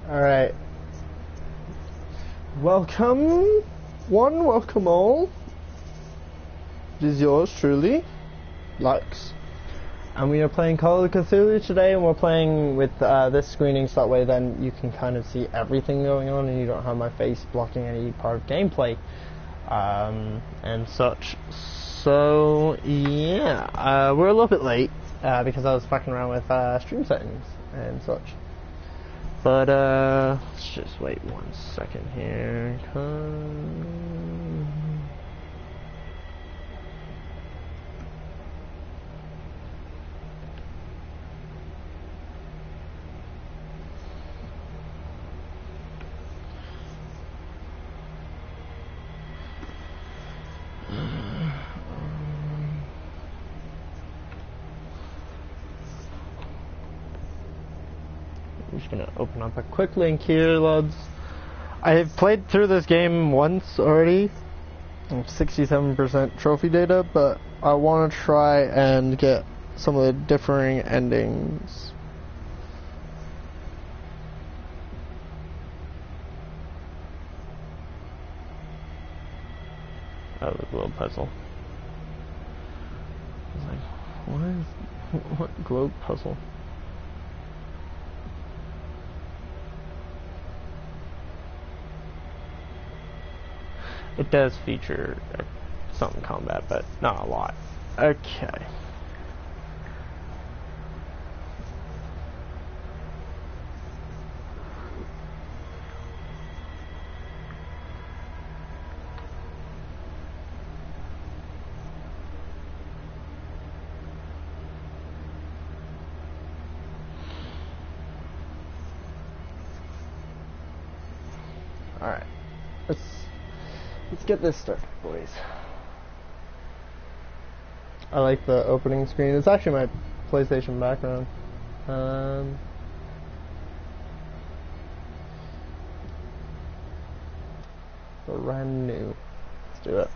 Alright. Welcome, welcome all. This is yours truly, Lux. And we are playing Call of Cthulhu today, and we're playing with this screening so that way then you can kind of see everything going on and you don't have my face blocking any part of gameplay and such. So yeah, we're a little bit late because I was fucking around with stream settings and such. But let's just wait 1 second here. I'm just gonna open up a quick link here, lads. I have played through this game once already. 67% trophy data, but I want to try and get some of the differing endings. Oh, the globe puzzle. I was like, what globe puzzle? It does feature some combat, but not a lot. Okay. Alright. Let's get this started, boys. I like the opening screen. It's actually my PlayStation background. Brand new. Let's do it.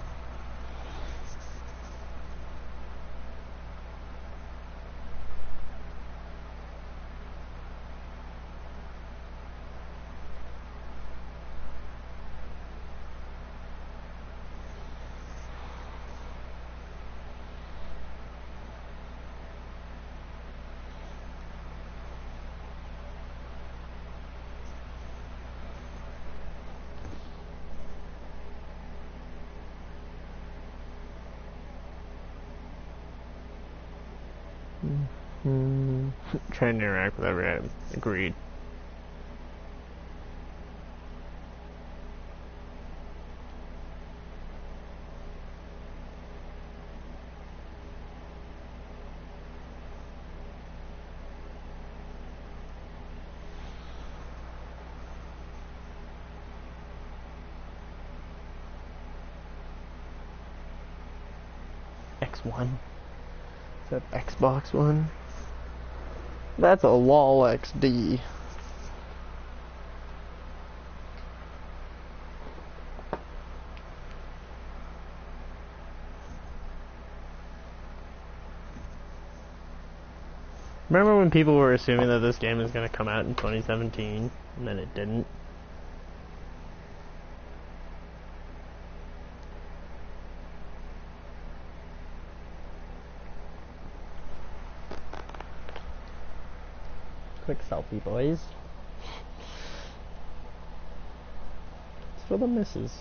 Trying to interact with every item. Agreed. X1? Is that Xbox One? That's a LOL XD. Remember when people were assuming that this game was going to come out in 2017, and then it didn't? Quick selfie, boys. It's for the missus.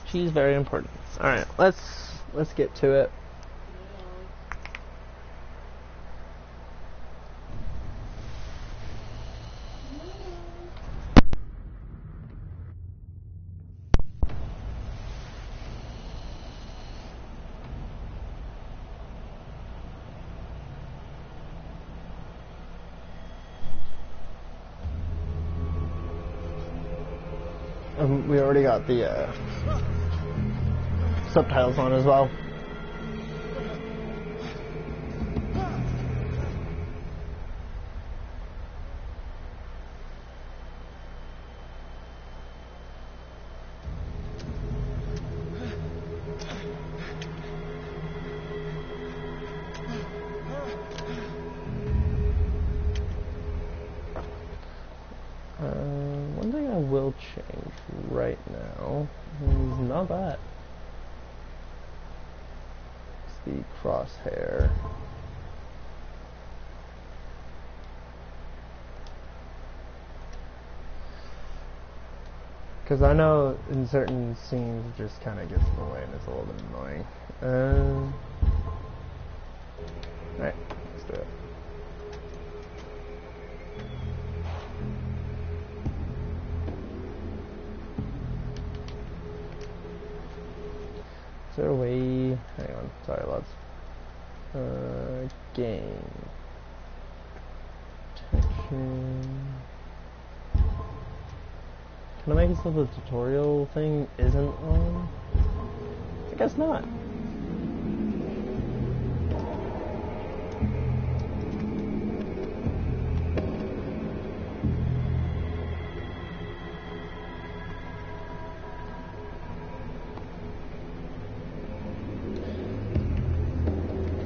She's very important. Alright, let's get to it. We already got the subtitles on as well. One thing I will change right now is not that. It's the crosshair. Because I know in certain scenes it just kind of gets in the way and it's a little bit annoying. Alright, let's do it. Is there a way? Hang on, sorry lads. Game. Protection. Can I make it so the tutorial thing isn't on? I guess not.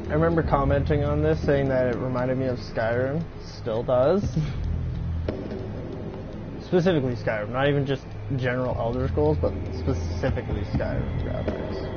I remember commenting on this saying that it reminded me of Skyrim. Still does. Specifically Skyrim, not even just general Elder Scrolls, but specifically Skyrim graphics.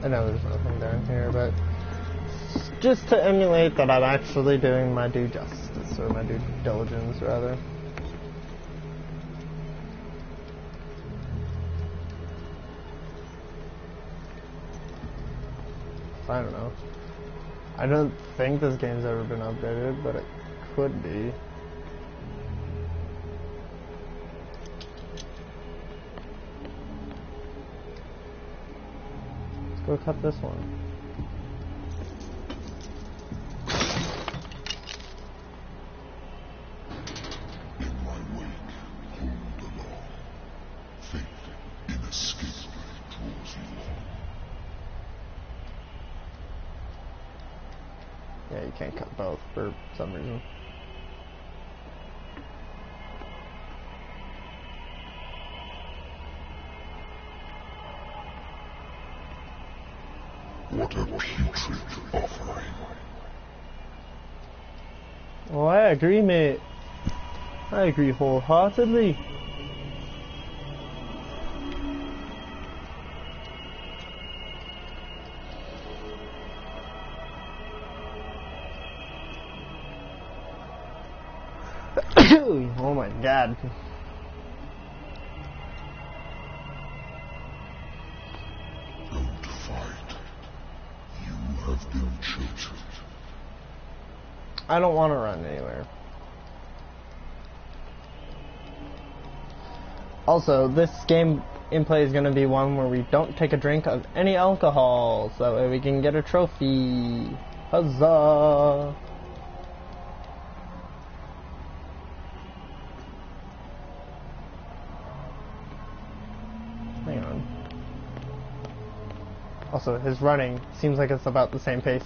I know there's nothing down here, but just to emulate that I'm actually doing my due justice, or my due diligence, rather. I don't know. I don't think this game's ever been updated, but it could be. Go cut this one. In my wake, hold along. Fate inescapably draws you on. Yeah, you can't cut both for some reason. What a putrid offering. Well, I agree, mate. I agree wholeheartedly. Oh my god. Don't fight. You have been chosen. I don't want to run anywhere. Also, this gameplay is going to be one where we don't take a drink of any alcohol, so that way we can get a trophy. Huzzah! Hang on. Also, his running seems like it's about the same pace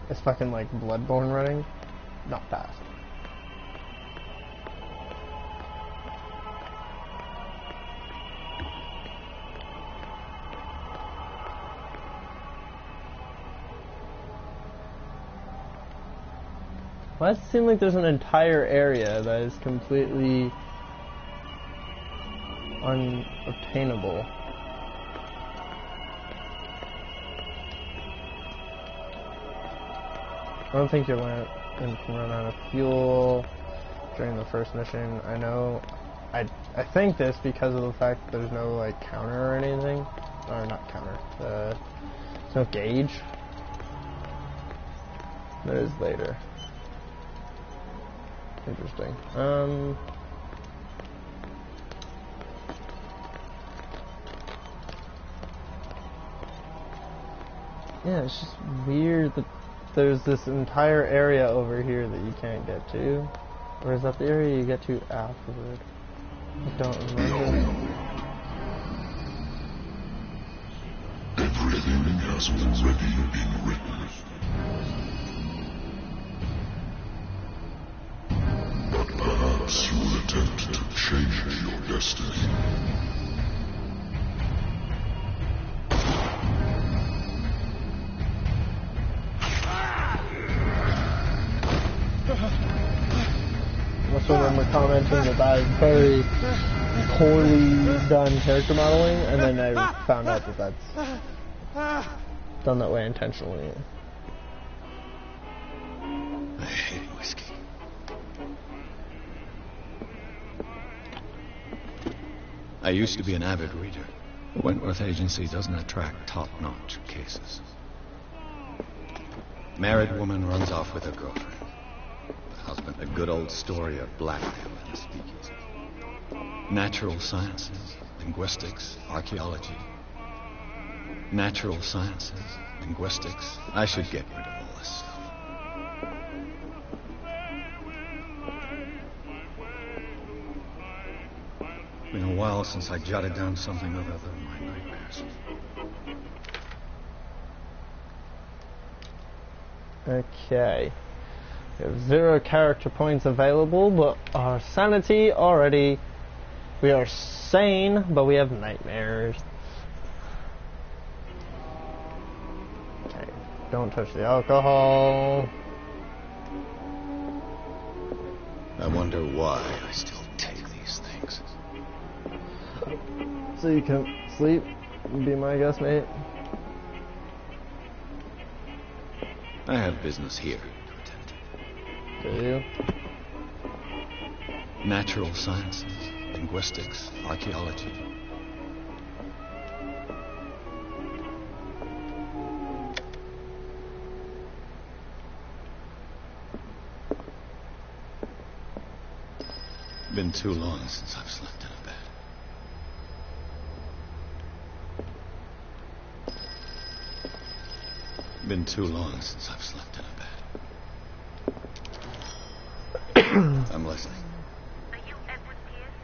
as fucking like Bloodborne running. Not fast. Why does it seem like there's an entire area that is completely unobtainable? I don't think you can run out of fuel during the first mission. I know. I think this because of the fact that there's no like counter or anything, or not counter. There's no gauge. There is later. Interesting. Yeah, it's just weird that there's this entire area over here that you can't get to. Or is that the area you get to afterward? I don't remember. Everything has already been written. But perhaps you will attempt to change your destiny. I also remember commenting that is very poorly done character modeling, and then I found out that that's done that way intentionally. I hate whiskey. I used to be an avid reader. Wentworth Agency doesn't attract top-notch cases. Married woman runs off with her girlfriend. The husband, a good old story of blackmail and a speakeasy. Natural sciences, linguistics, archaeology. Natural sciences, linguistics. I should get rid of all this stuff. Been a while since I jotted down something other than my nightmares. Okay. We have 0 character points available, but our sanity already... We are sane, but we have nightmares. Okay, don't touch the alcohol. I wonder why I still take these things. So you can sleep, be my guest mate. I have business here to attend to. Do you? Natural sciences, linguistics, archaeology. Been too long since I've slept in a bed. Been too long since I've slept in a bed. I'm listening. Are you Edward Pierce,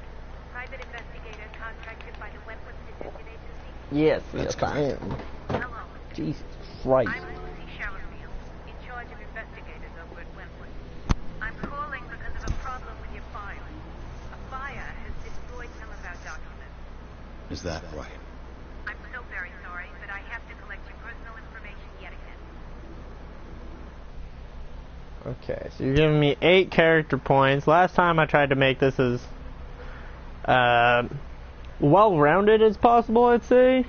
private investigator contracted by the Wentworth Detective Agency? Yes, That's yes I am. Hello. Jesus Christ. I'm Lucy Sherrifield, in charge of investigators over at Wentworth. I'm calling because of a problem with your file. A fire has destroyed some of our documents. Is that right? I'm so very sorry, but I have to collect your personal information yet again. Okay, so you're giving me 8 character points. Last time I tried to make this as well-rounded as possible, I'd say.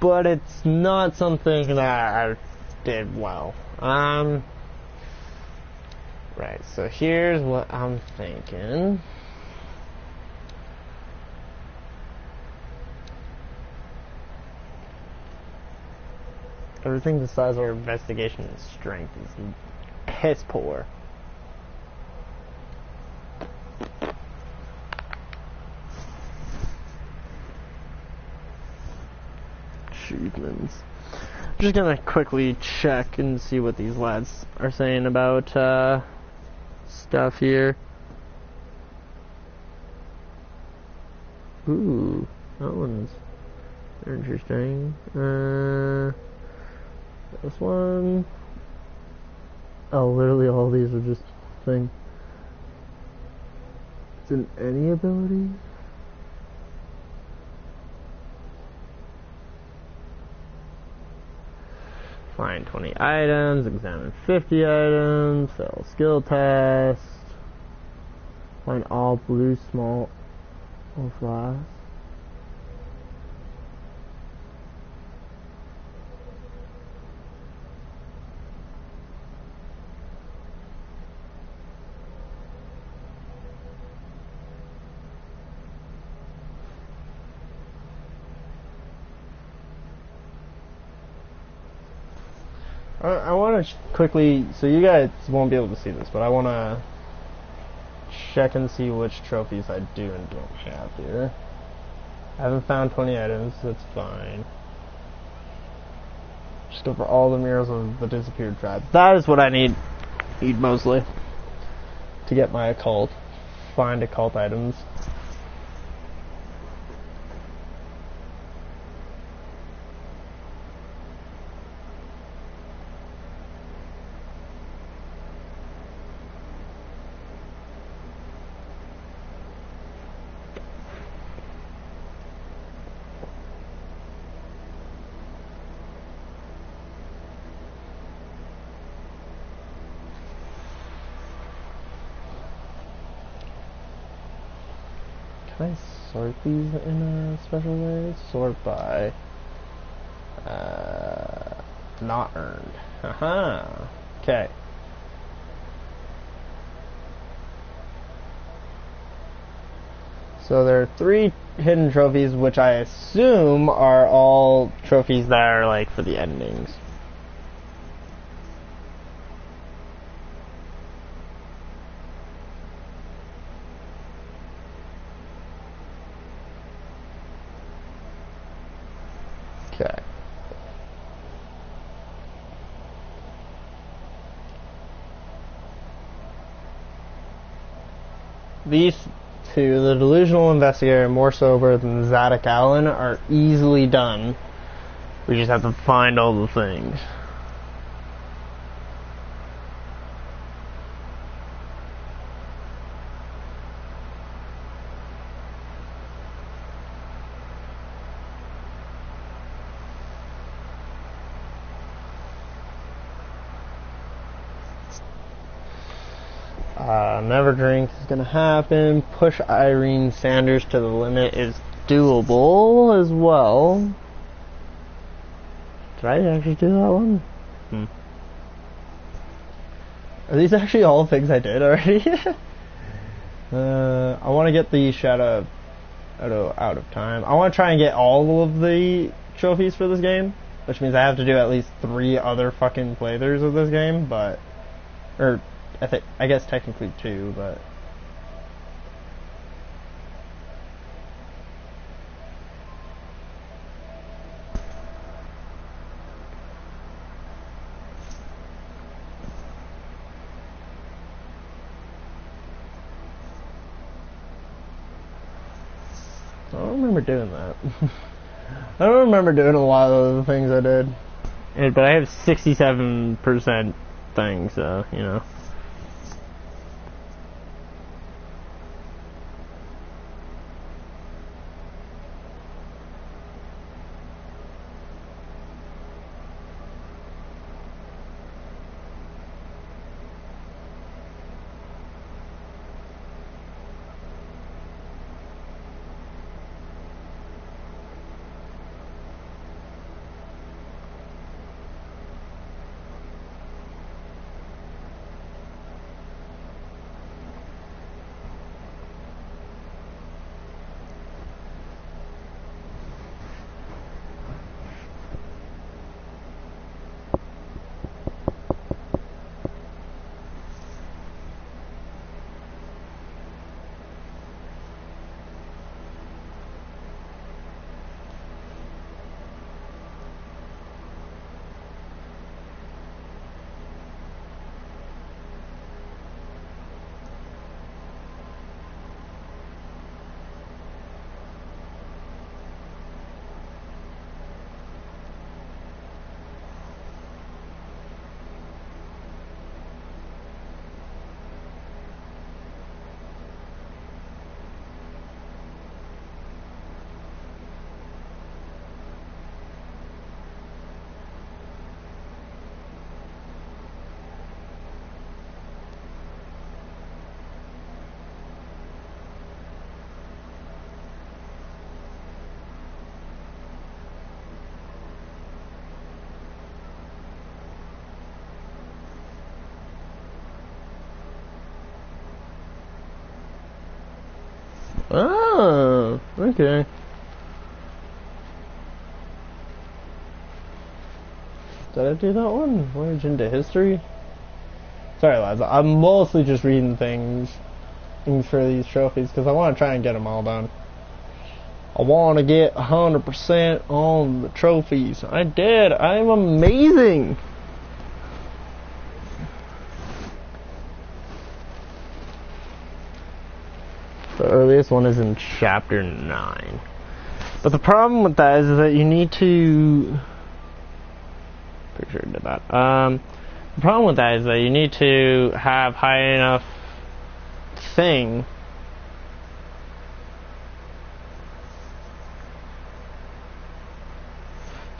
But it's not something that I did well. Right, so here's what I'm thinking. Everything besides our investigation and strength is piss poor. Achievements. I'm just gonna quickly check and see what these lads are saying about stuff here. Ooh, that one's interesting. This one. Oh, literally all these are just things. It's an any ability. Find 20 items, examine 50 items, sell skill test, find all blue small flasks. I want to quickly, so you guys won't be able to see this, but I want to check and see which trophies I do and don't have here. I haven't found 20 items, that's fine. Discover all the murals of the disappeared tribes. That is what I need mostly to get my occult. Find occult items. Can I sort these in a special way? Sort by not earned. Haha. Okay. So there are 3 hidden trophies, which I assume are all trophies that are like for the endings. Okay. These two, the delusional investigator and more sober than Zadok Allen, are easily done. We just have to find all the things. Never drink is gonna happen. Push Irene Sanders to the limit is doable as well. Did I actually do that one? Are these actually all things I did already? I want to get the Shadow out of time. I want to try and get all of the trophies for this game, which means I have to do at least 3 other fucking playthroughs of this game, but... I guess technically 2, but... I don't remember doing that. I don't remember doing a lot of the things I did. But I have 67% things, so, you know. Oh, okay. Did I do that one? Voyage into history? Sorry lads, I'm mostly just reading things for these trophies because I want to try and get them all done. I want to get 100% on the trophies. I did. I'm amazing. The earliest one is in chapter 9. But the problem with that is that you need to... Pretty sure I did that. The problem with that is that you need to have high enough thing.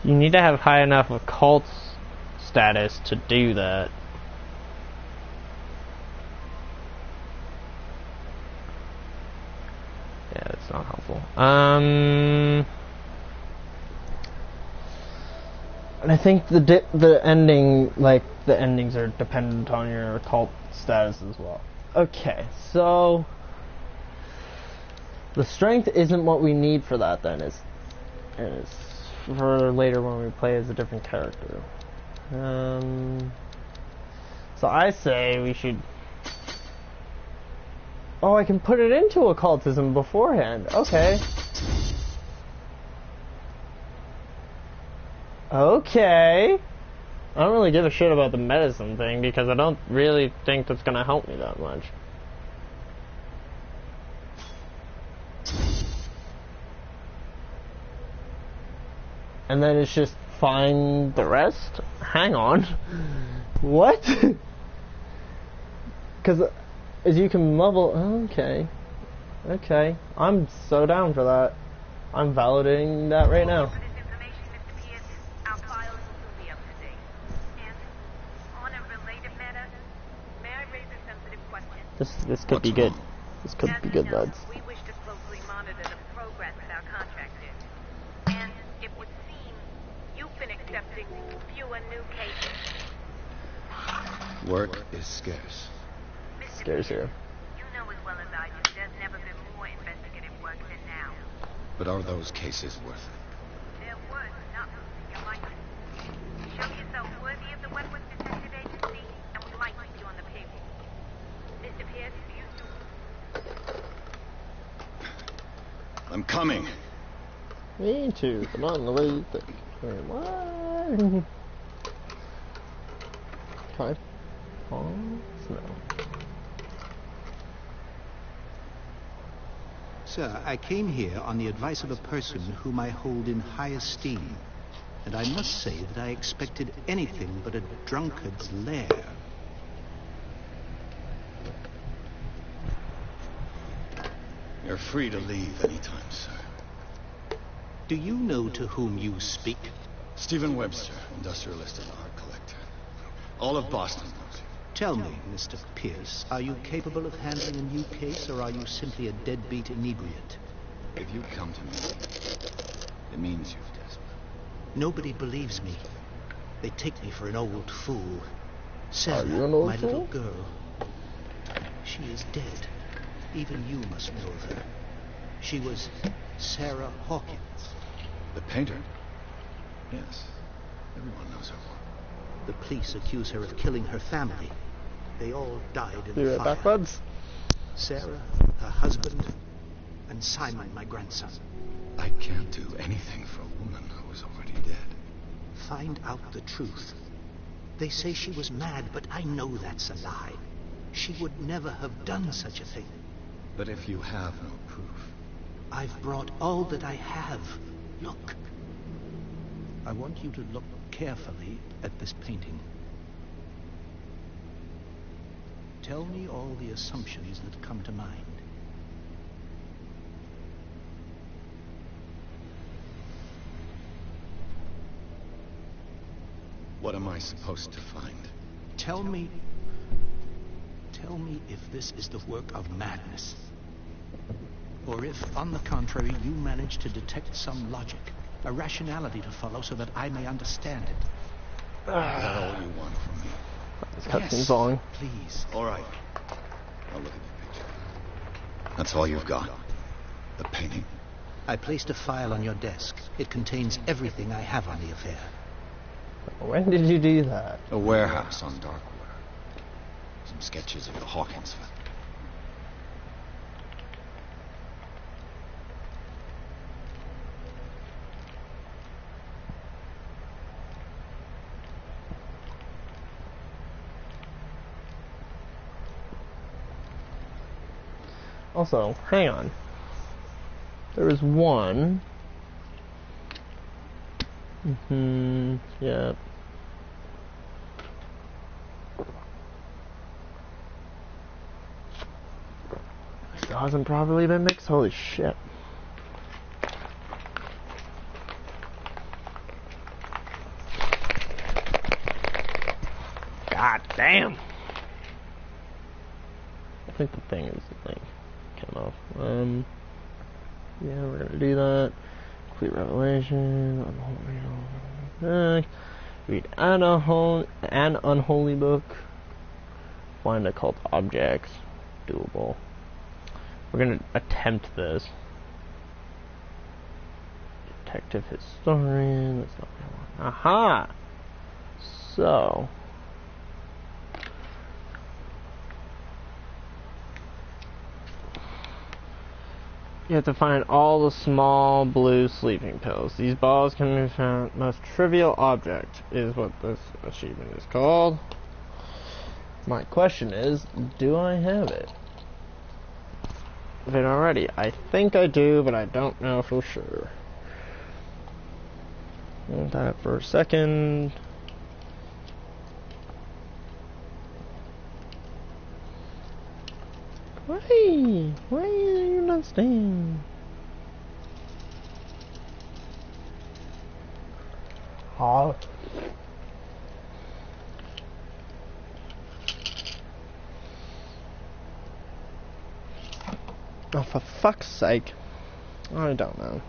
You need to have high enough occult status to do that. Yeah, that's not helpful. And I think the ending, like the endings, are dependent on your occult status as well. Okay, so the strength isn't what we need for that. Then it's for later when we play as a different character. So I say we should. Oh, I can put it into occultism beforehand. Okay. Okay. I don't really give a shit about the medicine thing because I don't really think that's gonna help me that much. And then it's just find the rest? Hang on. What? Because as you can level... Okay. Okay. I'm so down for that. I'm validating that right now. For this information, Mr. Pierce, our files will be up to date. And on a related matter, may I raise a sensitive question? This could be good. This could As be you good, know, lads. we wish to closely monitor the progress of our contractors. And it would seem you've been accepting fewer new cases. Work is scarce. Mr. Scares Pierce, here. you know as well as I do, there's never been more investigative work than now. But are those cases worth it? They're worth not losing your license. Show yourself worthy of the Wentworth Detective Agency, and we might keep you on the payroll. Mr. Pierce, do you... I'm coming. Me too. Come on, the way you think. What? Okay. Oh, snow. Sir, I came here on the advice of a person whom I hold in high esteem. And I must say that I expected anything but a drunkard's lair. You're free to leave anytime, sir. Do you know to whom you speak? Stephen Webster, industrialist and art collector. All of Boston knows you. Tell me, Mr. Pierce, are you capable of handling a new case, or are you simply a deadbeat inebriate? If you come to me, it means you've desperate. Nobody believes me. They take me for an old fool. Sarah, Are you an old my little fool? girl. She is dead. Even you must know of her. She was Sarah Hawkins. The painter? Yes. Everyone knows her work. The police accuse her of killing her family. They all died in Be the right fire. back, buds. Sarah, her husband, and Simon, my grandson. I can't do anything for a woman who is already dead. Find out the truth. They say she was mad, but I know that's a lie. She would never have done such a thing. But if you have no proof... I've brought all that I have. Look. I want you to look carefully at this painting. Tell me all the assumptions that come to mind. What am I supposed to find? Tell me if this is the work of madness. Or if, on the contrary, you manage to detect some logic, a rationality to follow so that I may understand it. Is that all you want from me? This cutscene's long. Please. All right. I'll look at your picture. That's all you've got? The painting? I placed a file on your desk. It contains everything I have on the affair. When did you do that? A warehouse on Darkwater. Some sketches of the Hawkins family. Also, hang on. There was one. Yeah. Still hasn't properly been mixed? Holy shit. God damn. I think the thing is the thing. Came off. Yeah, we're gonna do that. Complete revelation. Read an unholy book. Find occult objects. Doable. We're gonna attempt this. Detective historian. That's not what I want. Aha! So. You have to find all the small blue sleeping pills. These balls can be found. Most trivial object is what this achievement is called. My question is, do I have it? Already. I think I do, but I don't know for sure. Hold that up for a second. Why? Why are you not staying? Oh. Oh, for fuck's sake. I don't know.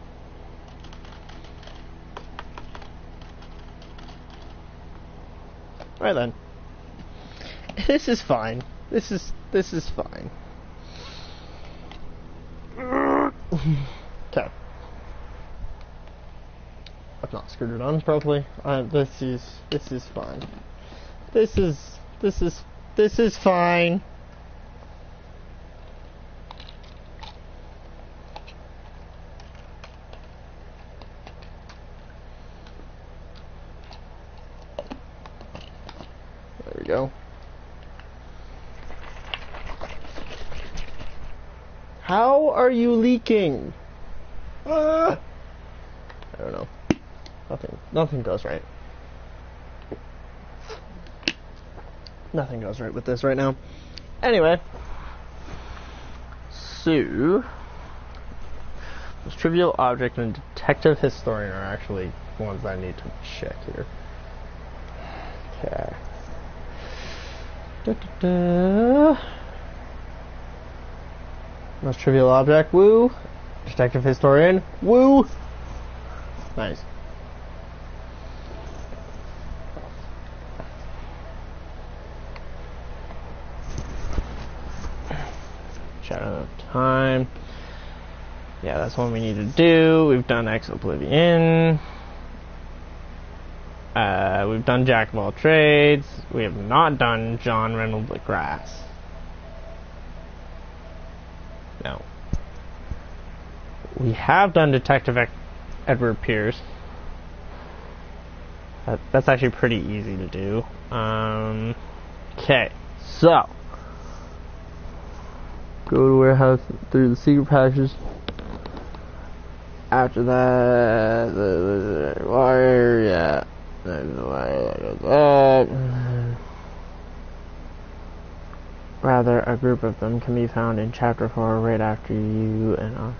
Right then. This is fine. This is fine. Okay. I've not screwed it on properly. This is fine. This is fine. There we go. How are you leaking? I don't know. Nothing goes right. Nothing goes right with this right now. Anyway. So, this trivial object and detective historian are actually ones I need to check here. Okay. Most trivial object, woo. Detective historian, woo. Nice. Shadow of time. Yeah, that's one we need to do. We've done Ex Oblivion. We've done Jack of all trades. We have not done John Reynolds LaGrasse. No. We have done Detective Edward Pierce. That's actually pretty easy to do. Okay, so go to warehouse through the secret passages. After that, the wire, yeah. There's the wire that goes up. Rather, a group of them can be found in Chapter 4 right after you and us.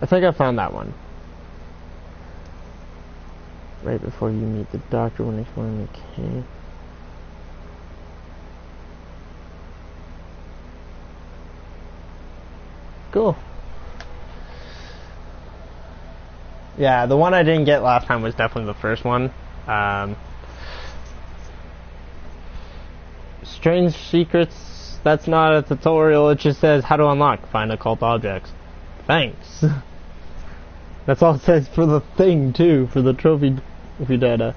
I think I found that one. Right before you meet the doctor when exploring the cave. Cool. Yeah, the one I didn't get last time was definitely the first one. Strange Secrets, that's not a tutorial, it just says how to unlock, find occult objects. Thanks. That's all it says for the thing too, for the trophy data.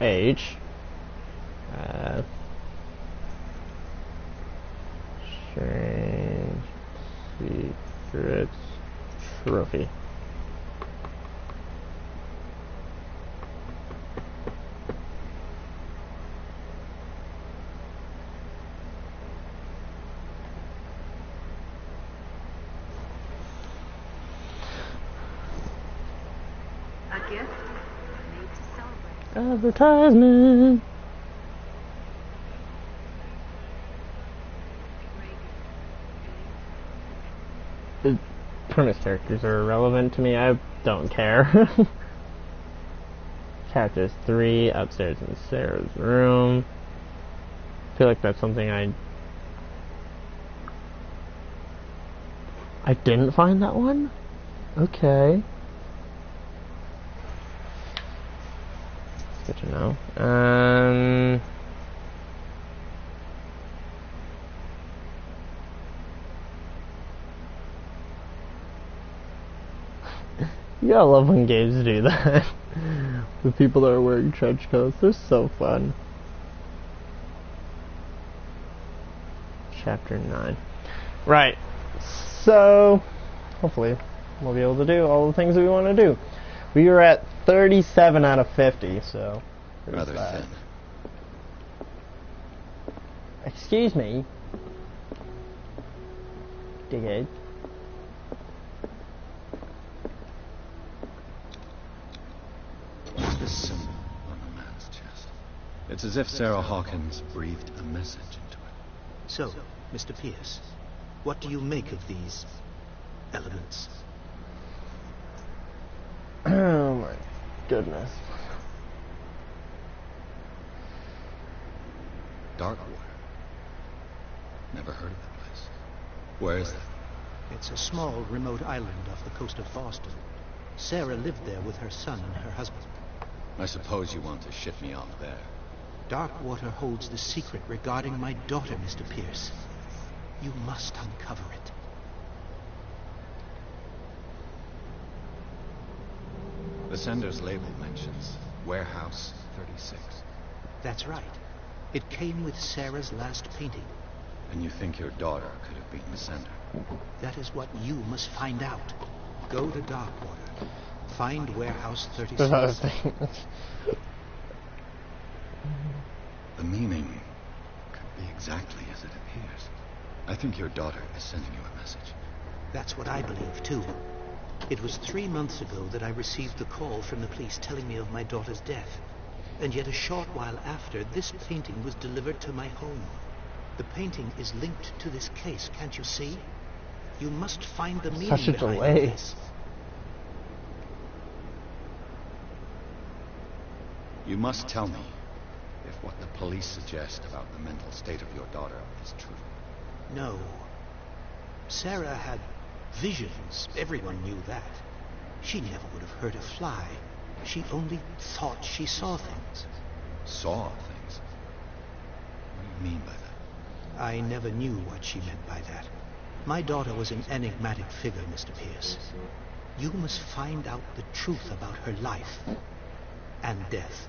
H. Strange Secrets Trophy. gift made to celebrate. Advertisement. The premise characters are irrelevant to me. I don't care. Chapter 3, upstairs in Sarah's room. I feel like that's something I didn't find that one? Okay. Good to know. You gotta love when games do that. With people that are wearing trench coats. They're so fun. Chapter 9. Right. So, hopefully, we'll be able to do all the things that we want to do. We were at 37 out of 50, so... Rather thin. Excuse me. Dickhead. What's this symbol on the man's chest? It's as if Sarah Hawkins breathed a message into it. So, Mr. Pierce, what do you make of these elements? Oh my goodness. Darkwater. Never heard of the place. Where is it? It's a small, remote island off the coast of Boston. Sarah lived there with her son and her husband. I suppose you want to ship me off there. Darkwater holds the secret regarding my daughter, Mr. Pierce. You must uncover it. The sender's label mentions Warehouse 36. That's right. It came with Sarah's last painting. And you think your daughter could have been the sender? That is what you must find out. Go to Darkwater. Find Warehouse 36. The meaning could be exactly as it appears. I think your daughter is sending you a message. That's what I believe, too. It was 3 months ago that I received the call from the police telling me of my daughter's death. And yet a short while after, this painting was delivered to my home. The painting is linked to this case, can't you see? You must find the meaning Such a behind delay. this. You must tell me if what the police suggest about the mental state of your daughter is true. No. Sarah had visions. Everyone knew that. She never would have hurt a fly. She only thought she saw things. Saw things? What do you mean by that? I never knew what she meant by that. My daughter was an enigmatic figure, Mr. Pierce. You must find out the truth about her life and death.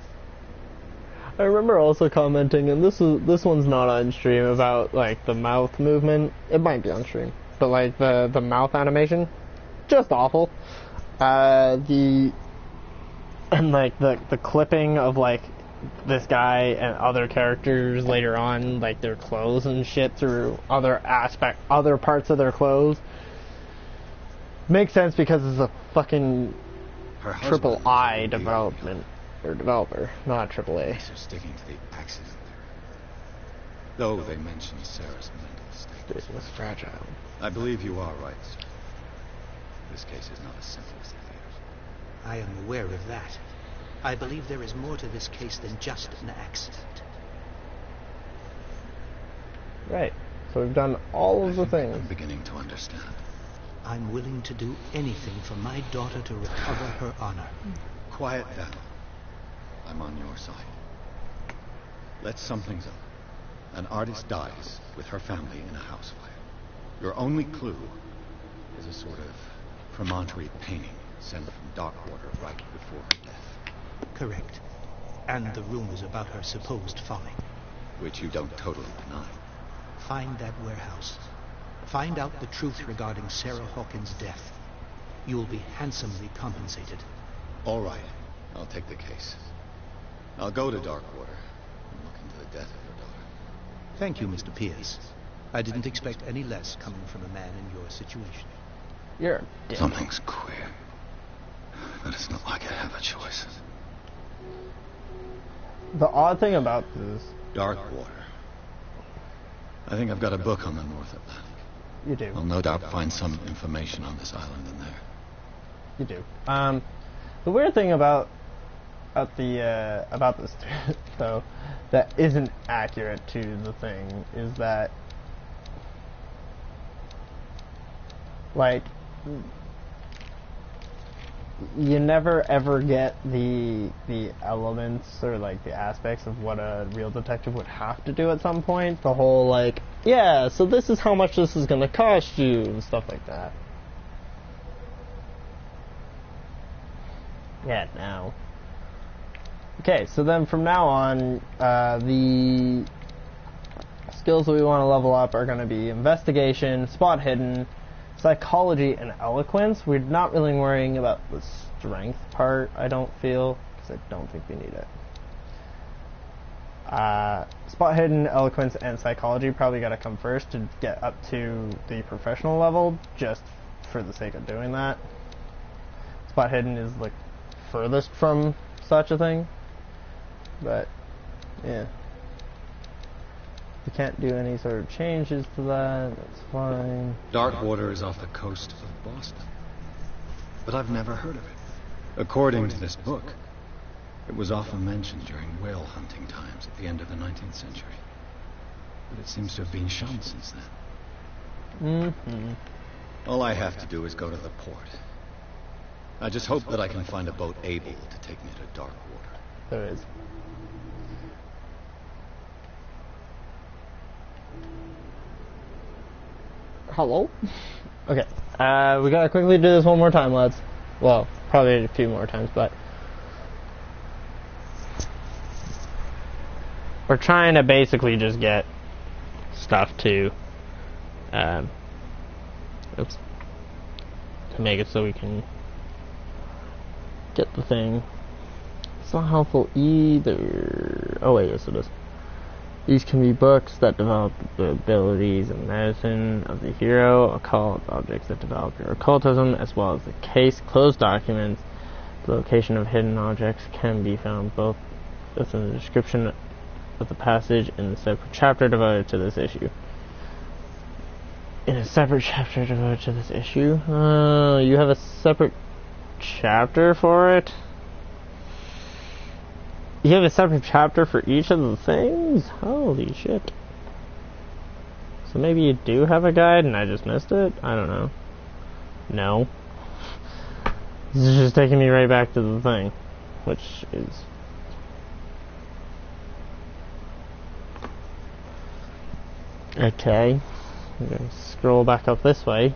I remember also commenting, and this one's not on stream, about like the mouth movement. It might be on stream, but like the mouth animation, just awful. The clipping of like this guy and other characters later on, like their clothes and shit through other parts of their clothes, makes sense because it's a fucking triple I development. Or developer, not AAA. So sticking to the accident theory. Though they mention Sarah's mental state. It was fragile. I believe you are right, sir. This case is not as simple as it appears. I am aware of that. I believe there is more to this case than just an accident. Right. So we've done all of the things. I'm beginning to understand. I'm willing to do anything for my daughter to recover her honor. Quiet down. I'm on your side. Let's sum things up. An artist dies with her family in a house fire. Your only clue is a sort of promontory painting sent from Darkwater right before her death. Correct. And the rumors about her supposed folly. Which you don't totally deny. Find that warehouse. Find out the truth regarding Sarah Hawkins' death. You will be handsomely compensated. All right. I'll take the case. I'll go to Darkwater and look into the death of your daughter. Thank you, Mr. Pierce. I didn't expect any less coming from a man in your situation. You're dead. Something's queer. but it's not like I have a choice. The odd thing about this... Dark water. I think I've got a book on the North Atlantic. You do. I'll no doubt find some information on this island in there. You do. The weird thing about this though, that isn't accurate to the thing is that, like, you never ever get the elements or like the aspects of what a real detective would have to do at some point. The whole like, yeah, so this is how much this is gonna cost you and stuff like that. Yeah, now. Okay, so then from now on, the skills that we want to level up are going to be investigation, spot hidden, psychology, and eloquence. We're not really worrying about the strength part, I don't feel, because I don't think we need it. Spot hidden, eloquence, and psychology probably got to come first to get up to the professional level, just for the sake of doing that. Spot hidden is like furthest from such a thing, but yeah, we can't do any sort of changes to that. That's fine. Darkwater is off the coast of Boston, but I've never heard of it. According to this book, it was often mentioned during whale hunting times at the end of the 19th century, but it seems to have been shunned since then. All I have to do is go to the port. I just hope that I can find a boat able to take me to Darkwater. There is. Hello? Okay. We gotta quickly do this one more time, lads. Well, probably a few more times, but... we're trying to basically just get stuff to... oops. To make it so we can... get the thing. It's not helpful either. Oh wait, yes it is. These can be books that develop the abilities and medicine of the hero, occult objects that develop your occultism, as well as the case, closed documents. The location of hidden objects can be found both within the description of the passage in the separate chapter devoted to this issue. In a separate chapter devoted to this issue? You have a separate chapter for it? You have a separate chapter for each of the things? Holy shit. So maybe you do have a guide and I just missed it? I don't know. No. This is just taking me right back to the thing. Which is... okay. I'm gonna scroll back up this way.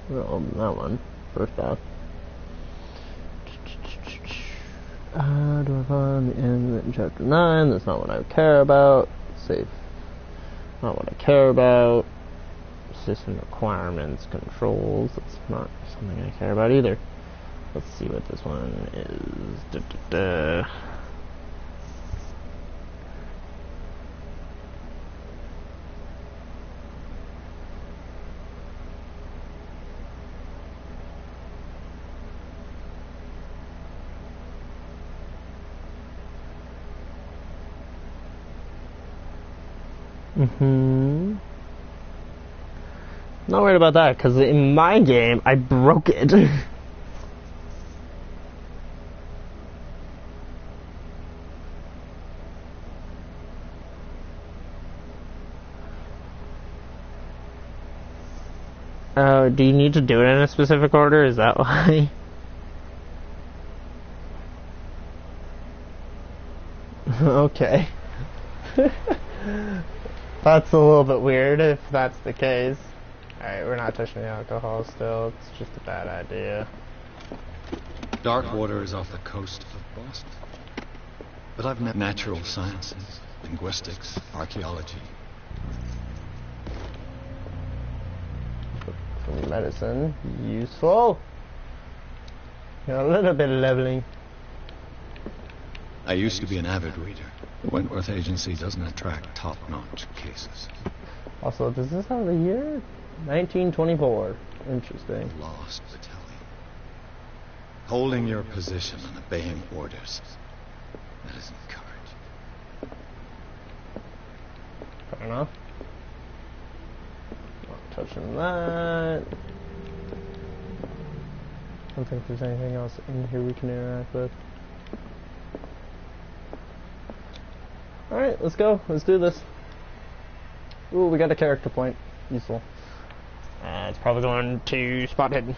We'll open that one first off. Do I find the end in chapter 9? That's not what I care about. Safe. Not what I care about. System requirements, controls. That's not something I care about either. Let's see what this one is. Not worried about that, because in my game, I broke it. Do you need to do it in a specific order? Is that why? Okay. That's a little bit weird if that's the case. Alright, we're not touching the alcohol still. It's just a bad idea. Darkwater is off the coast of Boston, but I've natural sciences, linguistics, archaeology. Medicine, useful. A little bit of leveling. I used to be an avid reader. The Wentworth Agency doesn't attract top-notch cases. Also, does this have the year? 1924. Interesting. Lost battalion. Holding your position and obeying orders. That isn't courage. Fair enough. Not touching that. I don't think there's anything else in here we can interact with. Alright, let's go. Let's do this. Ooh, we got a character point. Useful. It's probably going to spot hidden.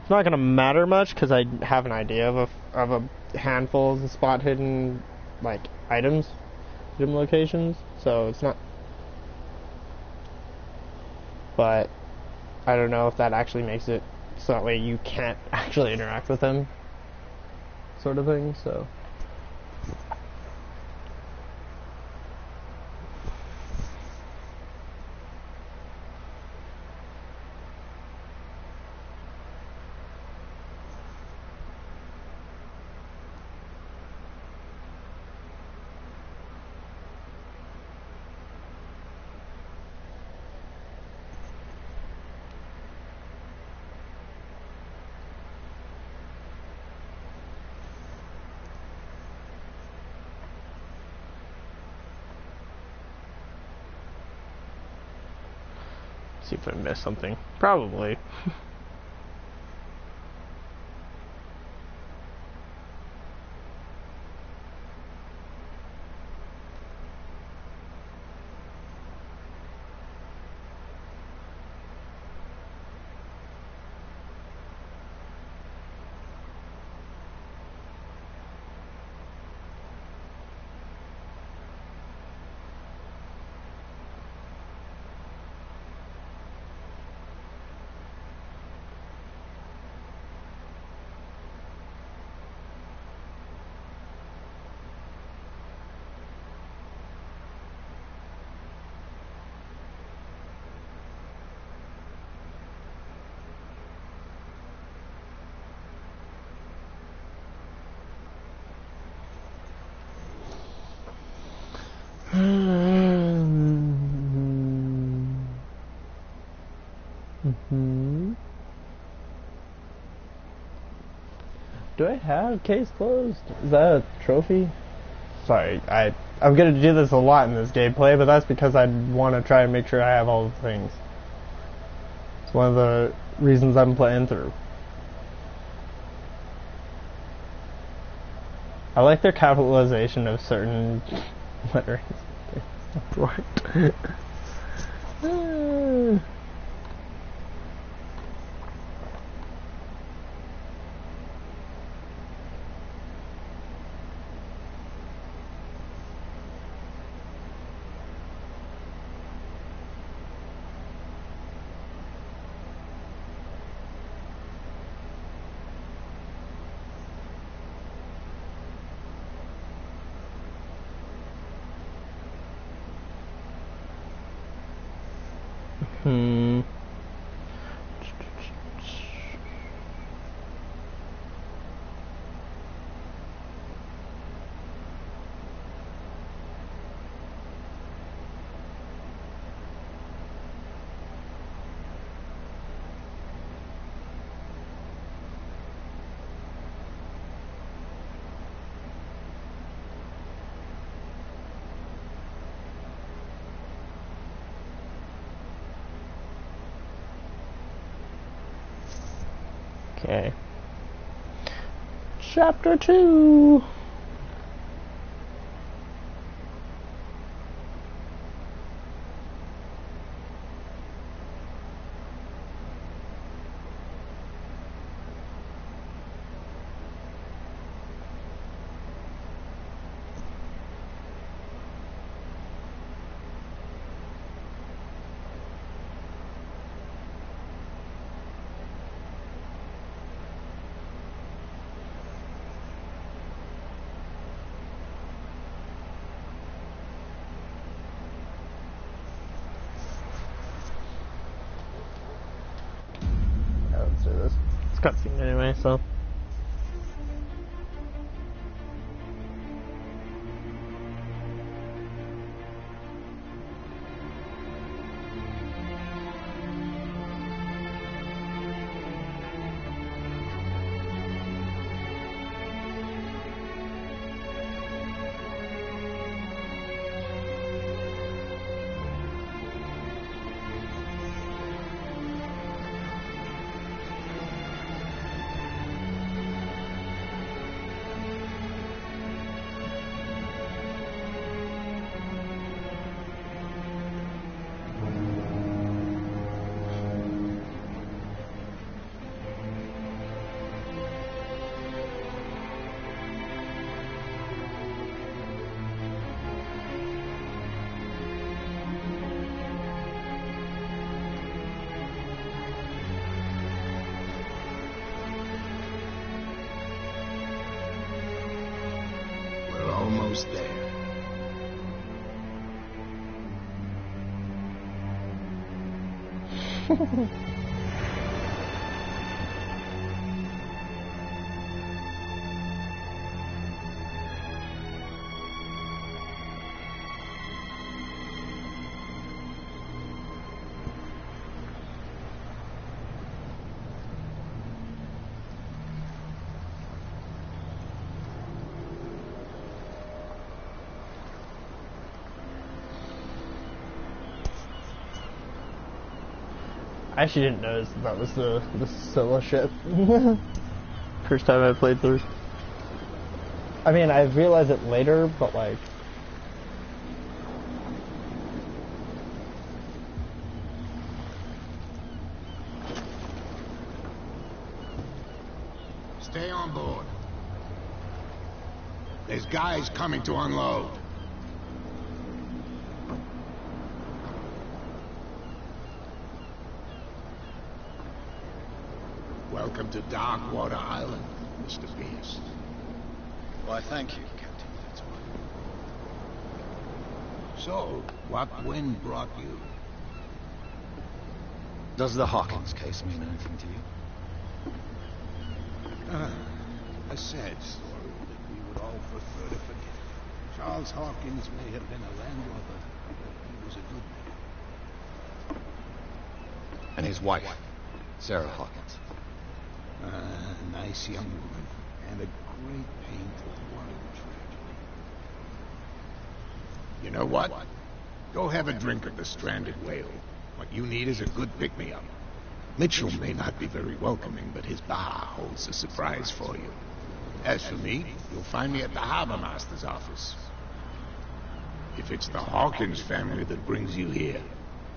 It's not going to matter much because I have an idea of a handful of spot hidden, like, items, item locations, so it's not. But I don't know if that actually makes it so that way you can't actually interact with them, sort of thing, so. See if I missed something. Probably. Do I have case closed? Is that a trophy? Sorry, I'm gonna do this a lot in this gameplay, but that's because I want to try and make sure I have all the things. It's one of the reasons I'm playing through. I like their capitalization of certain letters. Right. Okay. Chapter 2. Let's do this. It's cutscene anyway, so. I actually didn't notice that was the Scylla ship. First time I played through. I mean, I realized it later, but like... Stay on board. There's guys coming to unload. Welcome to Darkwater Island, Mr. Pierce. Why, thank you, Captain Fitzroy. So, what wind brought you? Does the Hawkins case mean anything to you? A sad story that we would all prefer to forget. Charles Hawkins may have been a landlord, but he was a good man. And his wife, Sarah Hawkins. A nice young woman, and a great pain to one tragedy. You know what? Go have a drink at the Stranded Whale. What you need is a good pick-me-up. Mitchell may not be very welcoming, but his bar holds a surprise for you. As for me, you'll find me at the Harbor Master's office. If it's the Hawkins family that brings you here,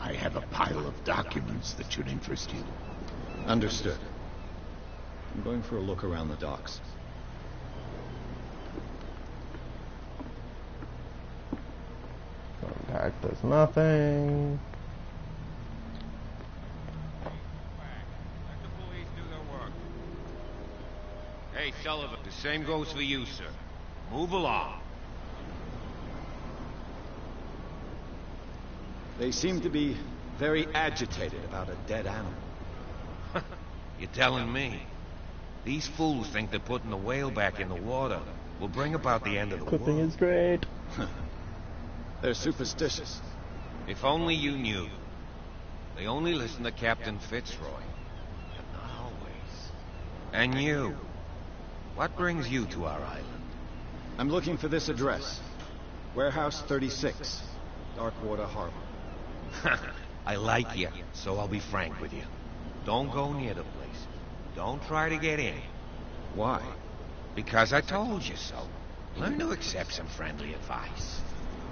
I have a pile of documents that should interest you. Understood. I'm going for a look around the docks. Contact does nothing. Let the police do their work. Hey, Sullivan, the same goes for you, sir. Move along. They seem to be very agitated about a dead animal. You're telling me? These fools think that putting the whale back in the water will bring about the end of the Clipping world. is great. They're superstitious. If only you knew. They only listen to Captain Fitzroy. But not always. And you? What brings you to our island? I'm looking for this address. Warehouse 36, Darkwater Harbor. I like you, so I'll be frank with you. Don't go near the place. Don't try to get in. Why? Because I told you so. Learn to accept some friendly advice.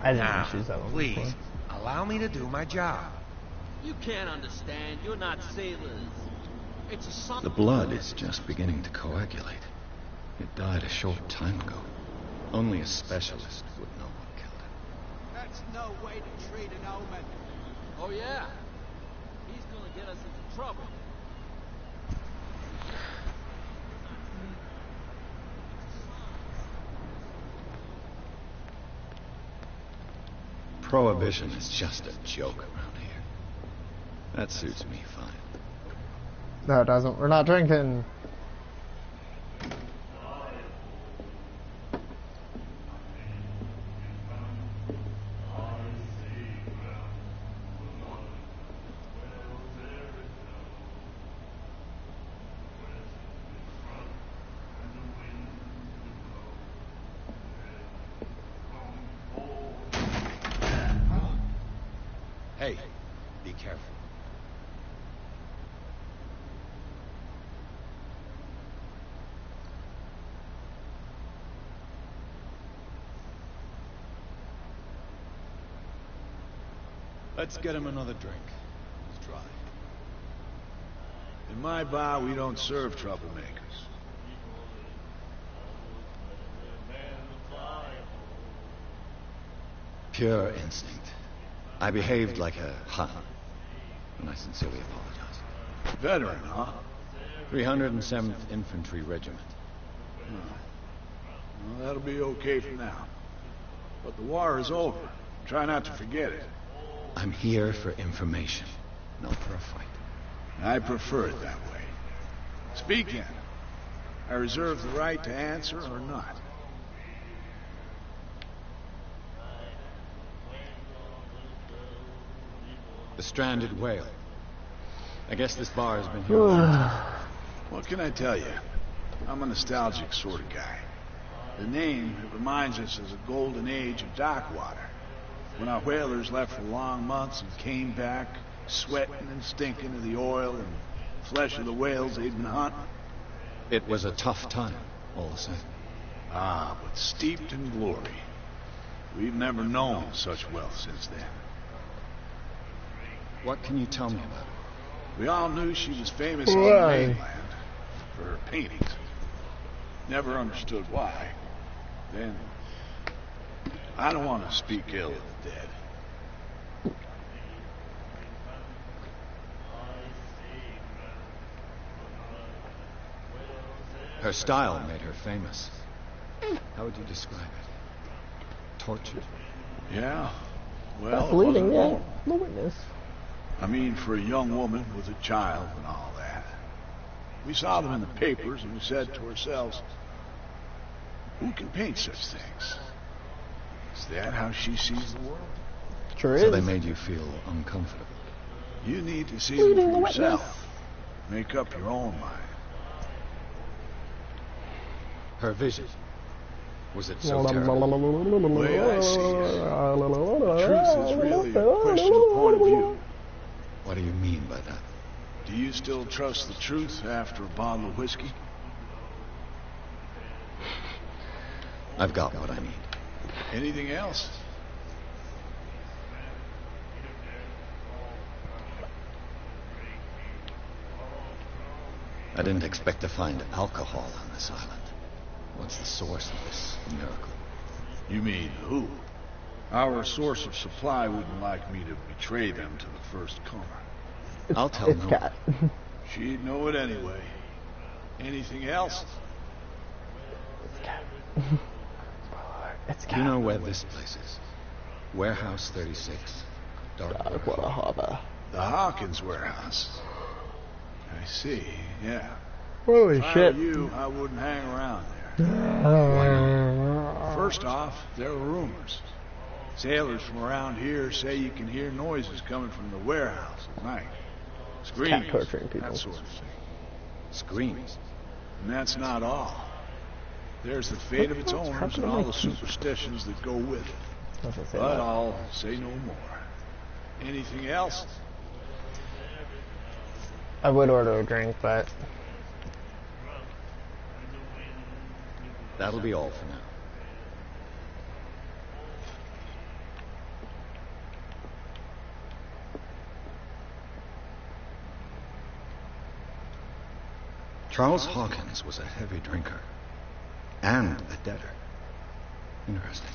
I didn't Now, choose that one. please, before. allow me to do my job. You can't understand. You're not sailors. It's a song. The blood is just beginning to coagulate. It died a short time ago. Only a specialist would know what killed it. That's no way to treat an omen. Oh, yeah? He's gonna get us into trouble. Prohibition is just a joke around here. That suits me fine. No, it doesn't. We're not drinking. Hey, be careful. Let's get him another drink. He's dry. In my bar, we don't serve troublemakers. Pure instinct. I behaved like a Hun, and I sincerely apologize. Veteran, huh? 307th Infantry Regiment. Well, that'll be okay for now. But the war is over. Try not to forget it. I'm here for information, not for a fight. I prefer it that way. Speak then. I reserve the right to answer or not. The stranded whale. I guess this bar has been here a long time. What can I tell you? I'm a nostalgic sort of guy. The name, it reminds us of the golden age of dock water. When our whalers left for long months and came back, sweating and stinking of the oil and flesh of the whales they'd been hunting. It was a tough time, all the same. Ah, but steeped in glory. We've never known such wealth since then. What can you tell me about her? We all knew she was famous on the mainland for her paintings. Never understood why. Then, I don't want to speak ill of the dead. Her style made her famous. How would you describe it? Tortured? Yeah, well, bleeding, it yeah. wasn't No witness. I mean, for a young woman with a child and all that. We saw them in the papers and we said to ourselves, who can paint such things? Is that how she sees the world? Sure So is. they made you feel uncomfortable. You need to see them for yourself. Make up your own mind. Her vision. Was it so terrible? The way I see it, the truth is really a question of point of view. What do you mean by that? Do you still trust the truth after a bottle of whiskey? I've got what I need. Anything else? I didn't expect to find alcohol on this island. What's the source of this miracle? You mean who? Our source of supply wouldn't like me to betray them to the first comer. I'll tell It's no cat. She'd know it anyway. Anything else? It's cat. It's cat. Do you know where this place is? Warehouse 36. Darkwater Harbor. The Hawkins warehouse. I see, yeah. Holy If I shit. were you, I wouldn't hang around there. First off, there are rumors. Sailors from around here say you can hear noises coming from the warehouse at night. Screams, torturing people. that sort of thing. Screams. And that's not all. There's the fate of its owners and all the superstitions that go with it. Doesn't say But that. I'll say no more. Anything else? I would order a drink, but That'll be all for now. Charles Hawkins was a heavy drinker and a debtor. Interesting.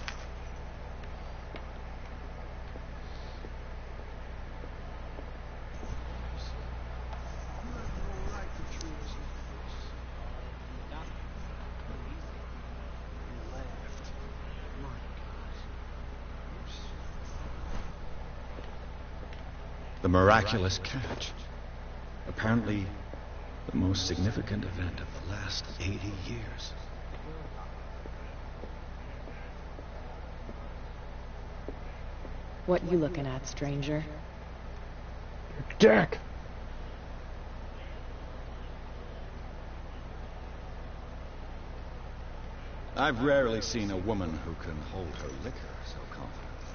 The miraculous catch. Apparently, the most significant event of the last 80 years. What you looking at, stranger? Jack. I've rarely seen a woman who can hold her liquor so confidently.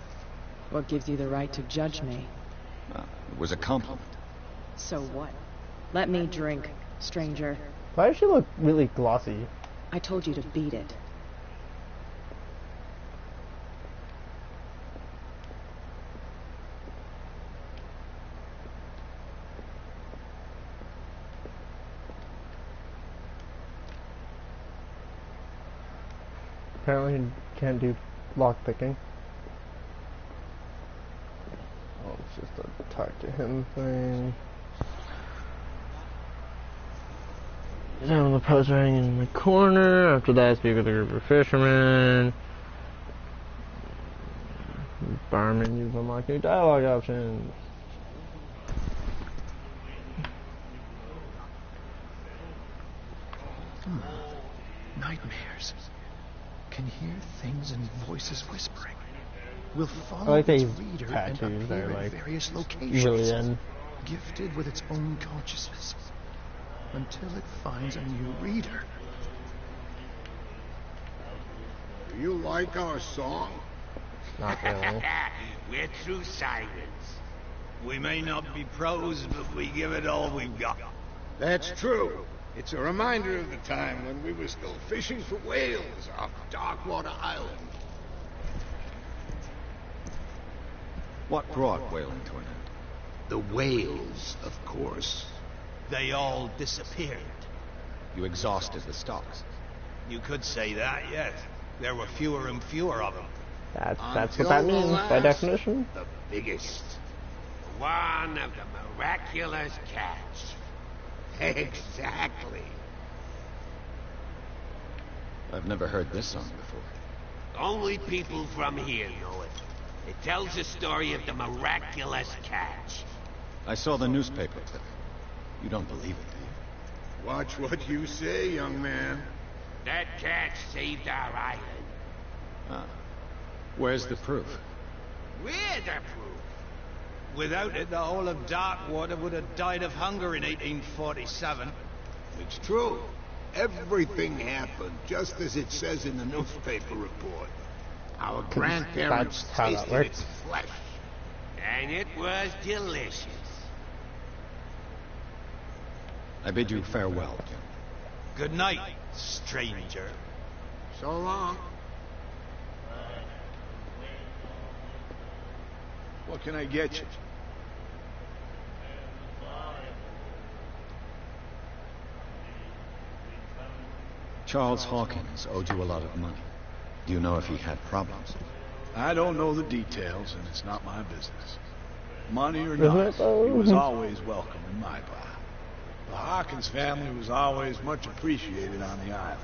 What gives you the right to judge me? It was a compliment. So what? Let me drink, stranger. Why does she look really glossy? I told you to beat it. Apparently you can't do lock picking. Oh, it's just a talk to him thing. Down the post hanging in the corner. After that, speak with a group of fishermen. Barman, you've unlocked new dialogue options. things and voices whispering. We'll I follow like its these reader and tattoos. They're appear at like various locations, really gifted with its own consciousness, until it finds a new reader. Do you like our song? not really. We're true sirens. We may not be pros, but we give it all we've got. That's true. It's a reminder of the time when we were still fishing for whales off Darkwater Island. What brought whaling to an end? The whales, of course. They all disappeared. You exhausted the stocks. You could say that, yes. There were fewer and fewer of them. That's what that means by definition. The biggest. One of the miraculous catch. Exactly. I've never heard this song before. Only people from here know it. It tells the story of the miraculous catch. I saw the newspaper clip. You don't believe it, do you? Watch what you say, young man. That catch saved our island. Ah. Where's the proof? We're the proof. Without it, the whole of Darkwater would have died of hunger in 1847. It's true. Everything happened just as it says in the newspaper report. Our grandparents that's how that tasted works. its flesh. And it was delicious. I bid you farewell, Jim. Good night, stranger. So long. What can I get you? Charles Hawkins owed you a lot of money. Do you know if he had problems? I don't know the details, and it's not my business. Money or Isn't not, it, though? he was always welcome in my bar. The Hawkins family was always much appreciated on the island.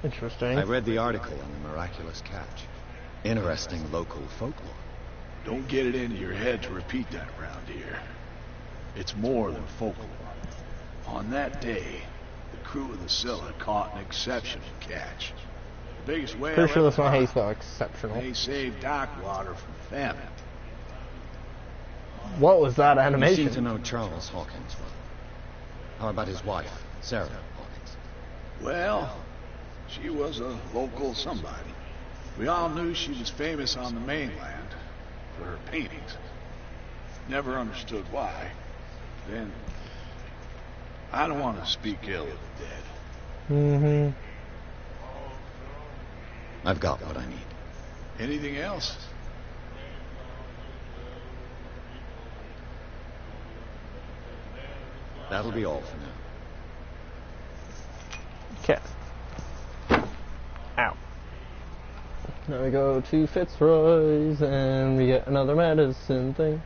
Interesting. I read the article on the miraculous catch. Interesting local folklore. Don't get it into your head to repeat that around here. It's more than folklore. On that day, the crew of the Scylla caught an exceptional catch. The biggest whale Pretty sure ever that's not how you caught. spell exceptional. They saved Darkwater from famine. What was that You animation? seem to know Charles Hawkins well. How about his wife, Sarah Hawkins? Well, she was a local somebody. We all knew she was famous on the mainland for her paintings. Never understood why. Then, I don't want to speak ill of the dead. Mm-hmm. I've got what I need. Anything else? That'll be all for now. Okay. Ow. Now we go to Fitzroy's and we get another medicine thing.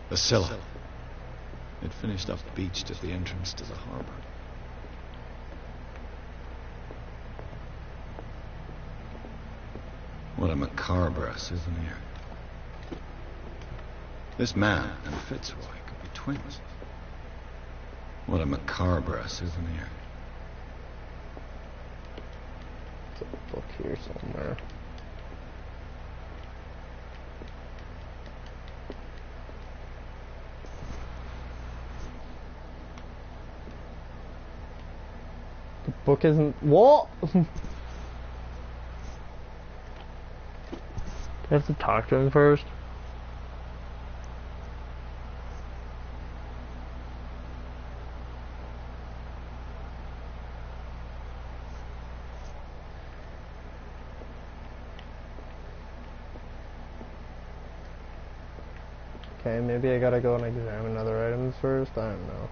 The Scylla. It finished off beached at the entrance to the harbor. What a macabre souvenir. This man and Fitzroy could be twins. What a macabre souvenir. There's a book here somewhere. The book isn't... What? Do I have to talk to him first? Okay, maybe I gotta go and examine other items first? I don't know.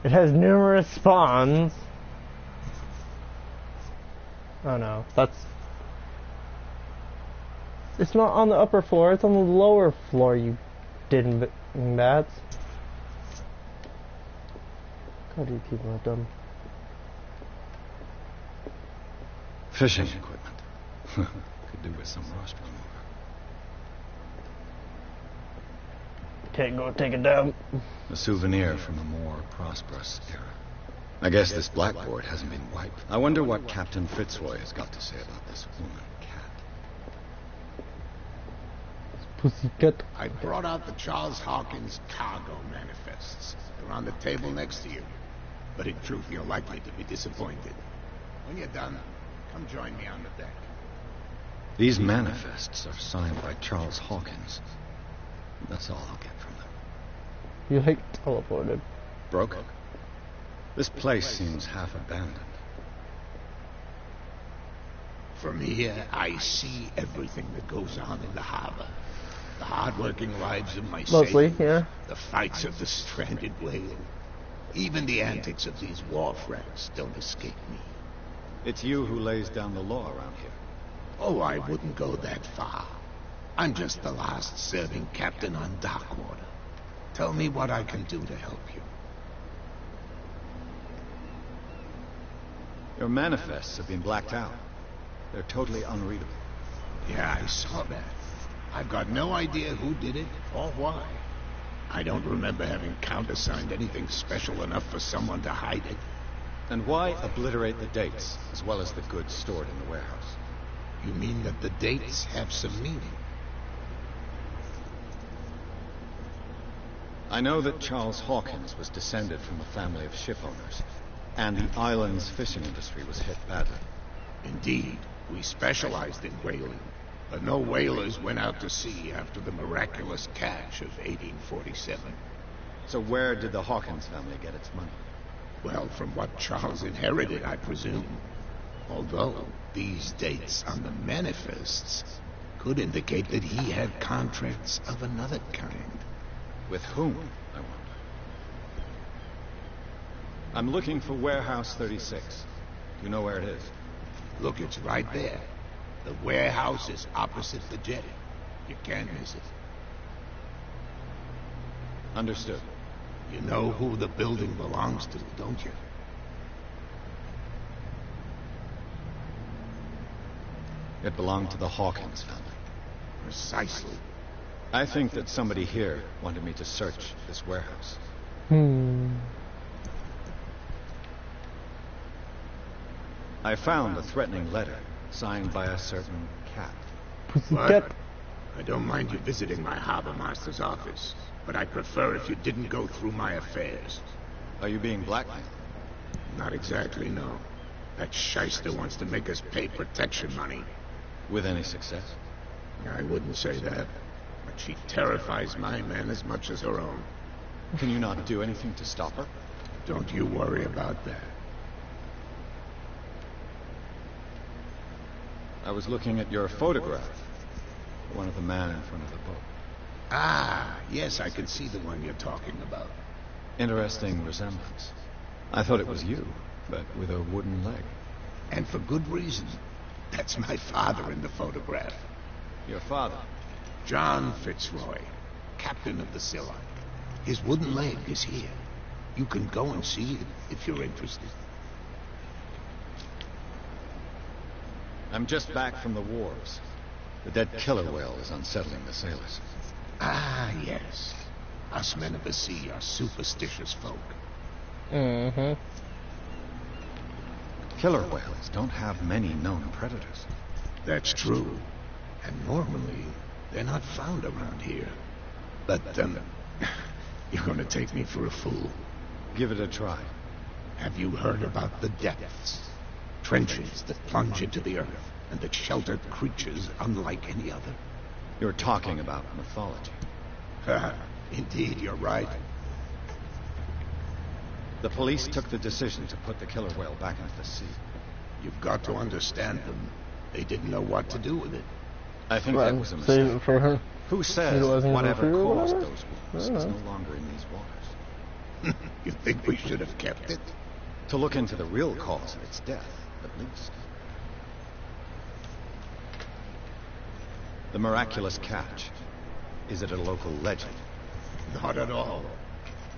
It has numerous spawns. Oh no, that's... It's not on the upper floor, it's on the lower floor, you didn't bats. Bloody people are dumb. Fishing equipment. Could do with some rust remover. Can't go take it down. A souvenir from a more prosperous era. I guess this blackboard hasn't been wiped. I wonder what Captain Fitzroy has got to say about this woman cat. Pussycat. I brought out the Charles Hawkins cargo manifests. They're on the table next to you. But in truth, you're likely to be disappointed. When you're done, come join me on the deck. These manifests are signed by Charles Hawkins. That's all I'll get from them. You hate teleported. Broken. This place seems half abandoned. From here, I see everything that goes on in the harbor. The hard-working lives of my Mostly, sailors, yeah. the fights of the stranded whale. Even the antics of these wharf rats don't escape me. It's you who lays down the law around here. Oh, I wouldn't go that far. I'm just the last serving captain on Darkwater. Tell me what I can do to help you. Your manifests have been blacked out. They're totally unreadable. Yeah, I saw that. I've got no idea who did it or why. I don't remember having countersigned anything special enough for someone to hide it. And why obliterate the dates, as well as the goods stored in the warehouse? You mean that the dates have some meaning? I know that Charles Hawkins was descended from a family of ship owners, and the island's fishing industry was hit badly. Indeed, we specialized in whaling, but no whalers went out to sea after the miraculous catch of 1847. So where did the Hawkins family get its money? Well, from what Charles inherited, I presume. Although these dates on the manifests could indicate that he had contracts of another kind. With whom, I wonder? I'm looking for Warehouse 36. Do you know where it is? Look, it's right there. The warehouse is opposite the jetty. You can't miss it. Understood. You know who the building belongs to, don't you? It belonged to the Hawkins family. Precisely. I think that somebody here wanted me to search this warehouse. I found a threatening letter signed by a certain cat. Pussycat. I don't mind you visiting my harbor master's office, but I'd prefer if you didn't go through my affairs. Are you being blackmailed? Not exactly, no. That shyster wants to make us pay protection money. With any success? I wouldn't say that, but she terrifies my men as much as her own. Can you not do anything to stop her? Don't you worry about that. I was looking at your photograph. One of the man in front of the boat. Ah, yes, I can see the one you're talking about. Interesting resemblance. I thought it was you, but with a wooden leg. And for good reason. That's my father in the photograph. Your father? John Fitzroy, captain of the Scylla. His wooden leg is here. You can go and see it if you're interested. I'm just back from the wharves. The dead killer whale is unsettling the sailors. Ah, yes. Us men of the sea are superstitious folk. Mm-hmm. Killer whales don't have many known predators. That's true. And normally, they're not found around here. But, you're gonna take me for a fool. Give it a try. Have you heard about the depths? Trenches that plunge into the earth, and that shelter creatures unlike any other. You're talking about mythology. Indeed, you're right. The police took the decision to put the killer whale back into the sea. You've got to understand them. They didn't know what to do with it. I think that was a Save mistake. it for her. Who says Utilizing whatever her food or caused whatever? those wounds is no longer in these waters? You think we should have kept it? To look into the real cause of its death, at least. The miraculous catch. Is it a local legend? Not at all.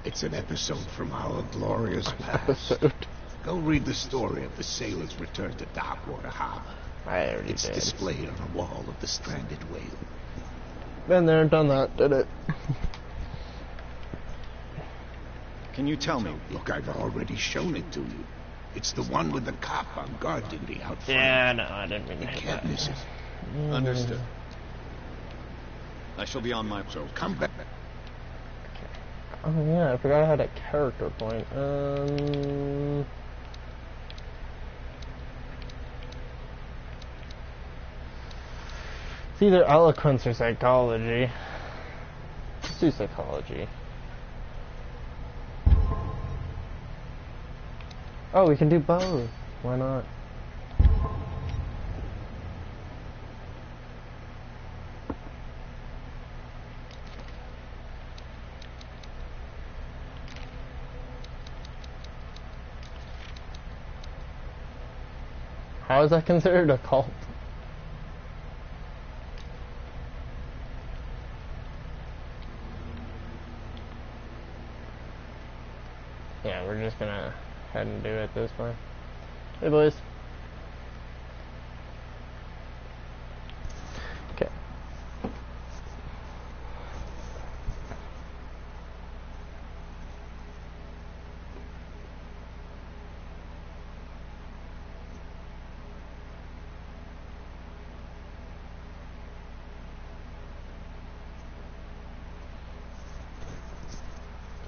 It's an episode from our glorious past. Episode. Go read the story of the sailor's return to Darkwater Harbor. I already It's did. displayed on the wall of the stranded whale. Been there and done that, did it? Can you tell me? Look, I've already shown it to you. It's the one with the cop on guard duty out front. Yeah, no, I didn't mean to You hit can't that. miss it. Understood. I shall be on my... So come back. Oh yeah, I forgot I had a character point. It's either eloquence or psychology. Let's do psychology. Oh, we can do both. Why not? How is that considered a cult? Yeah, we're just gonna head and do it this way. Hey boys. Okay.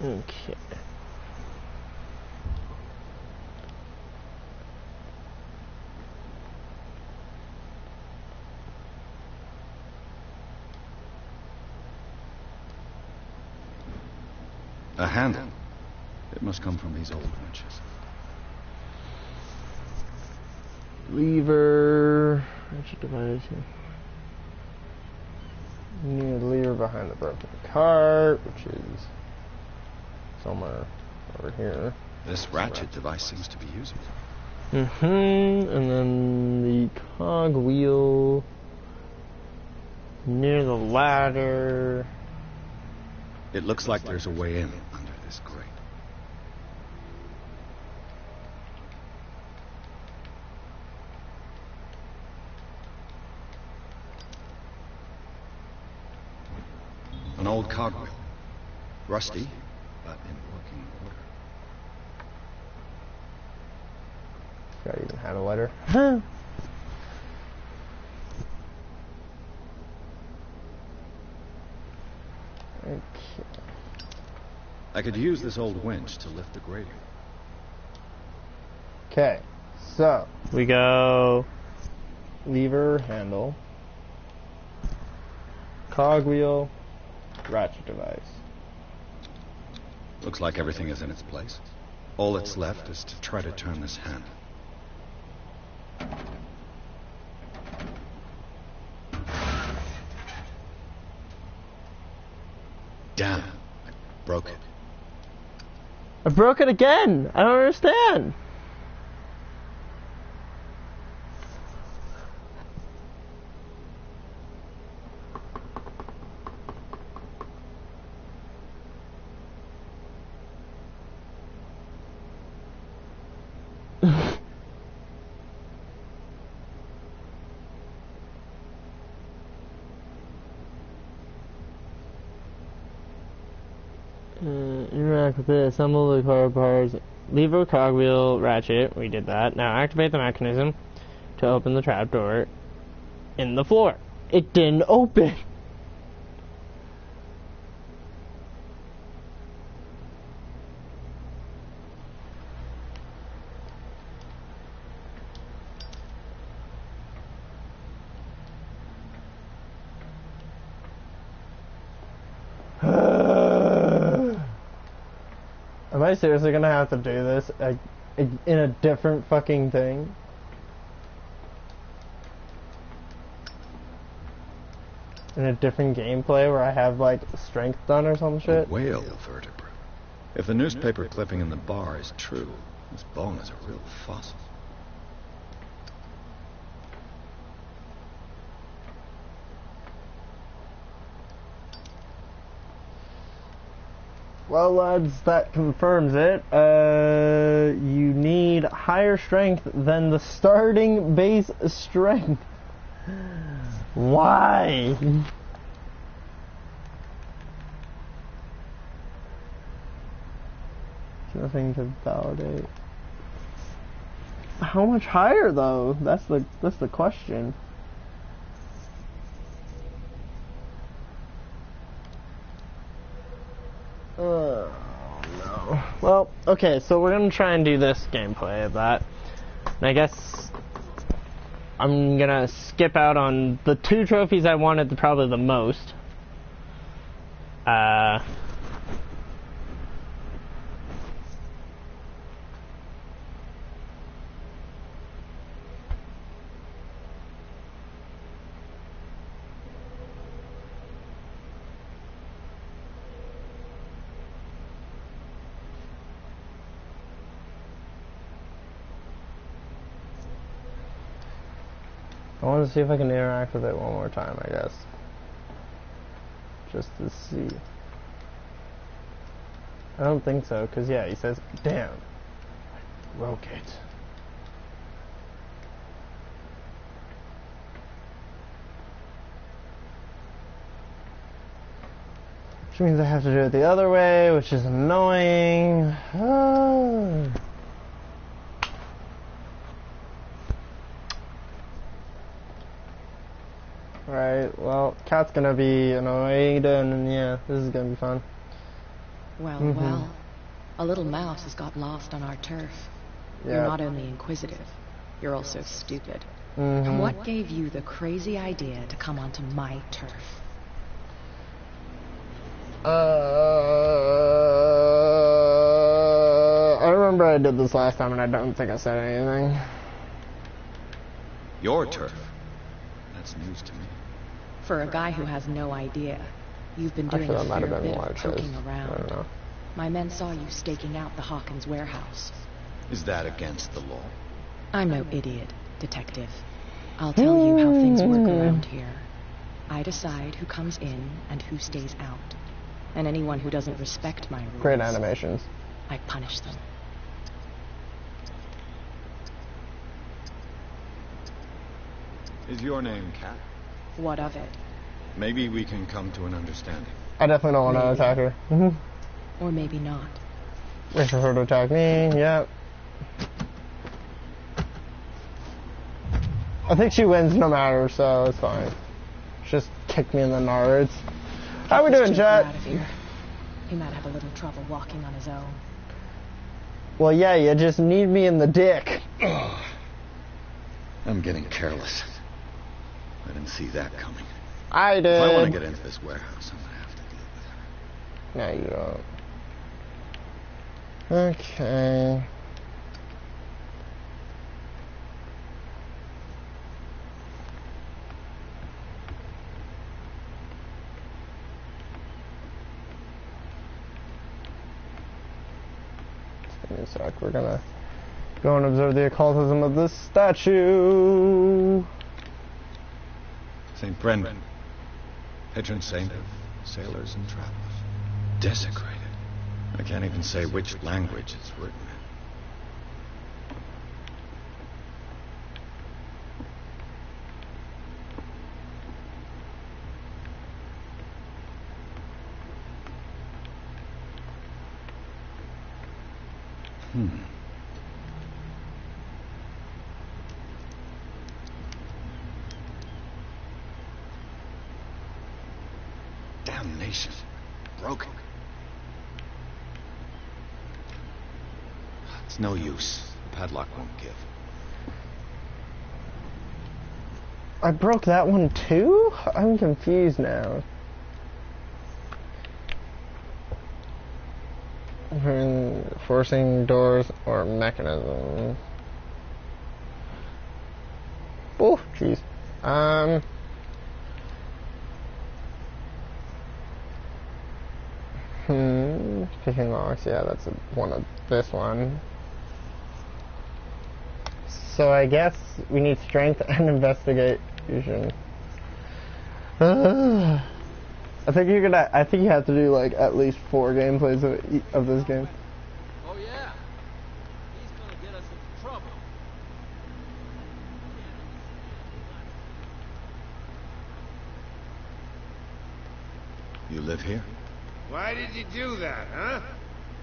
Okay. A handle. It must come from these old winches. Lever. Ratchet device. Near the lever behind the broken cart, which is somewhere over here. This ratchet device seems to be usable. And then the cog wheel near the ladder. It looks like there's a way in under this grate. An old cogwheel. Rusty, but in working order. I even had a letter. Okay. I could use this old winch to lift the grating. Okay, so we go lever, handle, cogwheel, ratchet device. Looks like everything is in its place. All that's left is to try to turn this handle. Damn, I broke it. I broke it again! I don't understand! Interact with it, assemble the car parts, lever, cogwheel, ratchet, we did that. Now activate the mechanism to open the trapdoor in the floor. It didn't open! Am I seriously gonna have to do this in a different fucking thing? In a different gameplay where I have like strength done or some shit? Whale vertebra. If the newspaper clipping in the bar is true, this bone is a real fossil. Well, lads, that confirms it. You need higher strength than the starting base strength. Why? Nothing to validate. How much higher though? That's the question. Oh no. Well, okay, so we're gonna try and do this gameplay of that. And I guess I'm gonna skip out on the 2 trophies I wanted probably the most. I want to see if I can interact with it one more time, I guess. Just to see. I don't think so, because yeah, he says, damn. I broke it. Which means I have to do it the other way, which is annoying. Right, well, Cat's gonna be annoyed, and yeah, this is gonna be fun. Well, well, a little mouse has got lost on our turf. Yeah. You're not only inquisitive, you're also stupid. And what gave you the crazy idea to come onto my turf? I remember I did this last time, and I don't think I said anything. Your turf? That's news to me. For a guy who has no idea, you've been doing a fair bit of poking around. I don't know. My men saw you staking out the Hawkins warehouse. Is that against the law? I'm no idiot, detective. I'll tell you how things work around here. I decide who comes in and who stays out. And anyone who doesn't respect my rules, Great animations. I punish them. Is your name Cat? What of it? Maybe we can come to an understanding. I definitely don't want to attack her. Or maybe not. Wait for her to attack me, yep. I think she wins no matter, so it's fine. Just kick me in the nards. How we doing, chat? Out of here. He might have a little trouble walking on his own. Well, yeah, you just need me in the dick. I'm getting careless. I didn't see that coming. I did. If I want to get into this warehouse, I'm gonna have to deal with her. No, you don't. Okay. Give me a sec. We're gonna go and observe the occultism of this statue. St. Brendan, patron saint of sailors and travelers. Desecrated. I can't even say which language it's written in. Damnation. Broken. It's no use. The padlock won't give. I broke that one too? I'm confused now. Forcing doors or mechanism. Oh, jeez. Picking locks, yeah, that's one of this one. So I guess we need strength and investigation. I think you're gonna. I think you have to do like at least 4 gameplays of this game. Oh yeah. He's gonna get us into trouble. You live here? Why did you do that, huh?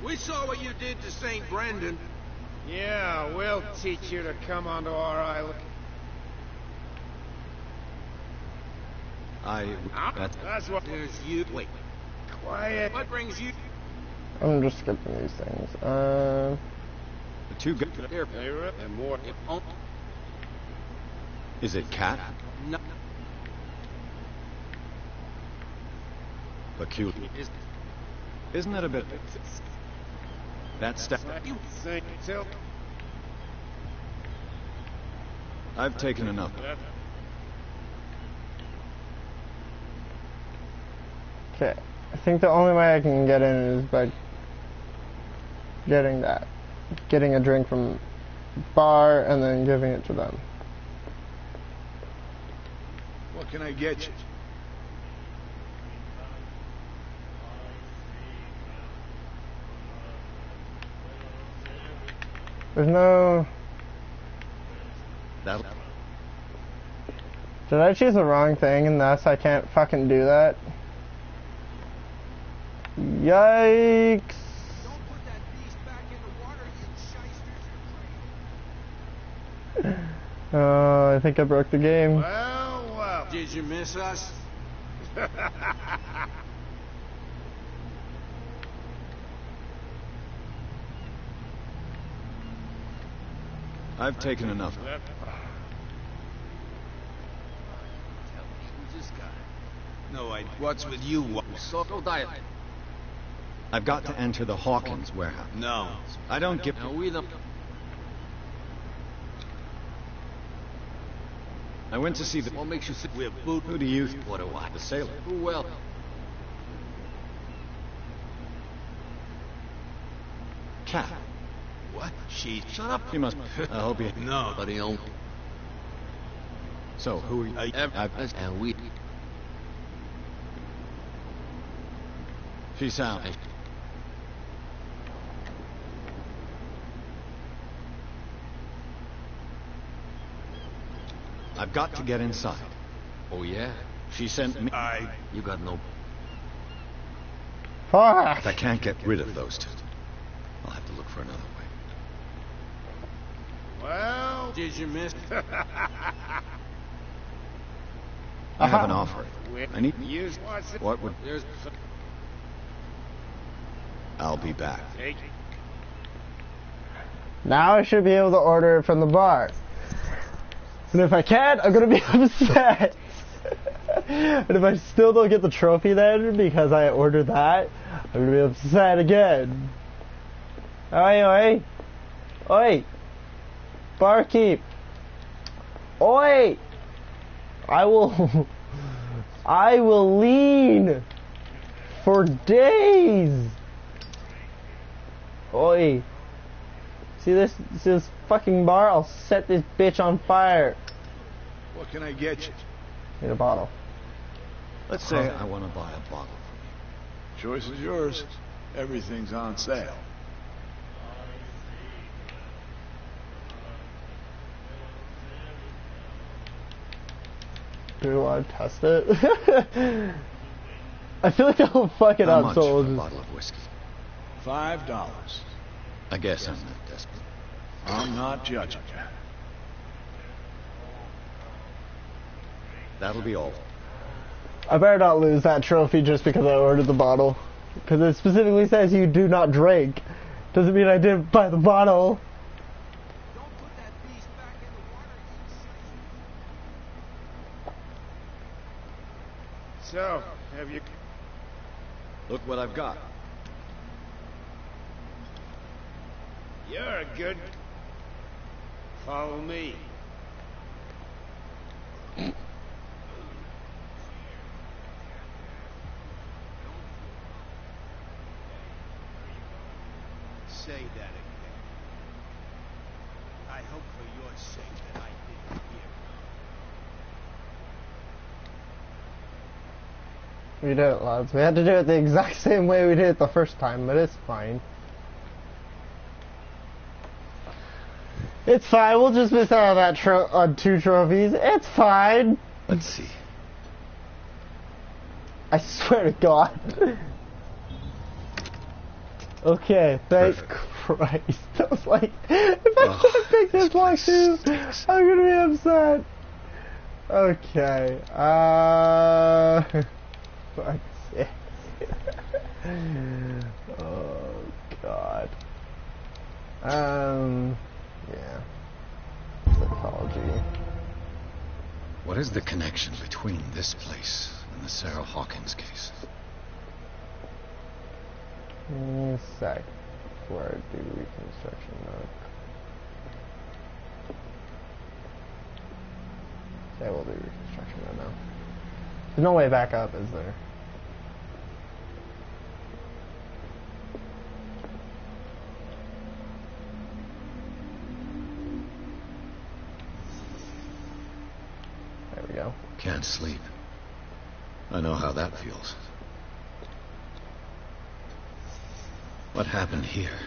We saw what you did to St. Brendan. Yeah, we'll teach you to come onto our island. That's what... There's you. Wait. Quiet. What brings you? I'm just skipping these things. the two guys. Here. And more. It won't. Is it Cat? No. Peculiar. Isn't that a bit... That's You think so? I've taken enough. Okay, I think the only way I can get in is by getting that. Getting a drink from bar and then giving it to them. What can I get you? There's no... That'll... Did I choose the wrong thing and thus I can't fucking do that? Yikes! Don't put that beast back in the water, you shysters. Oh, I think I broke the game. Well. Did you miss us? I've taken enough. Who's this guy? No, what's with you? So diet. I've got to enter the Hawkins warehouse. No. I don't give... No, we the... I went to see the... What makes you think we're boot? Who do you... What do I? The sailor. Who will? Cat. What? She... Shut up. He must... I hope he... No. But he'll... So, who are you... And we... Peace out. I've got to get inside. Oh, yeah? She sent me... You got no... Fuck! I can't get rid of those two. I'll have to look for another way. Well... Did you miss? I have an offer. I need... Use what's it? What would... There's... I'll be back. Take it. Now I should be able to order it from the bar. And if I can't, I'm gonna be upset. And if I still don't get the trophy then, because I ordered that, I'm gonna be upset again. Oi, oi. Oi. Barkeep. Oi. I will lean for days. Oi. See this fucking bar? I'll set this bitch on fire. What can I get you? Need a bottle. Let's say I want to buy a bottle. Choice is yours. Everything's on sale. Do I test it? I feel like I'll fuck it How up, much so for we'll a just... bottle of whiskey? $5. I guess I'm not desperate. I'm not judging you. That'll be all. I better not lose that trophy just because I ordered the bottle. Because it specifically says you do not drink. Doesn't mean I didn't buy the bottle. Don't put that beast back in the water, you So, have you... Look what I've got. You're a good... Follow me. Say that again. I hope for your sake that I didn't hear. We did it, lads. We had to do it the exact same way we did it the first time, but it's fine. It's fine. We'll just miss out on that on 2 trophies. It's fine. Let's see. I swear to God. Okay, thank Christ. I was like, if I can't pick this block too, I'm gonna be upset. Okay, fuck's sake. Oh, God. Yeah. Psychology. What is the connection between this place and the Sarah Hawkins case? Sec. Before I do reconstruction note. Okay, we'll do reconstruction note now. There's no way back up, is there? There we go. Can't sleep. I know how that feels. What happened here?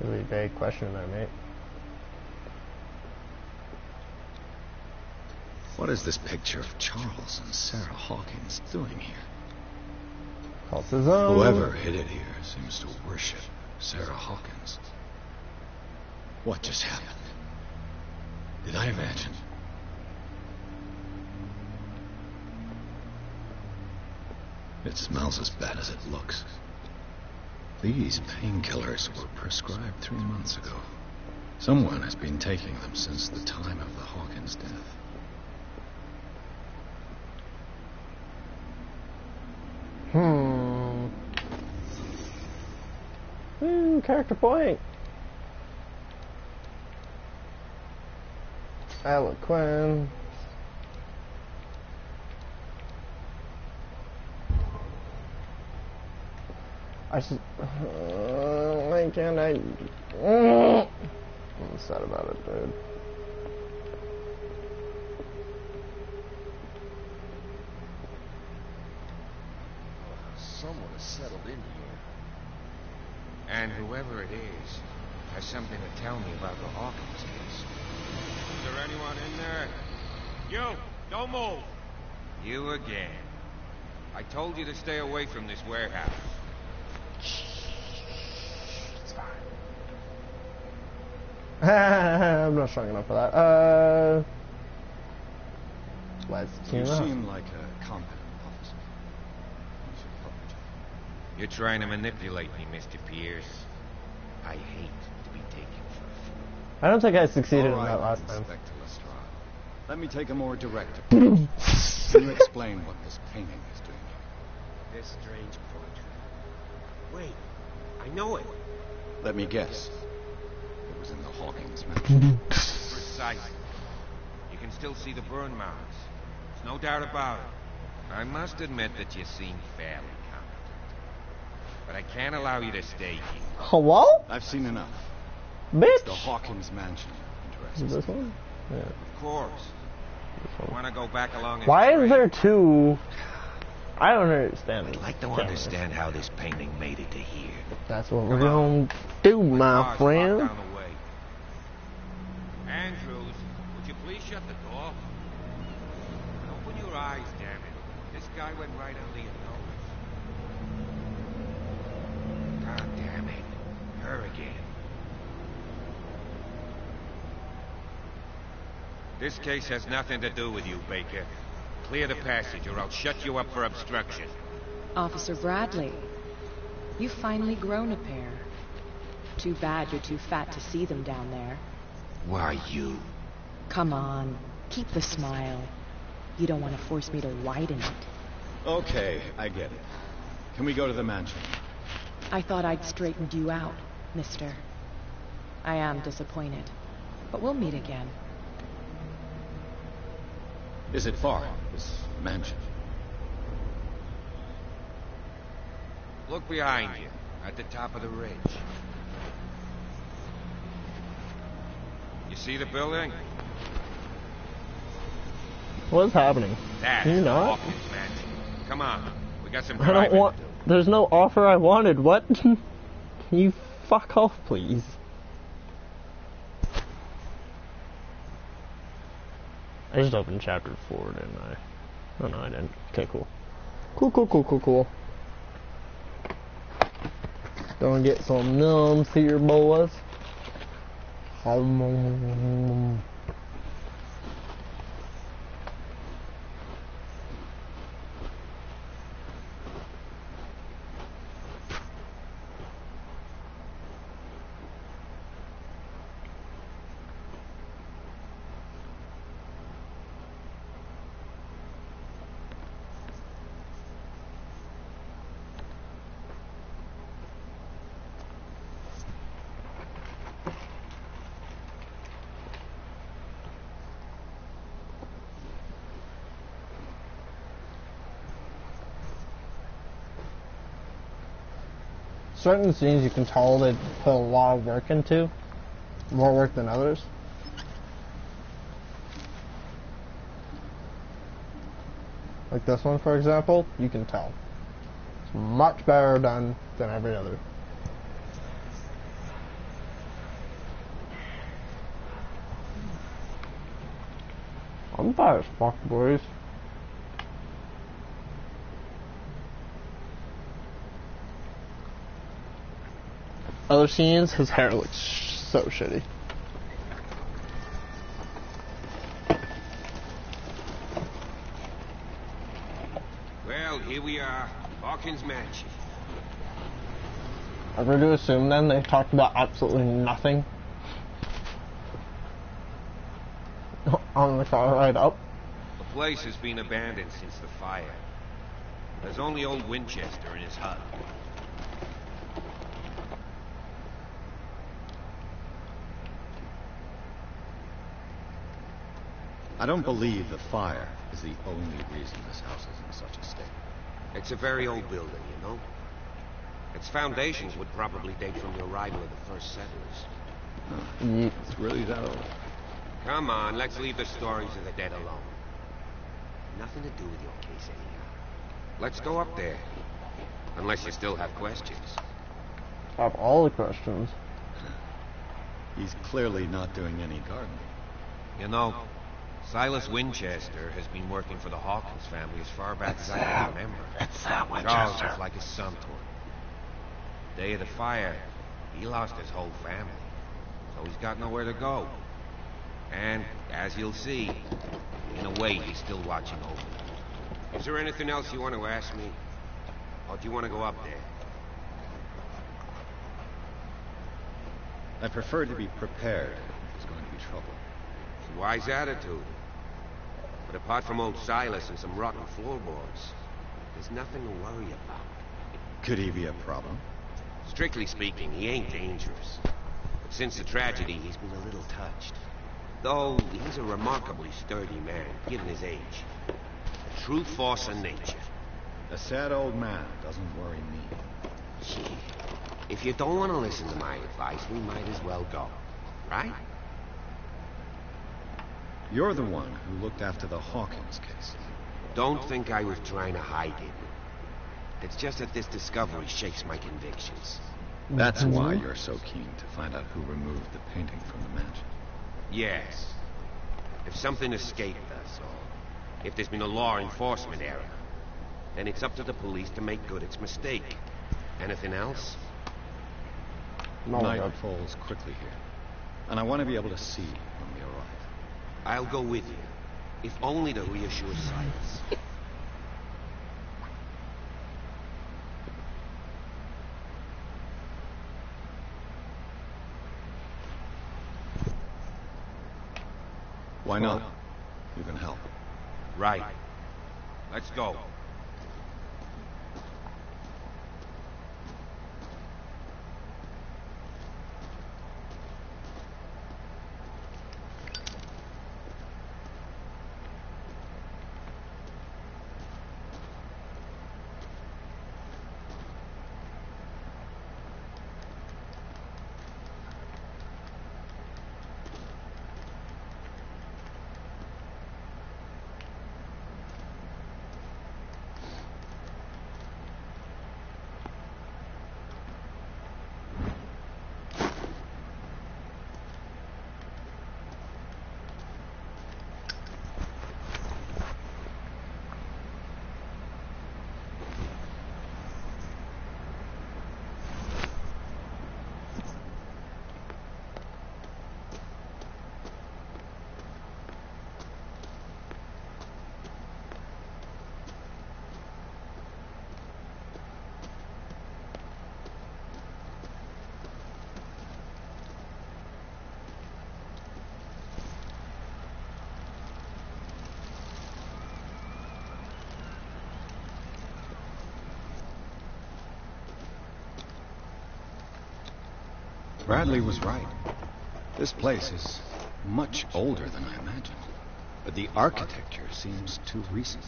Really vague question there, mate. What is this picture of Charles and Sarah Hawkins doing here? Cultism. Whoever hid it here seems to worship Sarah Hawkins. What just happened? Did I imagine? It smells as bad as it looks. These painkillers were prescribed 3 months ago. Someone has been taking them since the time of the Hawkins death. Character point. Eloquent. I should. Why can't I? I'm sad about it, dude. Someone has settled in here. And whoever it is has something to tell me about the Hawkins case. Is there anyone in there? You! Don't move! You again. I told you to stay away from this warehouse. It's fine. I'm not strong enough for that. Let's You team up. seem like a competent officer. You should help each other. You're trying to manipulate me, Mr. Pierce. I hate to be taken for a fool. I don't think I succeeded All in right, that last time. Inspector Lestrade. Let me take a more direct approach. Can you explain what this painting is doing here? This strange portrait. Wait, I know it. Let me guess. It was in the Hawkins mansion. Precisely. You can still see the burn marks. There's no doubt about it. I must admit that you seem fairly competent. But I can't allow you to stay here. Hello? I've seen enough. Bitch! The Hawkins mansion Is interests this me. one? Yeah. Of course. You want to go back along and Why is trade? there 2? I don't understand. I'd like to Cameras. understand how this painting made it to here. That's what we're gonna do, my Car's friend. locked down the way. Andrews, would you please shut the door? And open your eyes, damn it. This guy went right under your nose. God damn it. Her again. This case has nothing to do with you, Baker. Clear the passage or I'll shut you up for obstruction. Officer Bradley, you've finally grown a pair. Too bad you're too fat to see them down there. Why you? Come on, keep the smile. You don't want to force me to widen it. Okay, I get it. Can we go to the mansion? I thought I'd straightened you out, mister. I am disappointed, but we'll meet again. Is it far, this mansion? Look behind you, at the top of the ridge. You see the building? What's happening? That's Can you not? Hawkins Mansion. Come on, we got some I don't driving want. to do. There's no offer I wanted. What? Can you fuck off, please? I just opened chapter 4, didn't I? Oh no, I didn't. Okay, cool. Cool. Gonna get some numbs here, boys. Certain scenes you can tell they put a lot of work into, more work than others. Like this one, for example, you can tell. It's much better done than every other. I'm bad as fuck, boys. Other scenes, his hair looks so shitty. Well, here we are, Hawkins Mansion. Are we to assume then they talked about absolutely nothing on the car ride up? The place has been abandoned since the fire. There's only old Winchester in his hut. I don't believe the fire is the only reason this house is in such a state. It's a very old building, you know? Its foundations would probably date from the arrival of the first settlers. It's really that old. Come on, let's leave the stories of the dead alone. Nothing to do with your case anyhow. Let's go up there. Unless you still have questions. I have all the questions. He's clearly not doing any gardening. You know, Silas Winchester has been working for the Hawkins family as far back as I can remember. It's that Charles Winchester. was like his son to him. The day of the fire, he lost his whole family. So he's got nowhere to go. And, as you'll see, in a way he's still watching over them. Is there anything else you want to ask me? Or do you want to go up there? I prefer to be prepared if there's going to be trouble. It's a wise attitude. But apart from old Silas and some rotten floorboards, there's nothing to worry about. Could he be a problem? Strictly speaking, he ain't dangerous. But since the tragedy, he's been a little touched. Though he's a remarkably sturdy man, given his age. A true force of nature. A sad old man doesn't worry me. Gee, if you don't want to listen to my advice, we might as well go. Right? You're the one who looked after the Hawkins case. Don't think I was trying to hide it. It's just that this discovery shakes my convictions. That's why you're so keen to find out who removed the painting from the mansion. Yes. If something escaped us, or if there's been a law enforcement error, then it's up to the police to make good its mistake. Anything else? Night falls quickly here, and I want to be able to see when we arrive. I'll go with you, if only to reassure Silas. Why not? You can help. Right. Let's go. Bradley was right. This place is much older than I imagined. But the architecture seems too recent.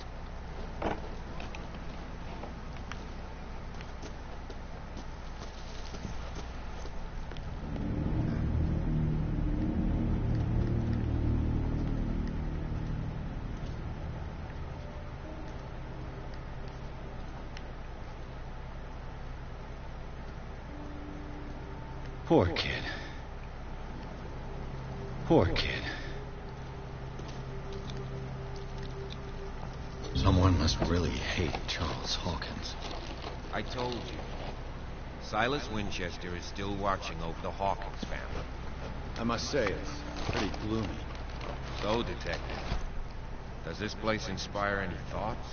Poor kid. Poor kid. Someone must really hate Charles Hawkins. I told you. Silas Winchester is still watching over the Hawkins family. I must say, it's pretty gloomy. So, Detective, does this place inspire any thoughts?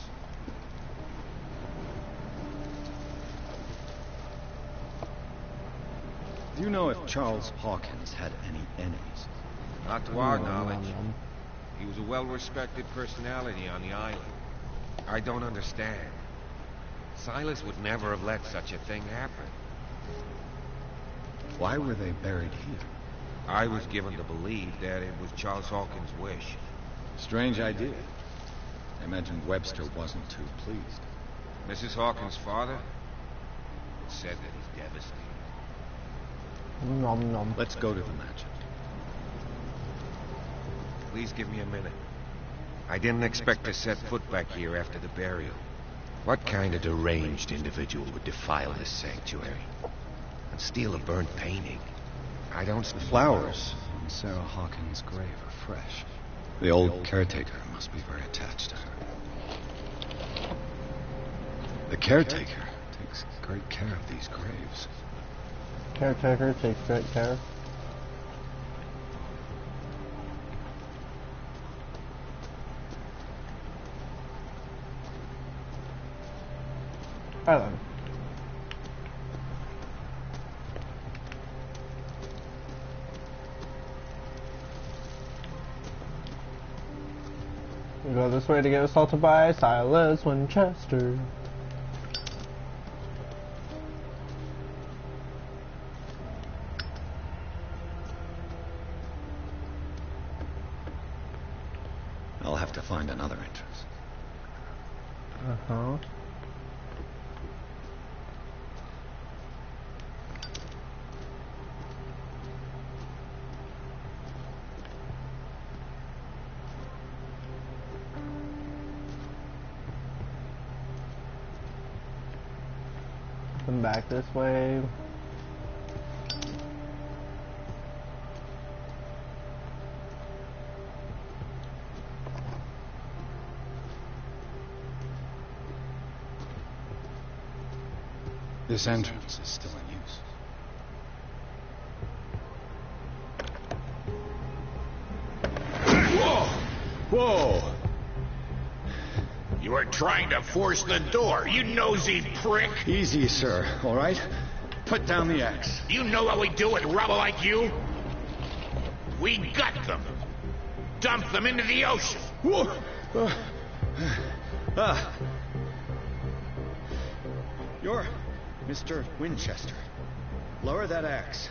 Do you know if Charles Hawkins had any enemies? Not to our knowledge. He was a well-respected personality on the island. I don't understand. Silas would never have let such a thing happen. Why were they buried here? I was given to believe that it was Charles Hawkins' wish. Strange idea. I imagine Webster wasn't too pleased. Mrs. Hawkins' father said that he's devastated. Nom nom. Let's go to the mansion. Please give me a minute. I didn't expect to set foot back here after the burial. What kind of deranged individual would defile this sanctuary? And steal a burnt painting? I don't... The flowers on Sarah Hawkins' grave are fresh. The old caretaker must be very attached to her. The caretaker takes great care of these graves. Caretaker takes great care. Alright then. We go this way to get assaulted by Silas Winchester. I'll have to find another entrance. Uh-huh. Come back this way. This entrance is still in use. Whoa! Whoa! You were trying to force the door, you nosy prick! Easy, sir, all right? Put down the axe. You know what we do with rubble like you? We gut them. Dump them into the ocean. Whoa! You're Mr. Winchester. Lower that axe.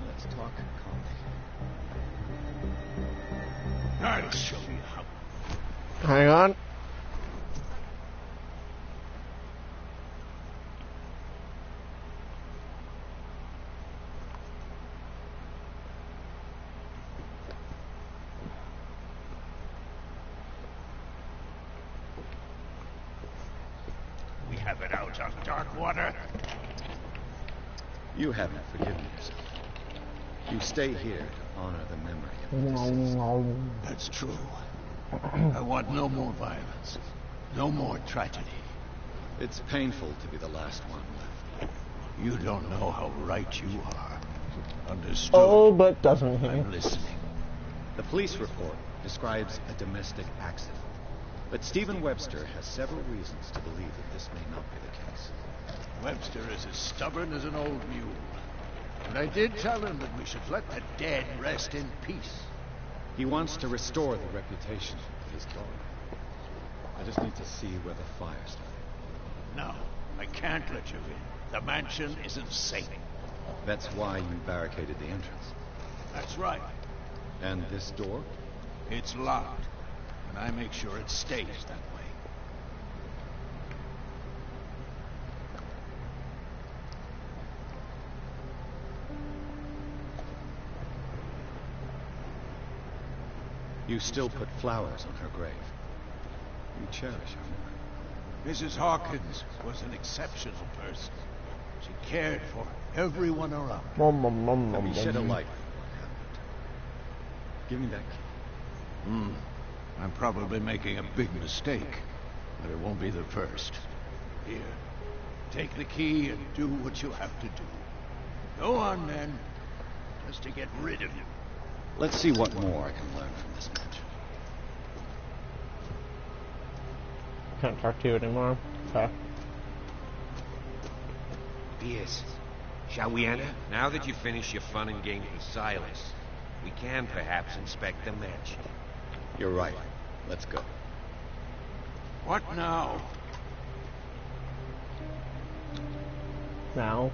Let's talk calmly. I'll show you how. Hang on. We have it out on Darkwater. You haven't forgiven yourself. You stay here to honor the memory of the deceased. That's true. I want no more violence. No more tragedy. It's painful to be the last one left. You don't know how right you are. Understood? Oh, but doesn't he? I'm listening. The police report describes a domestic accident. But Stephen Webster has several reasons to believe that this may not be the case. Webster is as stubborn as an old mule. But I did tell him that we should let the dead rest in peace. He wants to restore the reputation of his daughter. I just need to see where the fire started. No, I can't let you in. The mansion isn't safe. That's why you barricaded the entrance. That's right. And this door? It's locked, and I make sure it stays that way. You still put flowers on her grave. You cherish her. Mrs. Hawkins was an exceptional person. She cared for everyone around her. Let me shed a light on what happened. Give me that key. I'm probably making a big mistake, but it won't be the first. Here, take the key and do what you have to do. Go on, then. Just to get rid of you. Let's see what more I can learn from this match. Can't talk to you anymore. Okay. Pierce, shall we enter? Now that you've finished your fun and games with Silas, we can perhaps inspect the mansion. You're right. Let's go. What now? Now,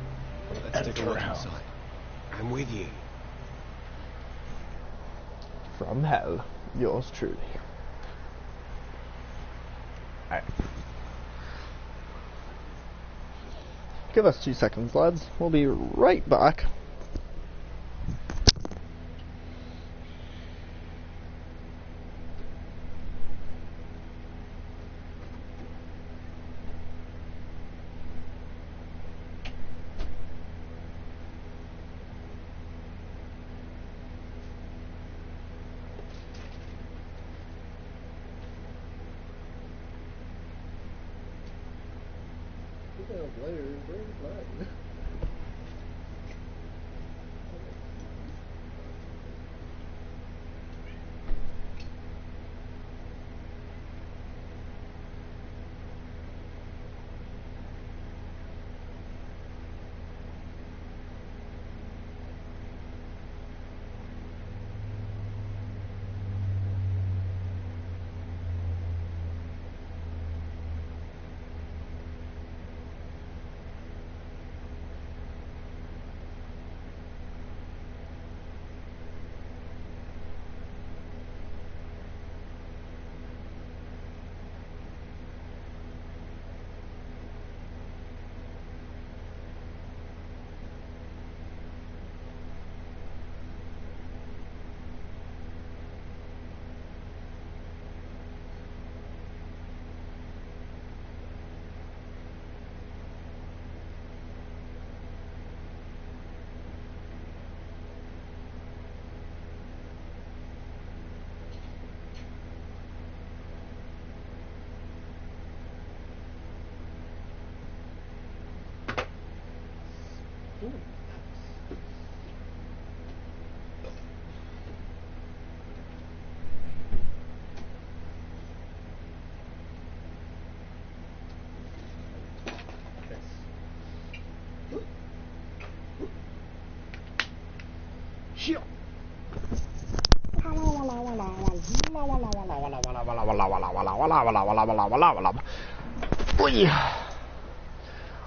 Let's take a look inside. I'm with you. from hell, yours truly. Alright. Give us 2 seconds, lads. We'll be right back.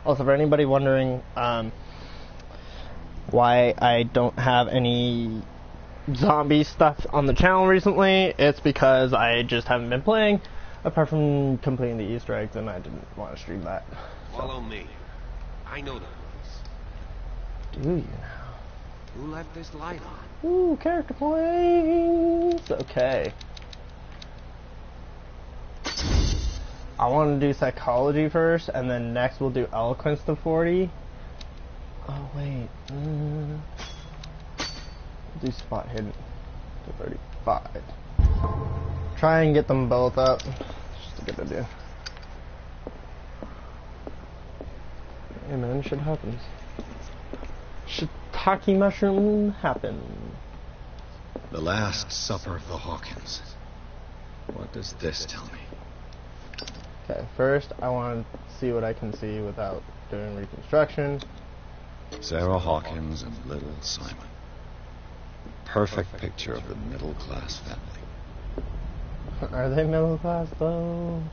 Also, for anybody wondering why I don't have any zombie stuff on the channel recently, it's because I just haven't been playing, apart from completing the Easter eggs, and I didn't want to stream that. Follow me. I know the place. Do you now? Who left this light on? Ooh, character points! Okay. I want to do psychology first, and then next we'll do eloquence to 40. Oh, wait. We'll do spot hidden to 35. Try and get them both up. Just a good idea. Hey man, shit happens. Shiitake mushroom happen. The Last Supper of the Hawkins. What does this tell me? Okay, first I want to see what I can see without doing reconstruction. Sarah Hawkins and little Simon. Perfect picture of the middle-class family. Are they middle class though?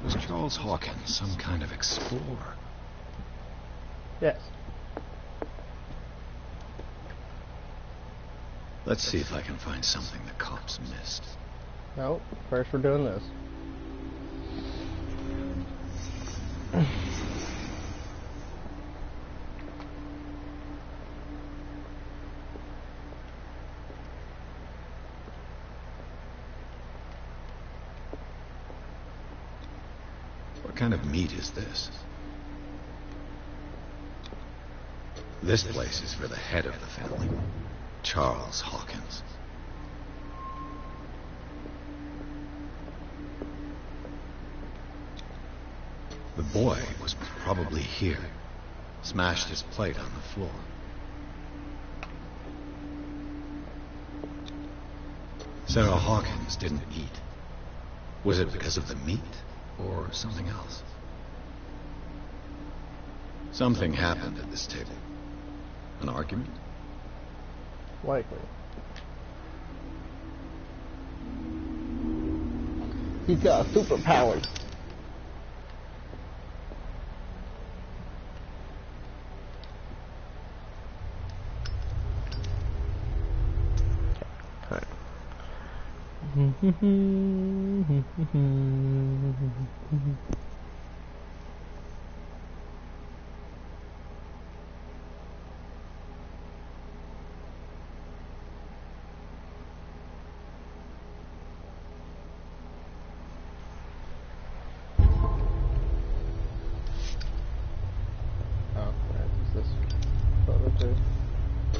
Was Charles Hawkins some kind of explorer? Yes. Let's see if I can find something the cops missed. No, first we're doing this. What kind of meat is this? This place is for the head of the family, Charles Hawkins. The boy was probably here, smashed his plate on the floor. Sarah Hawkins didn't eat. Was it because of the meat, or something else? Something happened at this table. An argument? Likely. He's got a superpower.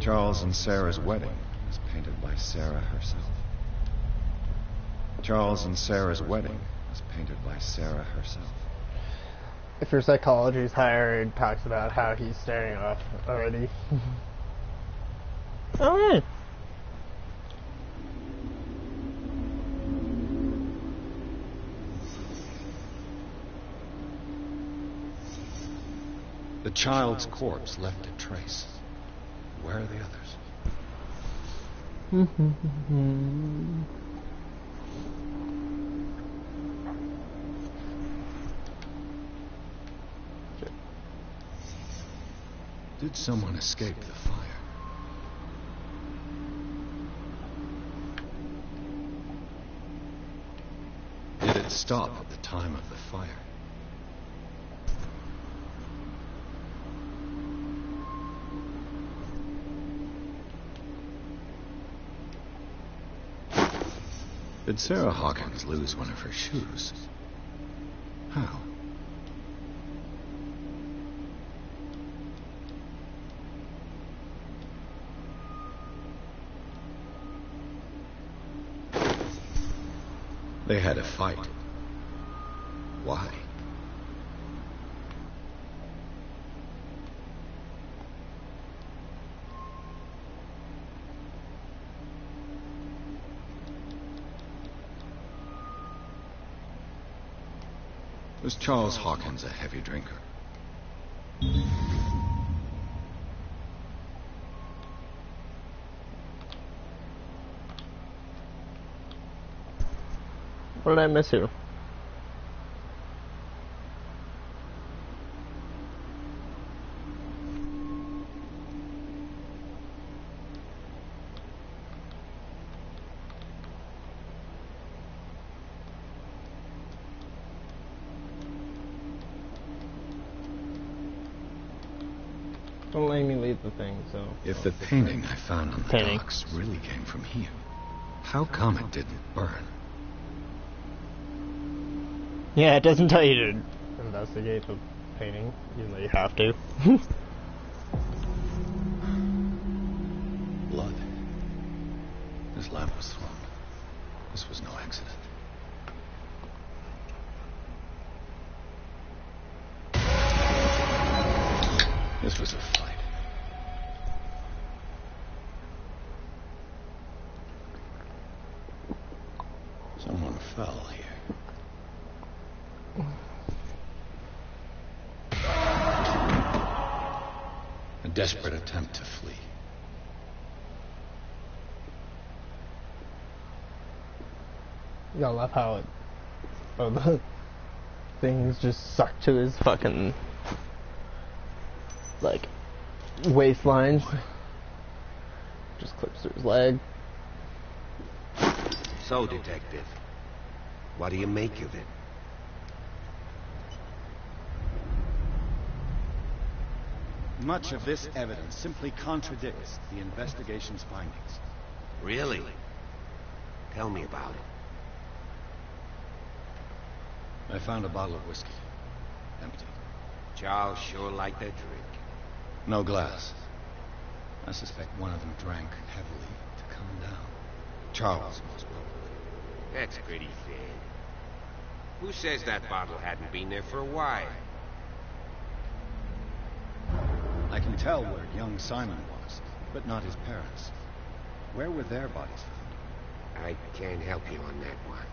Charles and Sarah's wedding was painted by Sarah herself. Charles and Sarah's wedding was painted by Sarah herself. If your psychology is higher, it talks about how he's staring off already. Alright. The child's corpse left a trace. Where are the others? Did someone escape the fire? Did it stop at the time of the fire? Did Sarah Hawkins lose one of her shoes? How? They had a fight. Why? Was Charles Hawkins a heavy drinker? What did I miss here? Don't let me leave the thing, so... If the painting I found on the docks really came from here, how come it didn't burn? Yeah, it doesn't tell you to investigate the painting, even though you have to. Blood. This lamp was thrown. This was no accident. This was a fight. Someone fell here. A desperate attempt to flee. You gotta love how it... Oh, the things just sucked to his fucking, like, waistline. Just clips through his leg. So, Detective, what do you make of it? Much of this evidence simply contradicts the investigation's findings. Really? Tell me about it. I found a bottle of whiskey. Empty. Charles sure liked that drink. No glass. I suspect one of them drank heavily to come down. Charles, most probably. That's pretty thin. Who says that bottle hadn't been there for a while? I can tell where young Simon was, but not his parents. Where were their bodies found? I can't help you on that one.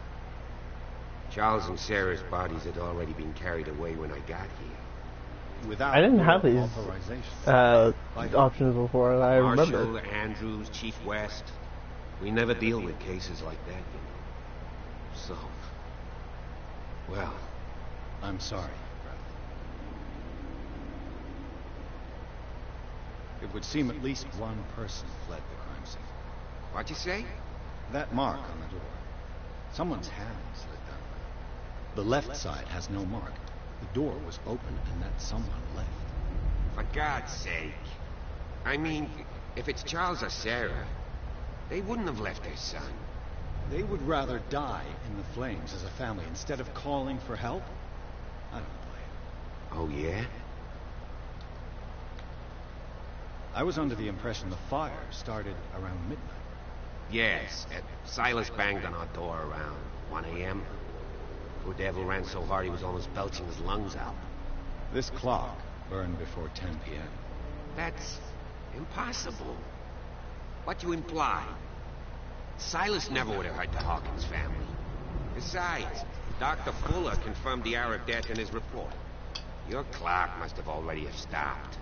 Charles and Sarah's bodies had already been carried away when I got here. Without I didn't have these options before, and I remember. Marshall, Andrews, Chief West. We never deal with cases like that, you know. So, well, I'm sorry. It would seem at least one person fled the crime scene. What'd you say? That mark on the door. Someone's hand slid that way. The left side has no mark. The door was open and that someone left. For God's sake. I mean, if it's Charles or Sarah, they wouldn't have left their son. They would rather die in the flames as a family instead of calling for help? I don't blame. Oh, yeah? I was under the impression the fire started around midnight. Yes, Silas banged on our door around 1 a.m. Poor devil ran so hard he was almost belching his lungs out. This clock burned before 10 p.m. That's impossible. What you imply? Silas never would have hurt the Hawkins family. Besides, Dr. Fuller confirmed the hour of death in his report. Your clock must have already have stopped.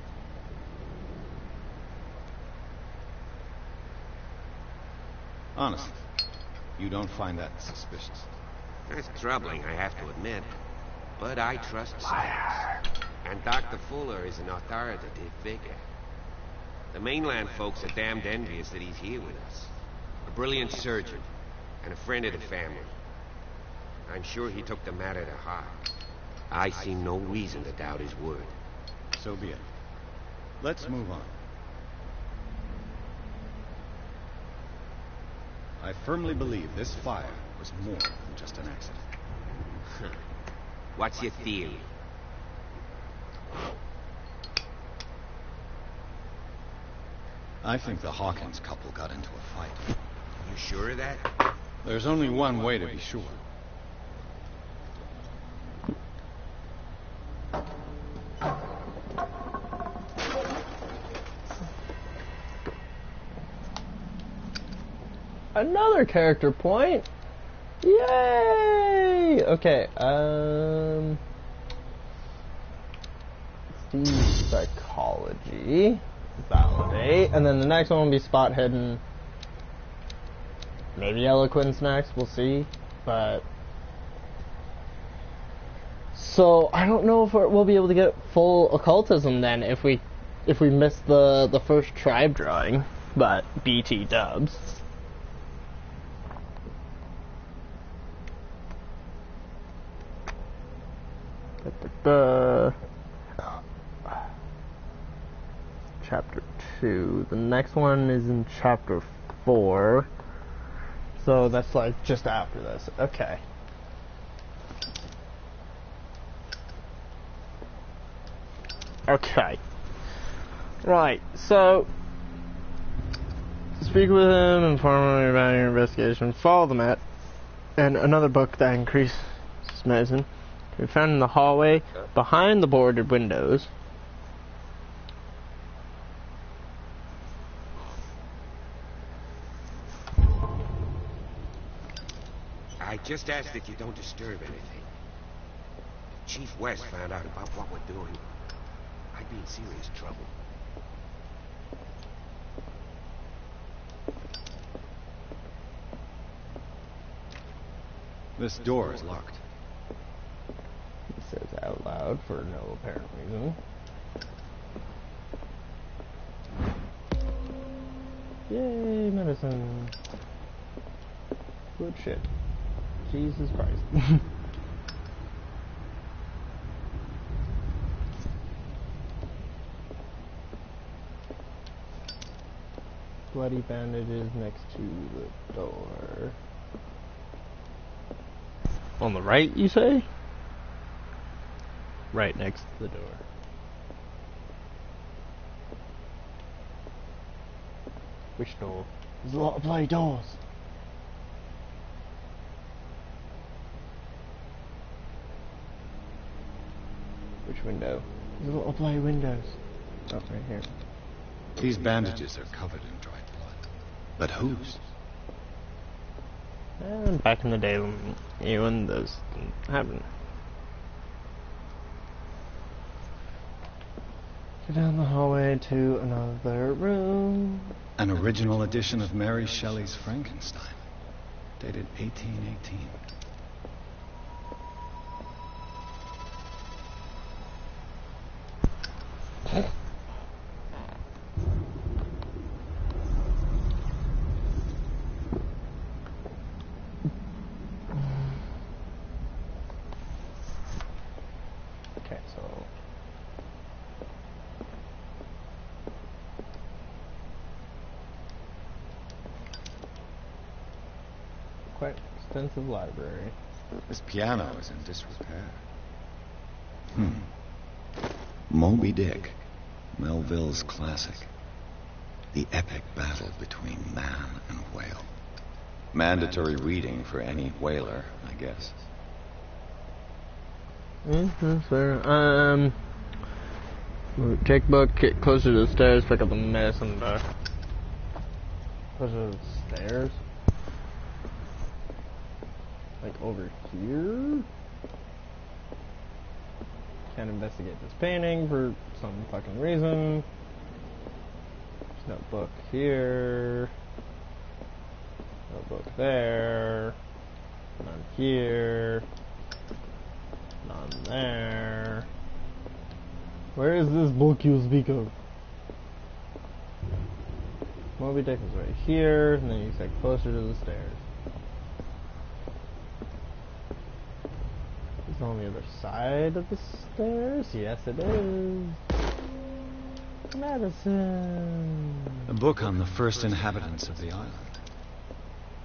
Honestly, you don't find that suspicious? That's troubling, I have to admit. But I trust Silas. And Dr. Fuller is an authoritative figure. The mainland folks are damned envious that he's here with us. A brilliant surgeon, and a friend of the family. I'm sure he took the matter to heart. I see no reason to doubt his word. So be it. Let's move on. I firmly believe this fire was more than just an accident. What's your theory? I think the Hawkins couple got into a fight. You sure of that? There's only one way to be sure. Another character point! Yay! Okay, let's do psychology. Validate. And then the next one will be spot hidden. Maybe eloquence next, we'll see. But so I don't know if we'll be able to get full occultism then if we miss the first tribe drawing. But BT dubs. Chapter 2. The next one is in chapter 4. So that's like just after this. Okay. Okay. Right, so speak with him, inform him about your investigation, follow the map, and another book that increases medicine can be found in the hallway behind the boarded windows. I just ask that you don't disturb anything. If Chief West found out about what we're doing, I'd be in serious trouble. This door is locked. loud for no apparent reason. Yay, medicine. Good shit. Jesus Christ. Bloody bandages next to the door. On the right, you say? Right next to the door. Which door? There's a lot of bloody doors. Which window? There's a lot of bloody windows. Oh, right here. These bandages are covered in dried blood. But whose? And back in the day when those didn't happen. Go down the hallway to another room. An original edition of Mary Shelley's Frankenstein, dated 1818. Okay, so quite extensive library. This piano is in disrepair. Moby Dick, Melville's classic. The epic battle between man and whale. Mandatory reading for any whaler, I guess. That's fair. Take book, get closer to the stairs, pick up the medicine book. Closer to the stairs? Like over here? Can't investigate this painting for some fucking reason. There's no book here. No book there. None here. None there. Where is this book you speak of? Moby Dick is right here, and then you get closer to the stairs. Is it on the other side of the stairs? Yes, it is. Medicine. A book on the first inhabitants of the island.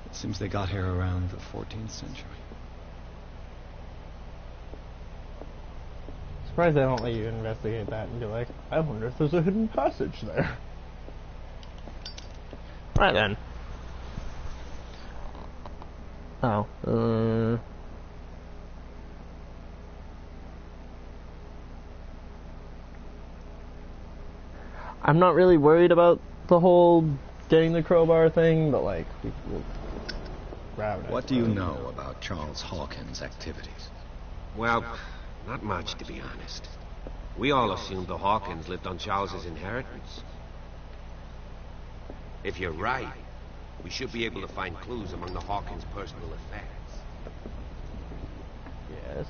It seems they got here around the 14th century. Surprised they don't let you investigate that and be like, I wonder if there's a hidden passage there. Right then. Oh, I'm not really worried about the whole getting the crowbar thing, but like, we'll grab it. What do you know about Charles Hawkins' activities? Well, not much, to be honest. We all assumed the Hawkins lived on Charles's inheritance. If you're right, we should be able to find clues among the Hawkins' personal effects. Yes,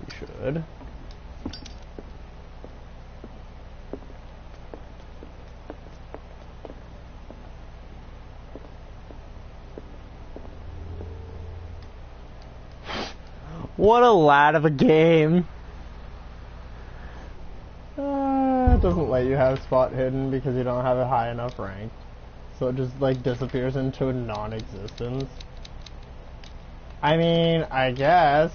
we should. What a lad of a game. It doesn't let you have spot hidden because you don't have a high enough rank. So it just like disappears into non-existence. I mean, I guess.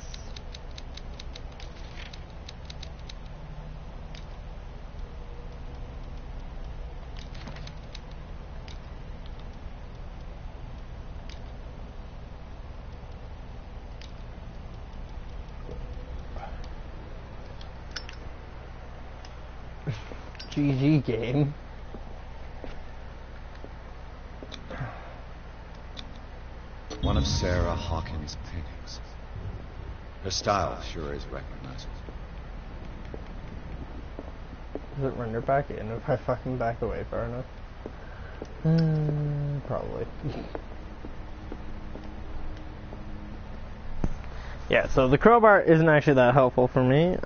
GG game. One of Sarah Hawkins' paintings. Her style sure is recognizable. Does it render back in if I fucking back away far enough? Probably. Yeah, so the crowbar isn't actually that helpful for me.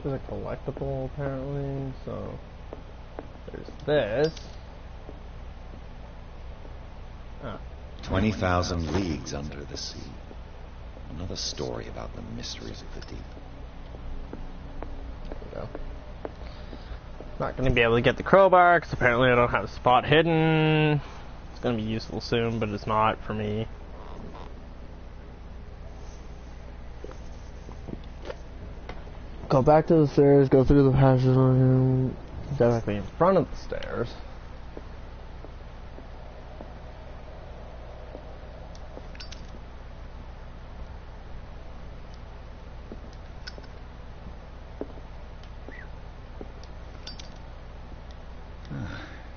There's a collectible apparently, so there's this. Ah. 20,000 leagues under the sea. Another story about the mysteries of the deep. There we go. Not going to be able to get the crowbar because apparently I don't have spot hidden. It's going to be useful soon, but it's not for me. Go back to the stairs, go through the passage directly in front of the stairs.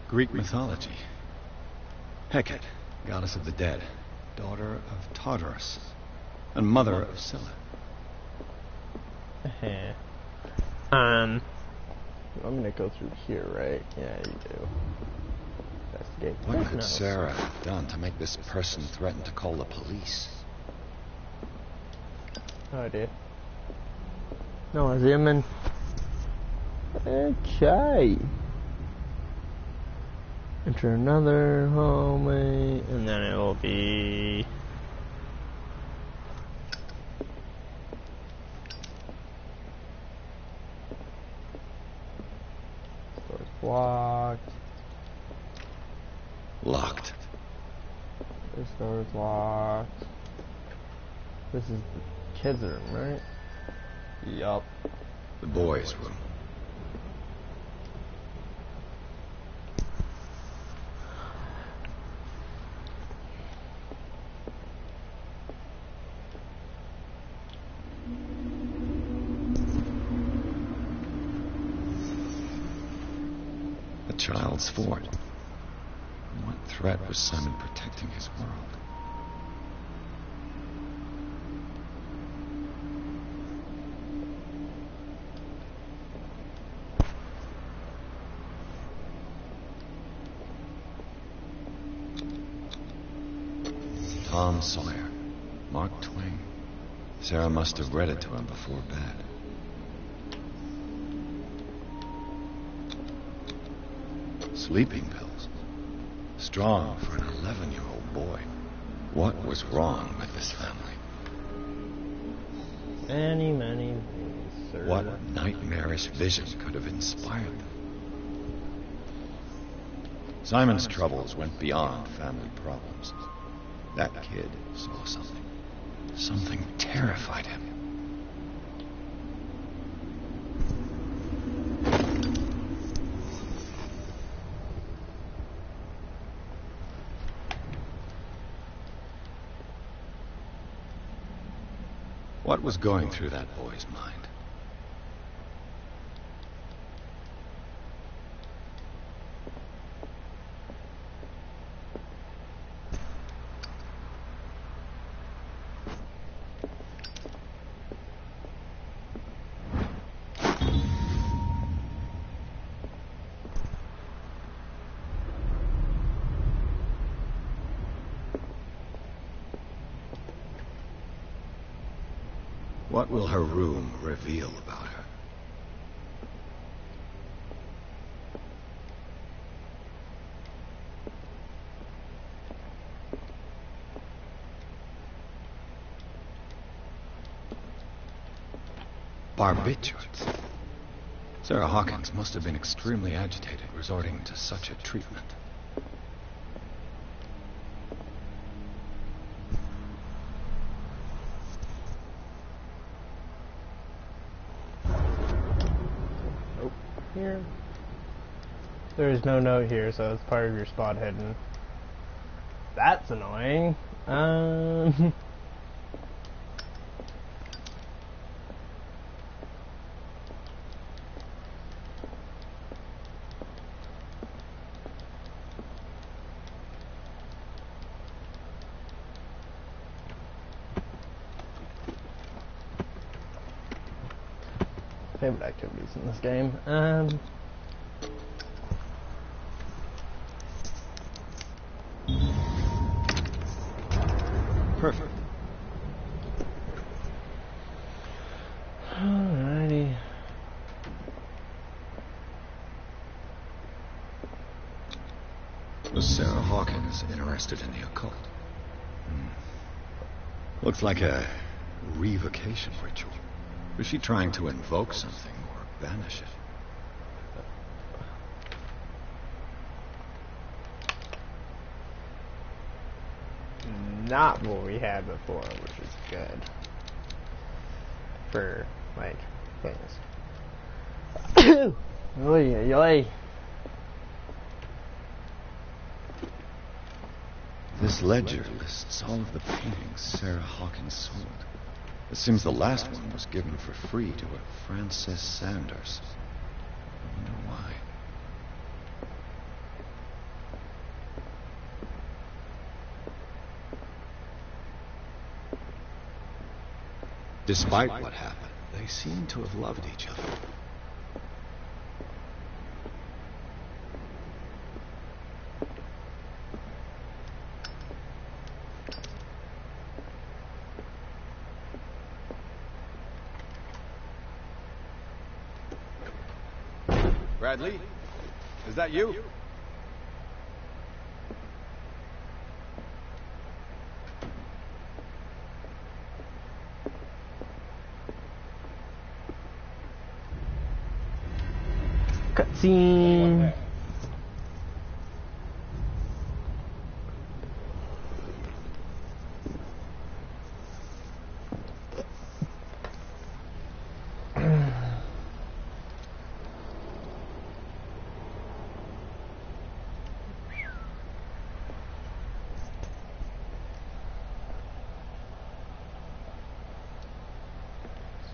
Greek mythology. Hecate, goddess of the dead, daughter of Tartarus, and mother of Scylla. I'm gonna go through here, right? Yeah, you do. Investigate. What could Sarah have done to make this person threaten to call the police? No idea. No, zooming. Okay. Enter another hallway, and then it will be. Door's blocked. Locked. This door's locked. This is the kids' room, right? Yup. The boys' room. A child's fort. What threat was Simon protecting his world? Tom Sawyer, Mark Twain. Sarah must have read it to him before bed. Sleeping pills. Strong for an 11-year-old boy. What was wrong with this family? Many things, sir. What nightmarish vision could have inspired them? Simon's troubles went beyond family problems. That kid saw something. Something terrified him. What was going through that boy's mind? What will her room reveal about her? Barbiturates. Sarah Hawkins must have been extremely agitated, resorting to such a treatment. Here. There is no note here, so it's part of your spot hidden. That's annoying. favorite activities in this game. Perfect. Alrighty. Was Sarah Hawkins interested in the occult? Looks like a revocation ritual. Was she trying to invoke something or banish it? Not what we had before, which is good. For, like, things. Oy, oy, oy. This ledger lists all of the paintings Sarah Hawkins sold. It seems the last one was given for free to a Frances Sanders. I wonder why. Despite what happened, they seem to have loved each other. Bradley? Is that you? Cutscene.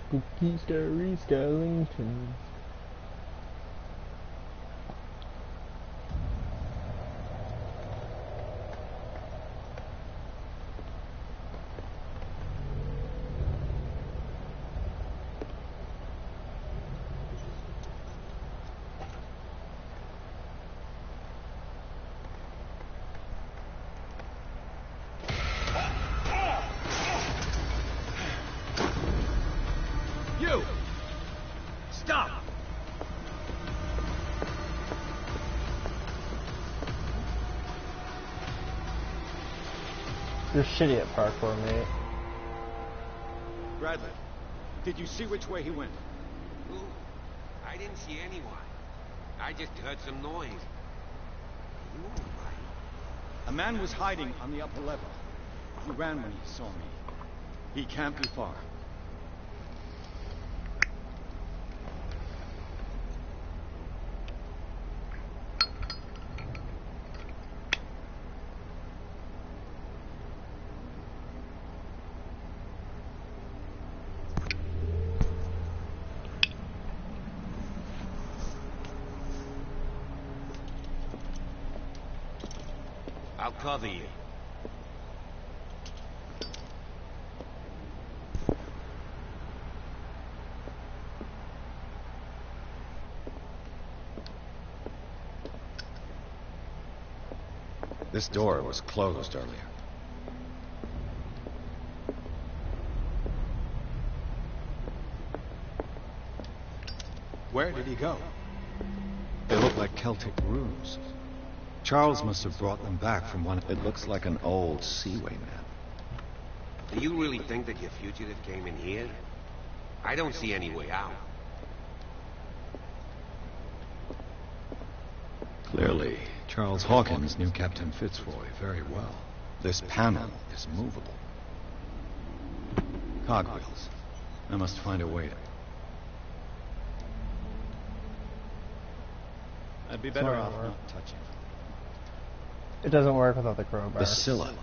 Spooky, scary skeletons. You! Stop! You're shitty at parkour, mate. Bradley, did you see which way he went? Who? I didn't see anyone. I just heard some noise. Are you all right? A man was hiding on the upper level. He ran when he saw me. He can't be far. I'll cover you. This door was closed earlier. Where did he go? They look like Celtic runes. Charles must have brought them back from one. It looks like an old Seaway map. Do you really think that your fugitive came in here? I don't see any way out. Clearly, Charles Hawkins knew Captain Fitzroy very well. This panel is movable. Cogwheels. I must find a way to... I'd be better off not touching. It doesn't work without the crowbar. The Scylla.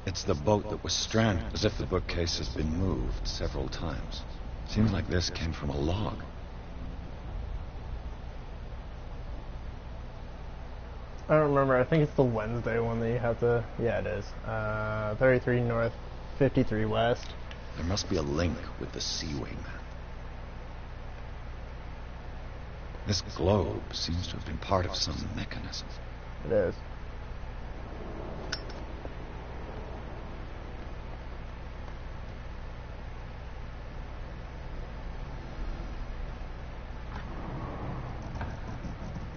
It's the boat that was stranded, as if the bookcase has been moved several times. Seems like this came from a log. I don't remember. I think it's the Wednesday one that you have to... Yeah, it is. 33 North, 53 West. There must be a link with the Seaway map. This globe seems to have been part of some mechanism. It is.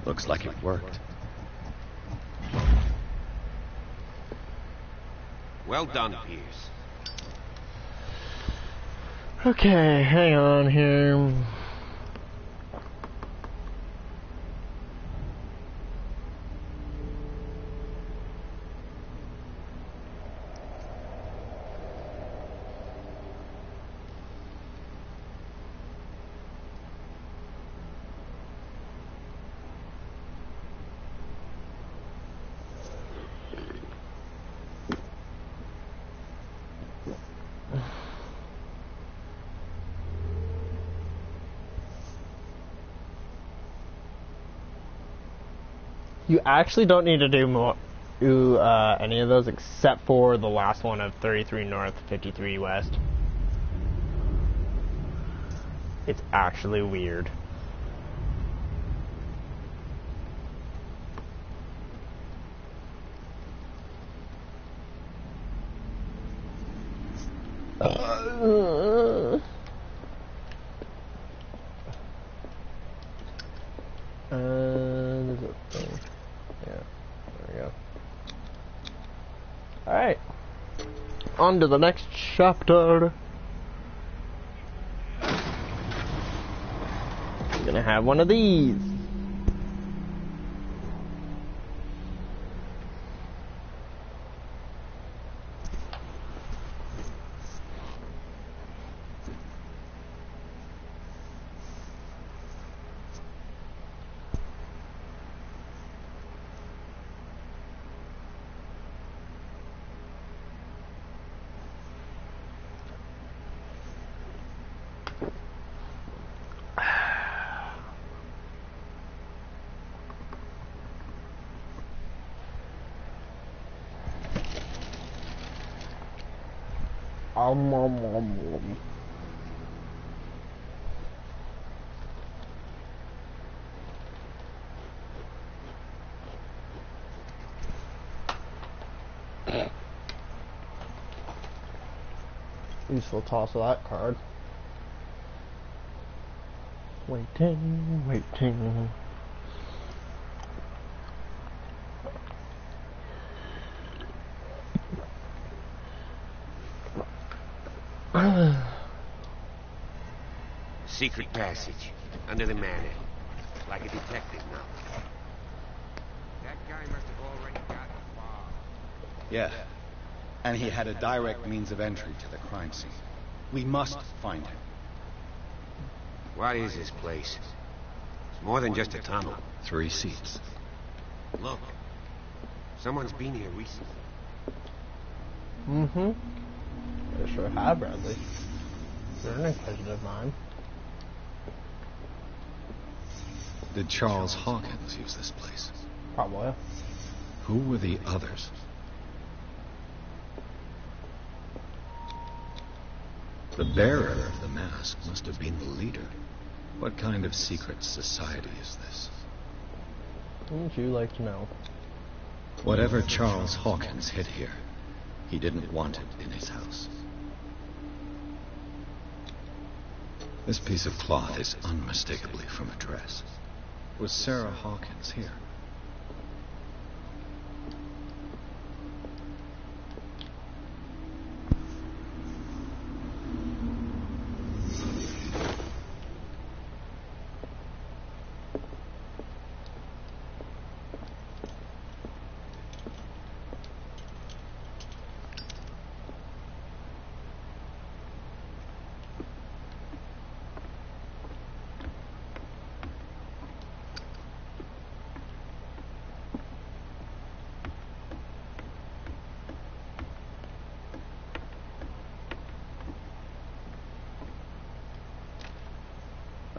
Looks like it worked. Well done, Pierce. Okay, hang on here. You actually don't need to do any of those except for the last one of 33 North, 53 West. It's actually weird. There's a thing. Yeah, there we go. Alright. On to the next chapter. I'm gonna have one of these. Useful toss of that card. Waiting, waiting. Secret passage, under the manor. Like a detective now. That guy must have already got far. Yeah. And he had a direct means of entry to the crime scene. We must find him. What is this place? It's more than just a tunnel. 3 seats. Look. Someone's been here recently. Mm-hmm. They sure have, Bradley. You're an inquisitive mind. Did Charles Hawkins use this place? Probably. Who were the others? The bearer of the mask must have been the leader. What kind of secret society is this? Wouldn't you like to know? Whatever Charles Hawkins hid here, he didn't want it in his house. This piece of cloth is unmistakably from a dress. Was Sarah Hawkins here?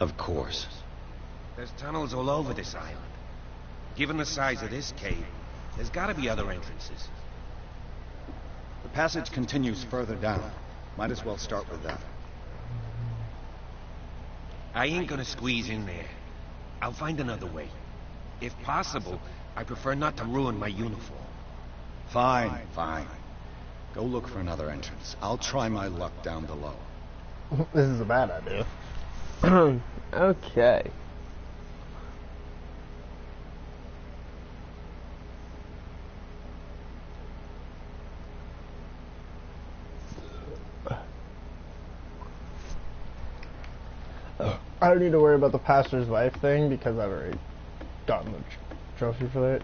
Of course. There's tunnels all over this island. Given the size of this cave, there's gotta be other entrances. The passage continues further down. Might as well start with that. I ain't gonna squeeze in there. I'll find another way. If possible, I prefer not to ruin my uniform. Fine, fine. Go look for another entrance. I'll try my luck down below. This is a bad idea. Okay. I don't need to worry about the pastor's wife thing because I've already gotten the trophy for that.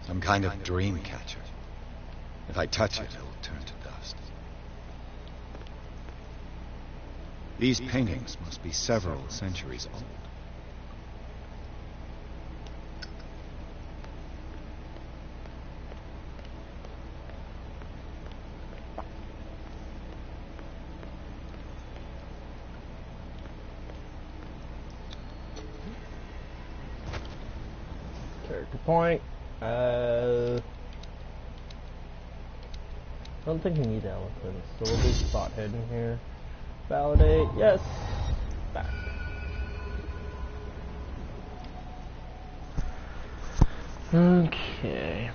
Some kind of dream catcher. If I touch it, it'll turn to dust. These paintings must be several centuries old. Character point. I don't think you need eloquence, so we'll do spot hidden here. Validate, yes. Back. Okay.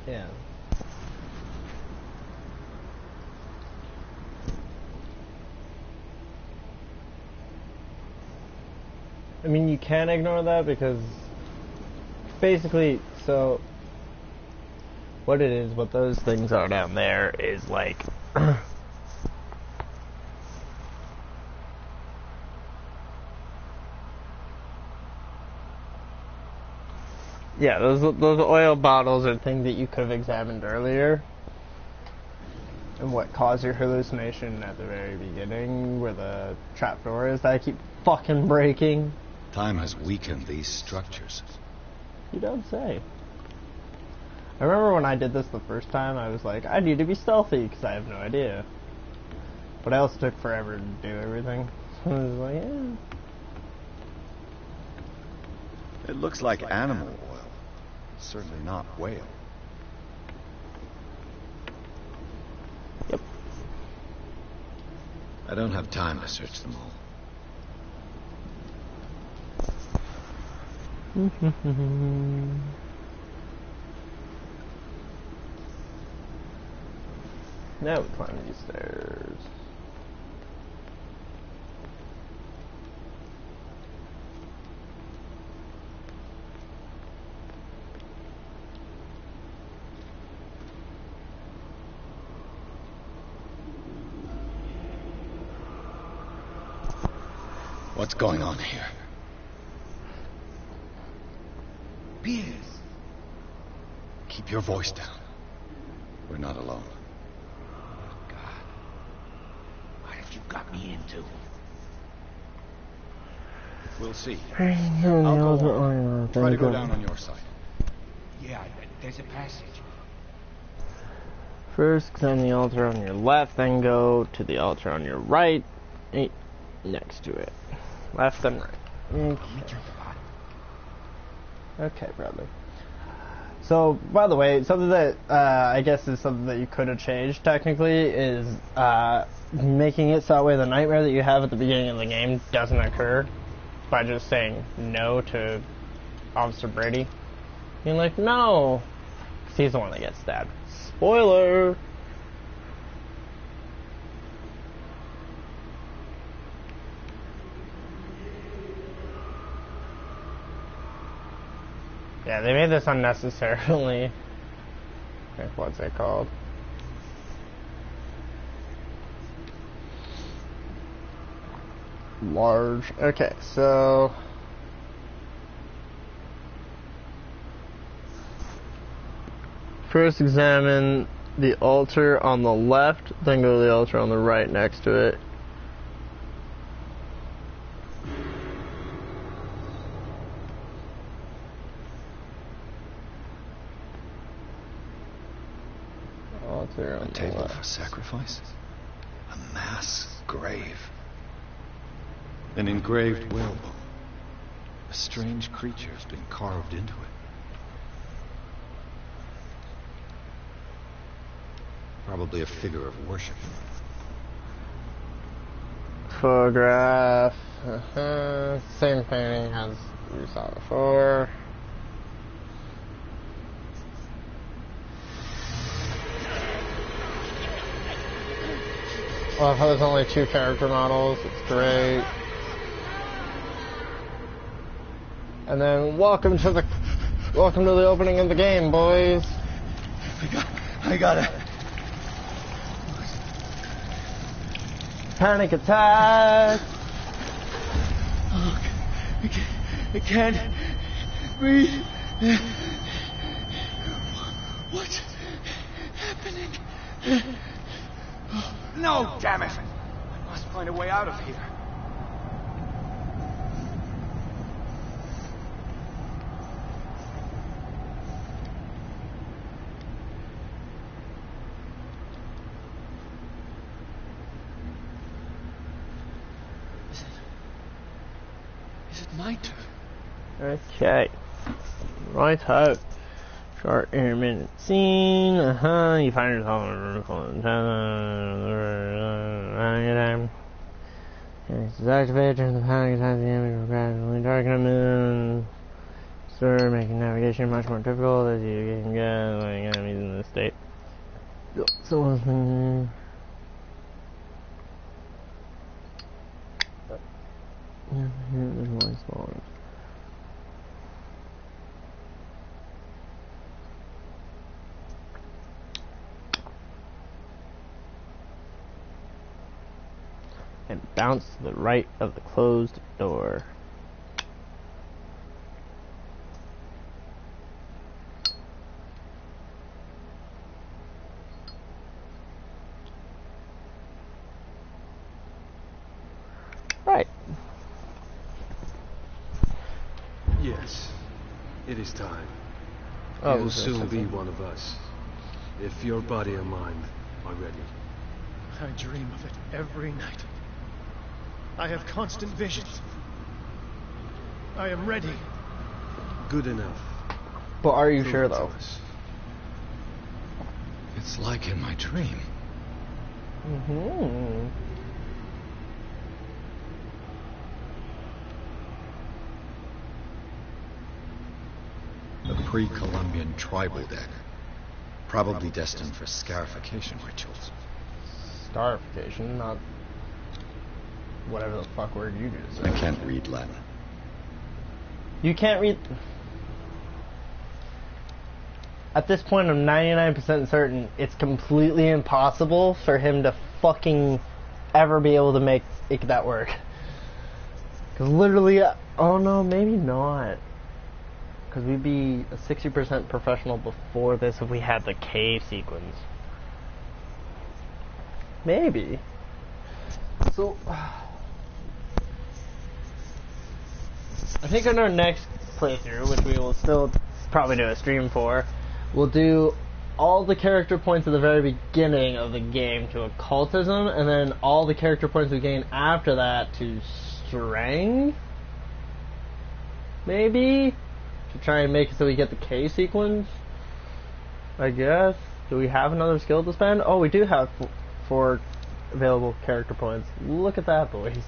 Yeah. I mean, you can ignore that because basically, so what it is, what those things are down there is like yeah, those oil bottles are things that you could have examined earlier. And what caused your hallucination at the very beginning, where the trapdoor is that I keep fucking breaking. Time has weakened these structures. You don't say. I remember when I did this the first time, I was like, I need to be stealthy, because I have no idea. But I also took forever to do everything. So I was like, yeah. It looks like animal oil. Certainly not whale. Yep. I don't have time to search them all. Now we climb these stairs. What's going on here? Piers. Keep your voice down. We're not alone. God. What have you got me into? We'll see. I'll go. Try to go down on your side. Yeah, there's a passage. First, examine the altar on your left, then go to the altar on your right, next to it. Left and right. Okay, Bradley. So, by the way, something that I guess is something that you could have changed technically is making it so that way the nightmare that you have at the beginning of the game doesn't occur by just saying no to Officer Brady. Being like, no! Because he's the one that gets stabbed. Spoiler! Yeah, they made this unnecessarily. What's it called? Large. Okay, so first examine the altar on the left, then go to the altar on the right next to it. Altar on a table for sacrifice? A mass grave. An engraved whalebone. A strange creature has been carved into it. Probably a figure of worship. Photograph. Same painting as we saw before. Well, there's only 2 character models. It's great. And then welcome to the opening of the game, boys. I got it. Panic attack. Oh, I can't breathe. What's happening? No, damn it! I must find a way out of here. Is it my turn? Okay. Right out. Short intermittent scene. You find yourself in a room full of time. It's activated during the panic attack. The image will gradually darken a moon. Start making navigation much more difficult as you can get enemies in this state. Someone's been. There's one smaller. And bounce to the right of the closed door. Right. Yes, it is time. Oh, You'll soon be one of us, if your body and mind are ready. I dream of it every night. I have constant visions. I am ready. Good enough. But are you sure, though? It's like in my dream. Mm-hmm. A pre-Columbian tribal deck. Probably destined for scarification rituals. Scarification, not whatever the fuck word you just said. I can't read Latin. You can't read... At this point, I'm 99% certain it's completely impossible for him to fucking ever be able to make that work. Because literally... Oh no, maybe not. Because we'd be a 60% professional before this if we had the cave sequence. Maybe. So... I think in our next playthrough, which we will still probably do a stream for, we'll do all the character points at the very beginning of the game to occultism, and then all the character points we gain after that to strength? Maybe? To try and make it so we get the K sequence? I guess. Do we have another skill to spend? Oh, we do have 4 available character points. Look at that, boys.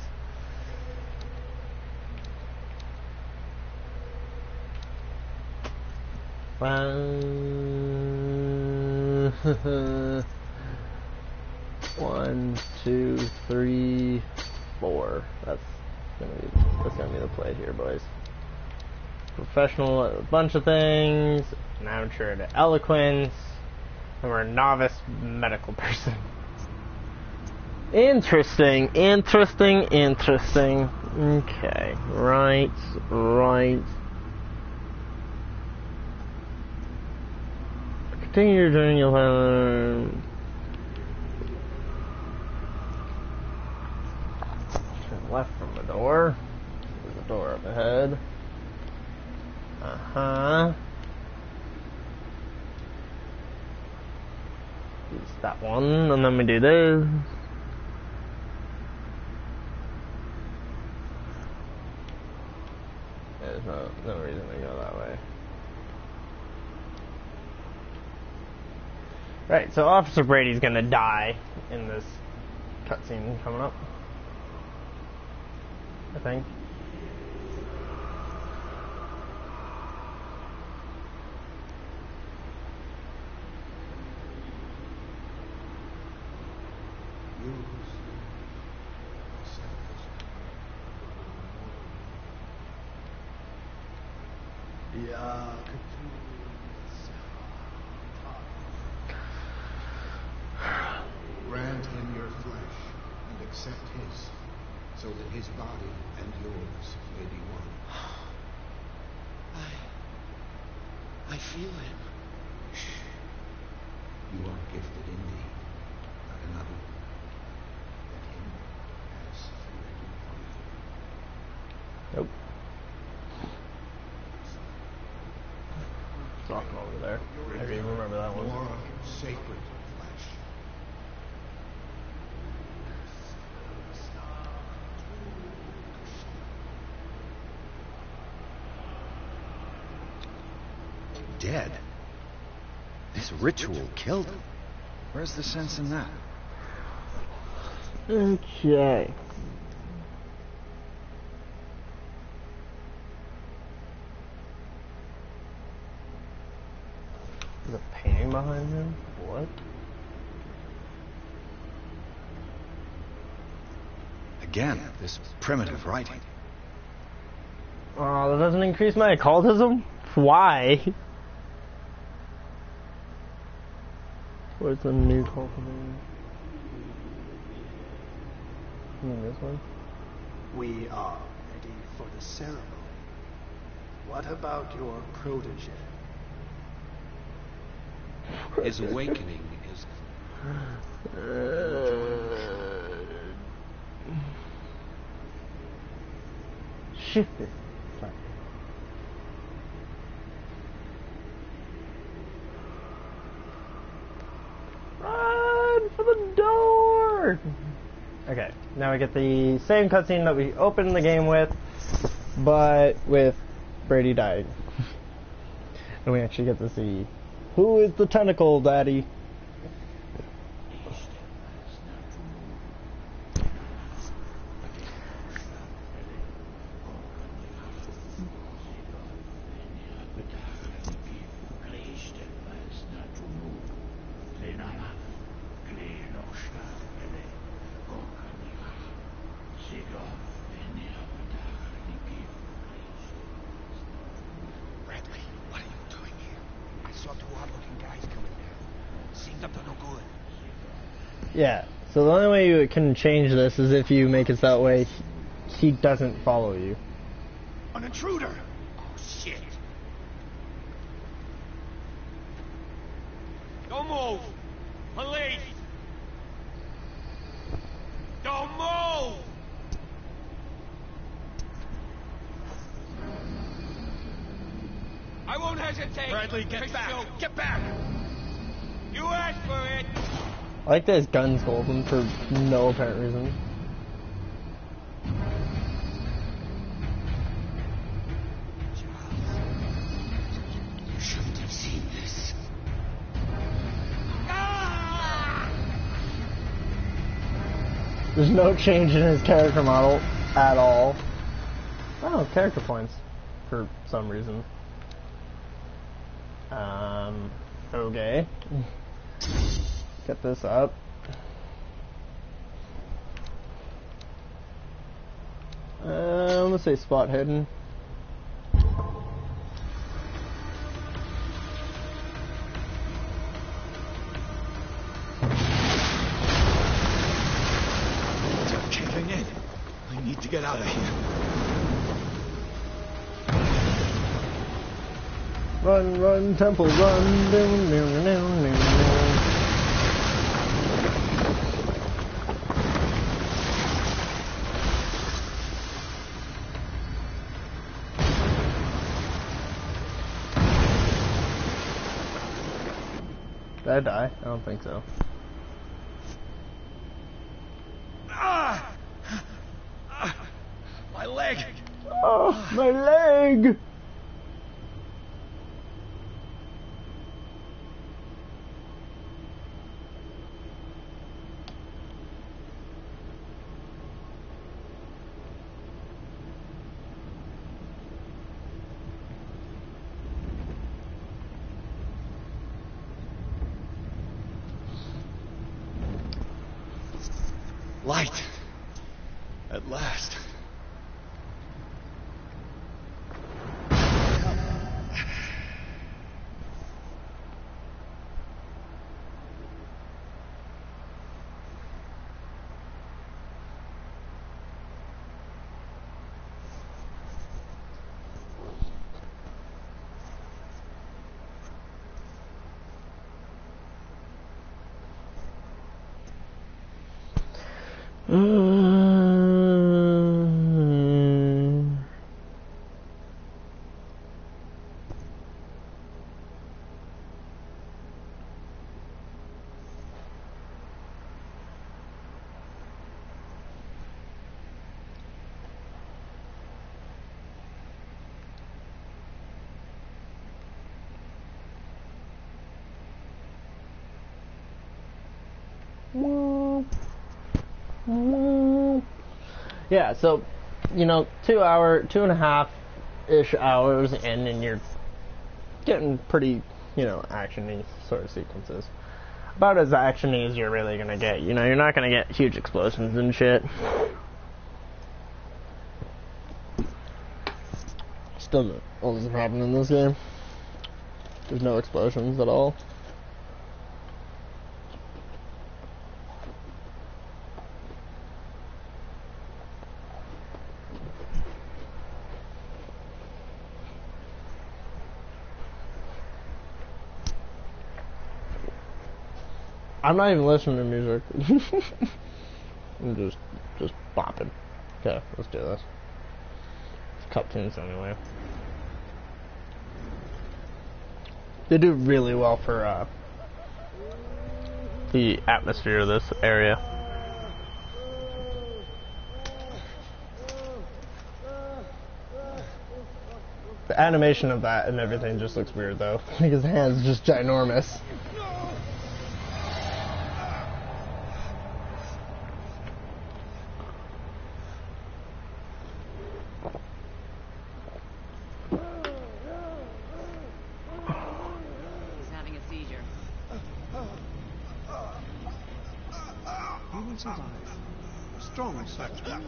One, 2, 3, 4. That's gonna be the play here, boys. professional at a bunch of things, an amateur at eloquence, and we're a novice medical person. Interesting. Okay, right. Continue your journey, you'll have... Turn left from the door. There's a door up ahead. Use that one, and then we do this. There's no reason to go that way. Right, so Officer Brady's gonna die in this cutscene coming up, I think. Grant him your flesh and accept his, so that his body and yours may be one. I feel him. You are gifted indeed, like another. That him has ready for you. Nope. It's off over there. I don't even remember that one. More sacred flesh. Dead? This ritual killed him. Where's the sense in that? Okay. There's a painting behind him? What? Again, this primitive writing. Oh, that doesn't increase my occultism? Why? Where's the new cultivator? You mean this one? We are ready for the ceremony. What about your protege? His awakening is... Shift it. Sorry. Run for the door! Okay, now we get the same cutscene that we opened the game with, but with Brady dying. And we actually get to see who is the tentacle daddy. Yeah, so the only way you can change this is if you make it that way he doesn't follow you. An intruder! Oh, shit! Don't move! Police! Don't move! I won't hesitate! Bradley, get back! Get back! You asked for it! I like that his gun's golden for no apparent reason. You shouldn't have seen this. There's no change in his character model at all. Oh, character points for some reason. Okay. Get this up. Let's say spot hidden. get out of here. Run, run, temple, run. Down, down, down, down, down. Did I die? I don't think so. My leg! Oh, my leg! Light. At last. Yeah, so, you know, 2.5-ish hours in, and you're getting pretty, you know, action-y sort of sequences. About as action-y as you're really gonna get. You know, you're not gonna get huge explosions and shit. Still doesn't happen in this game. There's no explosions at all. I'm not even listening to music. I'm just bopping. Okay, let's do this. It's cup tunes anyway. They do really well for the atmosphere of this area. The animation of that and everything just looks weird though. Like his hand's just ginormous. Strong and such. I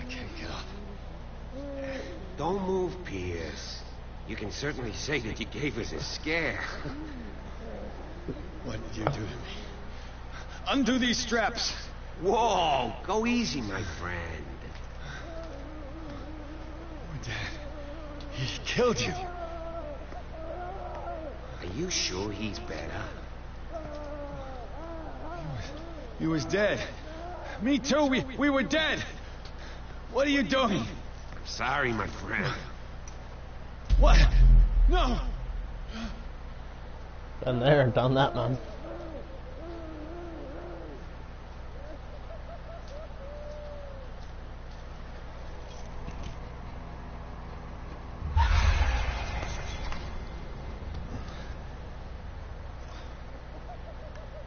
can't get up. Don't move, Pierce. You can certainly say that you gave us a scare. What did you do to me? Undo these straps! Whoa! Go easy, my friend. We're dead. He killed you. Are you sure he's better? He was dead. Me too, we were dead. What are you doing? I'm sorry, my friend. What? No! Been there, done that, man.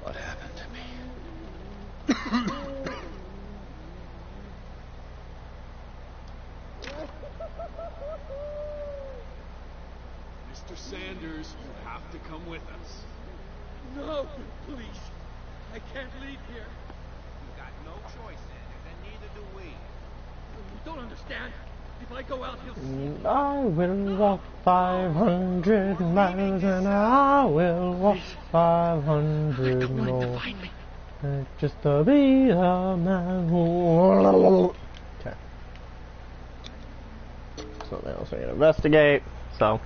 What happened to me? Mr. Sanders, you have to come with us. No, please. I can't leave here. You got no choice, Sanders, and neither do we. understand? If I go out, he'll see me. I will walk 500 miles and I will walk 500 more. Just to be a man who... Okay. Something else I can investigate, so...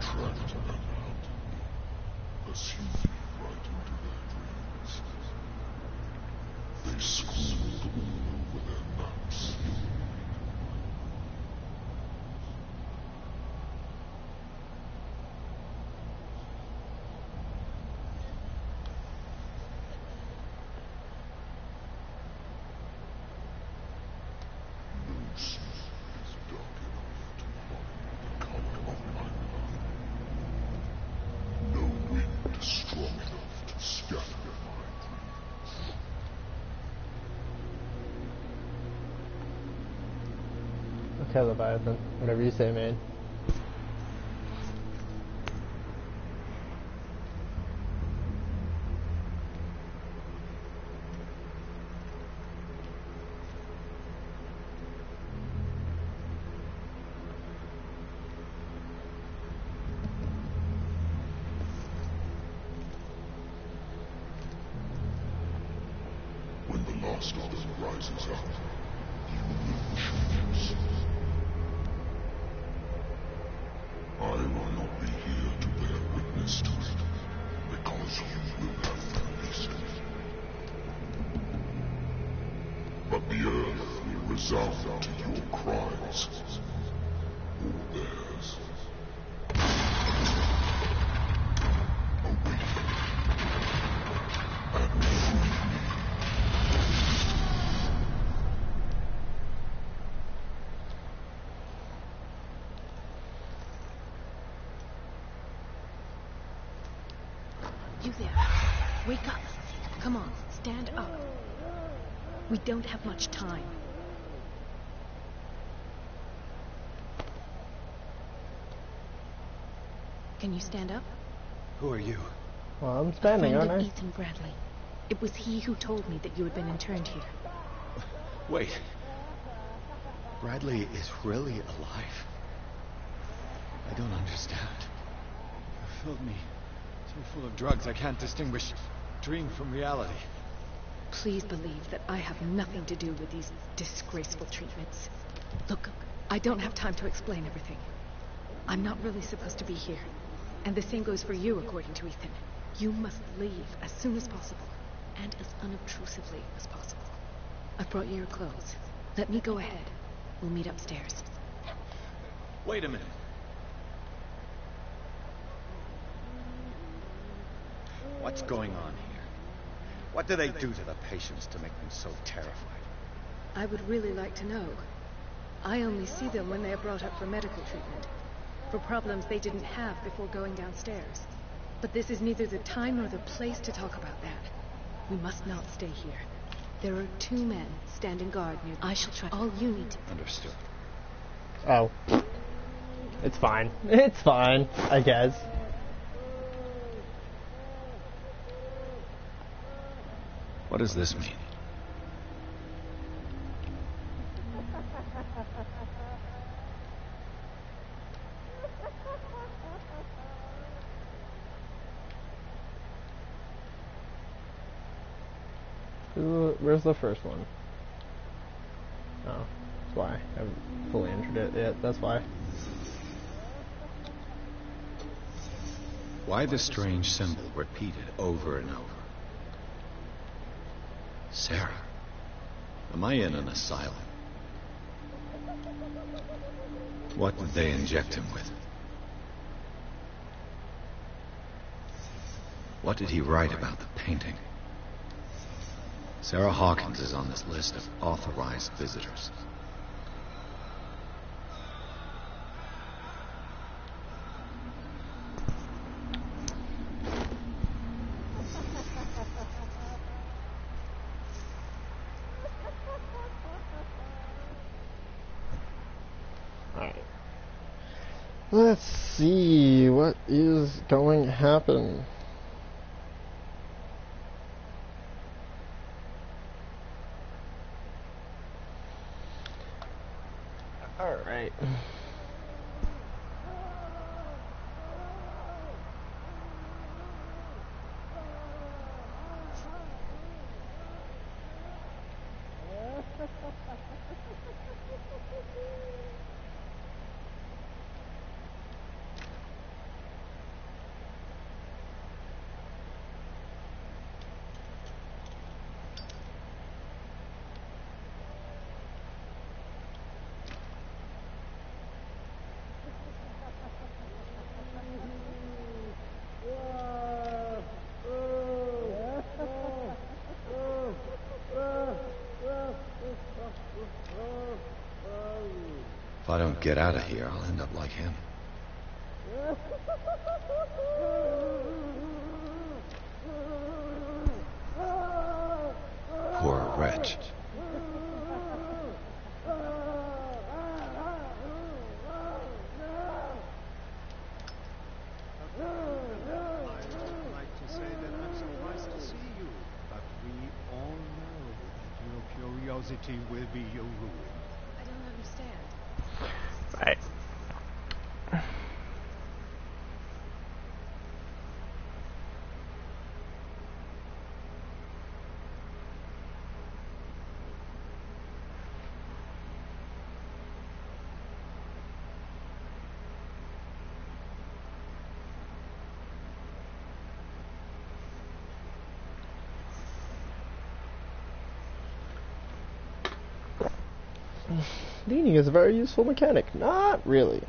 Trapped and held, pursued me right into their dreams. They scrawled all over their maps. No sea is dark enough to hide the color of my blood. No wind strong enough to scatter my dreams. Okay, Leviathan. Whatever you say, man. When the last of them rises up, you will choose. I will not be here to bear witness to it, because you will have released it. But the earth will resound to your cries, or theirs. Awaken, and free me. You there. Wake up. Come on, stand up. We don't have much time. Can you stand up? Who are you? Well, I'm standing, aren't I? Ethan Bradley. It was he who told me that you had been interned here. Wait. Bradley is really alive? I don't understand. You filled me so full of drugs I can't distinguish dream from reality. Please believe that I have nothing to do with these disgraceful treatments. Look, I don't have time to explain everything. I'm not really supposed to be here. And the same goes for you, according to Ethan. You must leave as soon as possible, and as unobtrusively as possible. I've brought you your clothes. Let me go ahead. We'll meet upstairs. Wait a minute. What's going on here? What do they do to the patients to make them so terrified? I would really like to know. I only see them when they are brought up for medical treatment, for problems they didn't have before going downstairs. But this is neither the time nor the place to talk about that. We must not stay here. There are 2 men standing guard near. I shall try. All you need to... Understood. Oh. It's fine. It's fine, I guess. What does this mean? Where's the first one? Oh, that's why. I haven't fully entered it yet, that's why. Why the strange symbol repeated over and over? Sarah? Am I in an asylum? What did they inject him with? What did he write about the painting? Sarah Hawkins is on this list of authorized visitors. Let's see what is going to happen. Alright. If I don't get out of here, I'll end up like him. Poor wretch. I'd like to say that I'm surprised to see you, but we all know that your curiosity will be your ruin. I don't understand. Right. Leaning is a very useful mechanic. Not really.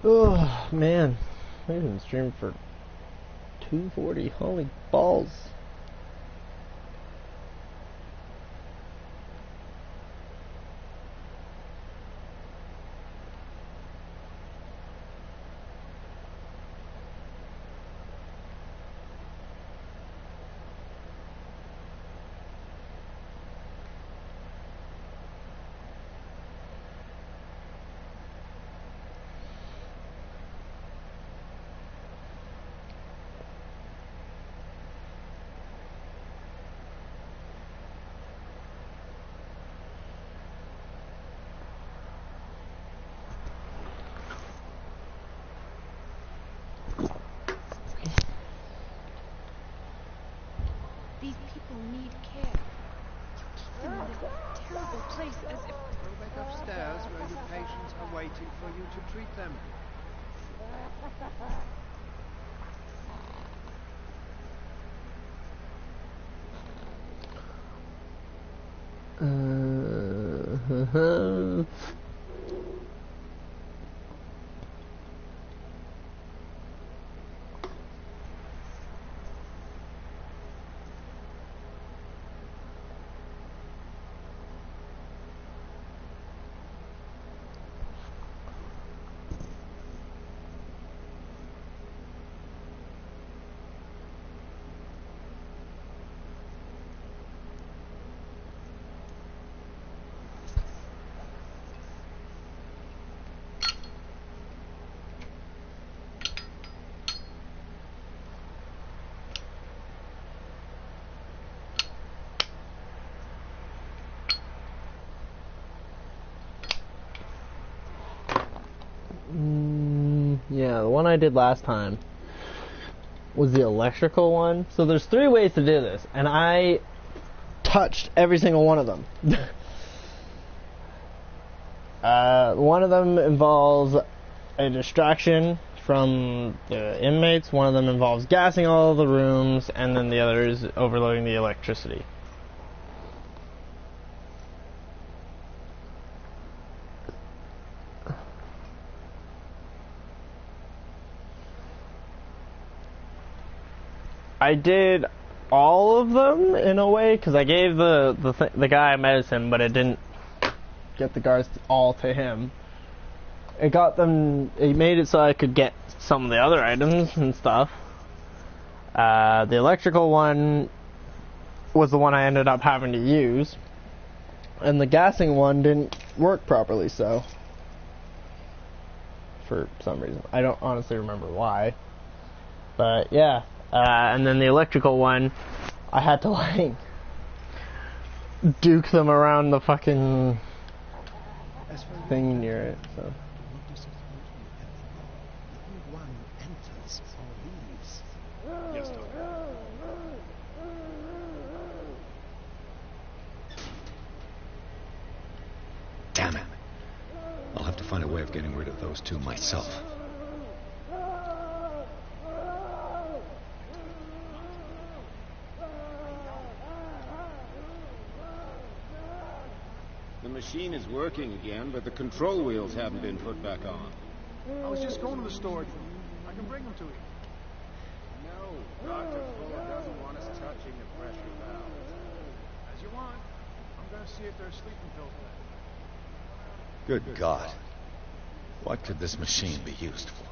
Oh man, we've been streaming for 240. Holy balls! These people need care. You keep them in this terrible place as if... Go back upstairs where your patients are waiting for you to treat them. Yeah, the one I did last time was the electrical one. So there's 3 ways to do this, and I touched every single one of them. One of them involves a distraction from the inmates, one of them involves gassing all the rooms, and then the other is overloading the electricity. I did all of them in a way, because I gave the guy medicine, but it didn't get the guards all to him. It got them. It made it so I could get some of the other items and stuff. The electrical one was the one I ended up having to use, and the gassing one didn't work properly. So, for some reason, I don't honestly remember why. But yeah, and then the electrical one, I had to like duke them around the fucking thing near it. So. Yes, Doctor. Damn it. I'll have to find a way of getting rid of those two myself. The machine is working again, but the control wheels haven't been put back on. I was just going to the storage room. I can bring them to you. No, Dr. Fuller doesn't want us touching the pressure valves. As you want. I'm going to see if there's sleeping pills left. Good God. What could this machine be used for?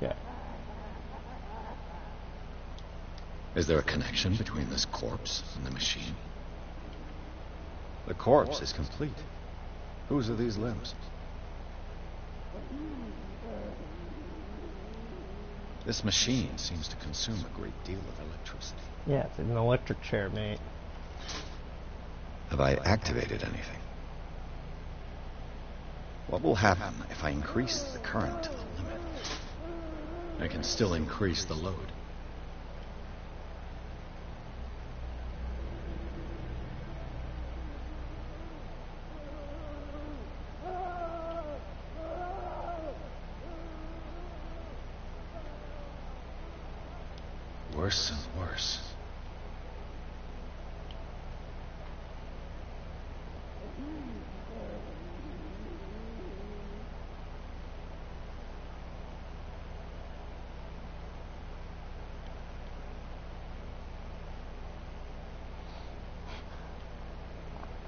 Okay. Is there a connection between this corpse and the machine? The corpse is complete. Whose are these limbs? This machine seems to consume a great deal of electricity. Yeah, it's an electric chair, mate. Have I activated anything? What will happen if I increase the current to the limit? I can still increase the load. Worse and worse.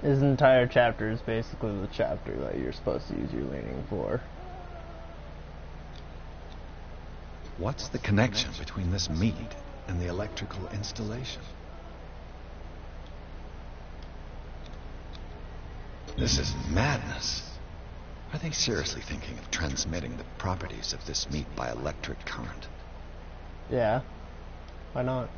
This entire chapter is basically the chapter that you're supposed to use your leaning for. What's the connection between this meat and the electrical installation? This is madness. Are they seriously thinking of transmitting the properties of this meat by electric current? Yeah. Why not?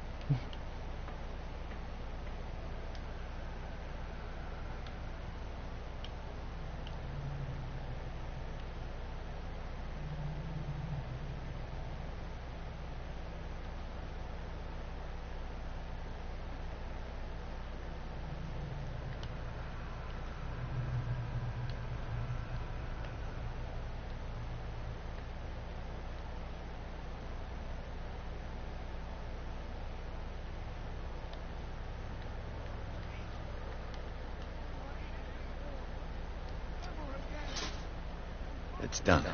It's done.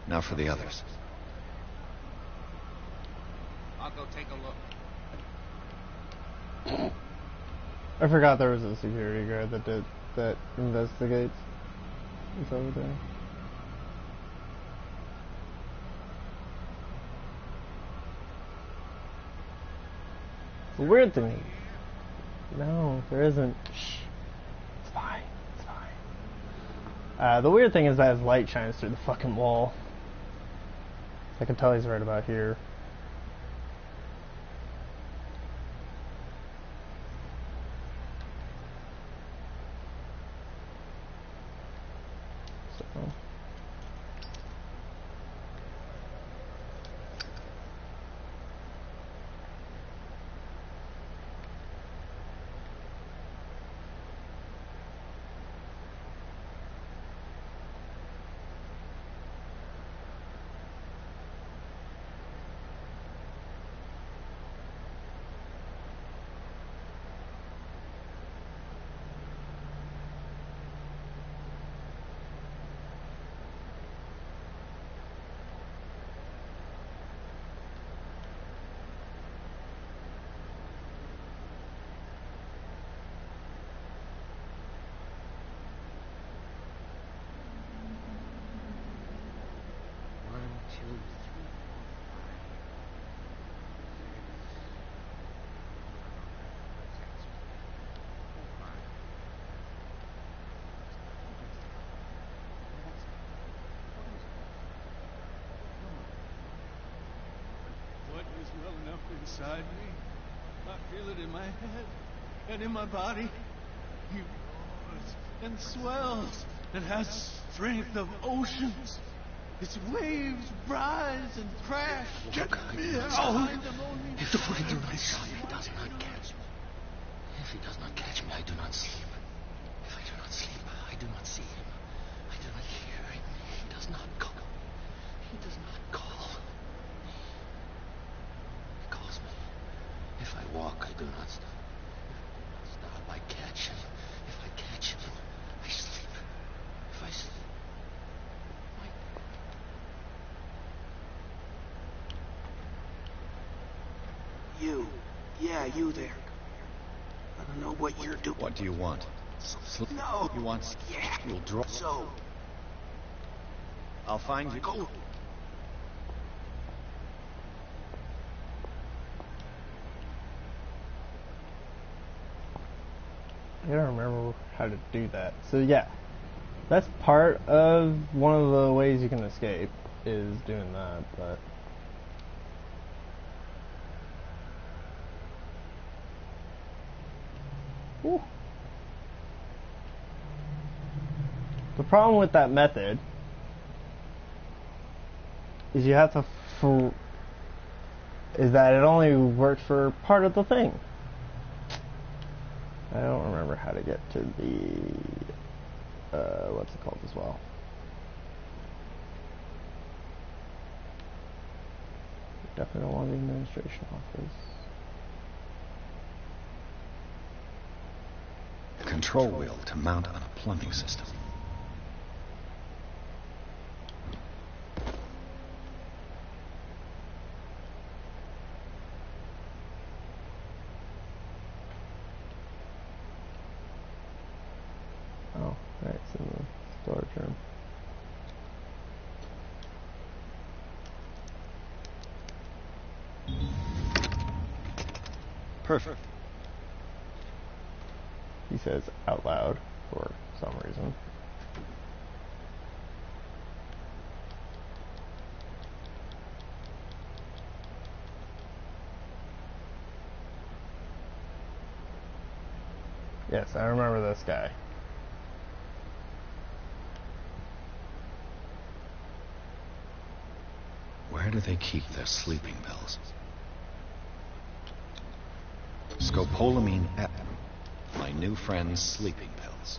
Now for the others. I'll go take a look. I forgot there was a security guard that investigates. It's over there. The weird thing. No, there isn't. Shh. It's fine. It's fine. The weird thing is that his light shines through the fucking wall. I can tell he's right about here. So. kill 3. What is welling up inside me? I feel it in my head and in my body. He roars and swells and has strength of oceans. Its waves rise and crash. Get me out! If I do not see, he does not catch me. If he does not catch me, I do not sleep. If I do not sleep, I do not see him. I do not hear him. He does not call. He does not call. He calls me. If I walk, I do not stop. If I do not stop, I catch him. If I catch him, I sleep. If I sleep, You. Yeah, you there. I don't know what you're doing. What do you want? No. You want... Yeah. You'll draw... So. I'll find you. Go. I don't remember how to do that. So yeah, that's part of one of the ways you can escape is doing that, but... Whew. The problem with that method is you have to is that it only works for part of the thing. I don't remember how to get to the what's it called as well. Definitely don't want the administration office. Control wheel to mount on a plumbing system. Oh, right, it's in the storage room. Perfect. He says out loud for some reason. Yes, I remember this guy. Where do they keep their sleeping pills? Scopolamine F. My new friend's sleeping pills.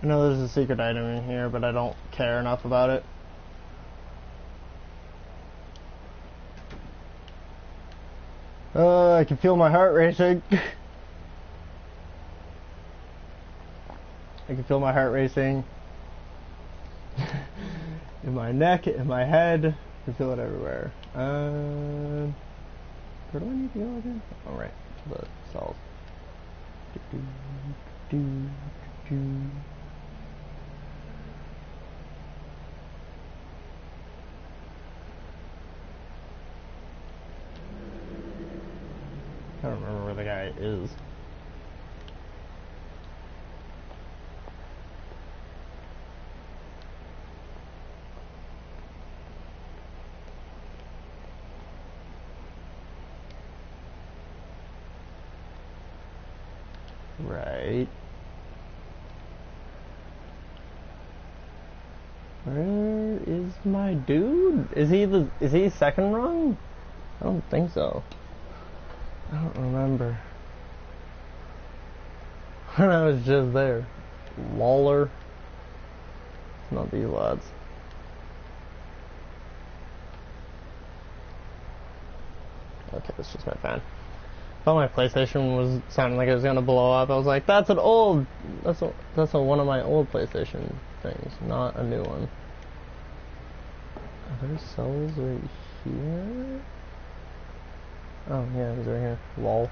I know there's a secret item in here, but I don't care enough about it. I can feel my heart racing. I can feel my heart racing. In my neck, in my head. I can feel it everywhere. Where do I need to go again? Oh, right. To the cells. I don't remember where the guy is. Right. Where is my dude? Is he second rung? I don't think so. I don't remember. When I was just there. Lawler. Not these lads. Okay, that's just my fan. thought my PlayStation was sounding like it was gonna blow up. I was like, that's one of my old PlayStation things, not a new one. Are there cells right here? Oh yeah, he's right here. Lol.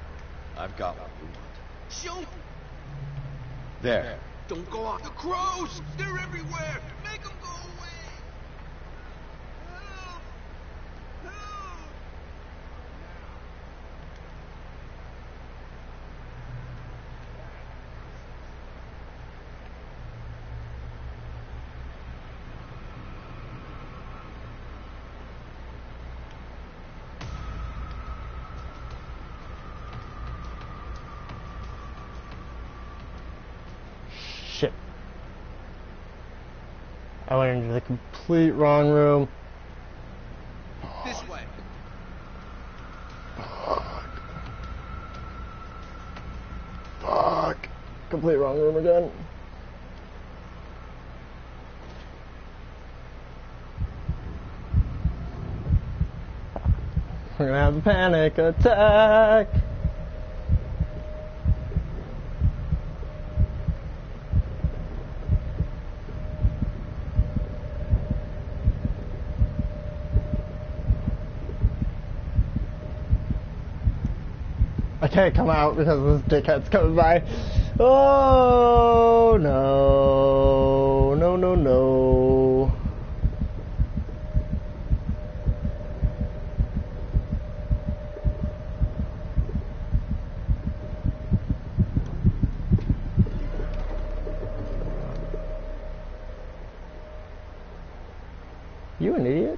I've got what you want. Shoot! There. Don't go off the crows! They're everywhere! Make them go away! Help! Help! Shit. I went into the complete wrong room. This way. Fuck. Complete wrong room again. We're gonna have a panic attack. I can't come out because this dickhead's coming by. Oh no. No, no, no. You an idiot?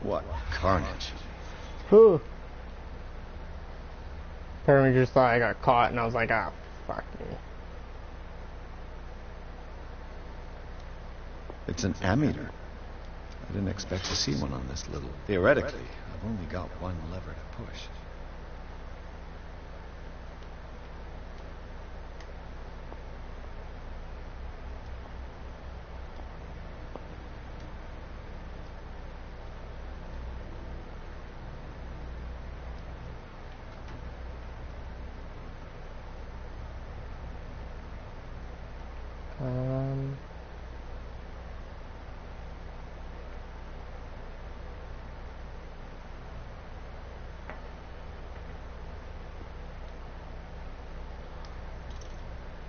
What carnage. Whew. Part of me just thought I got caught and I was like, ah, fuck me. It's an ammeter. I didn't expect to see one on this little... Theoretically, I've only got one lever to push.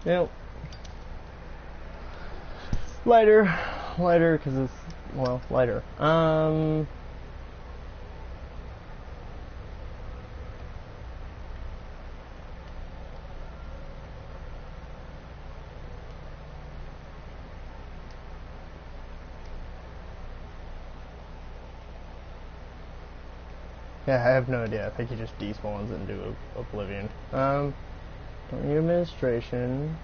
Yep. Lighter, because it's, well, lighter. Yeah, I have no idea. I think he just despawns into Oblivion. Don't need administration.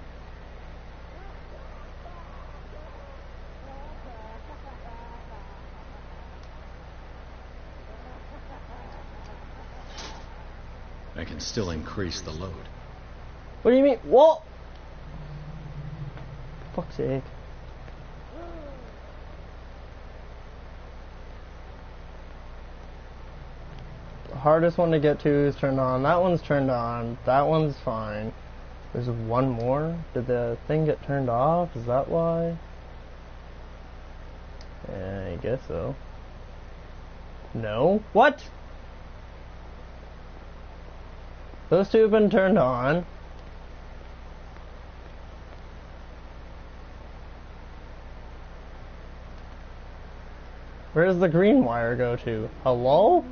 I can still increase the load. What do you mean? What? Fuck's sake. The hardest one to get to is turned on. That one's turned on. That one's fine. There's one more? Did the thing get turned off? Is that why? Yeah, I guess so. No? What? Those two have been turned on. Where does the green wire go to? Hello?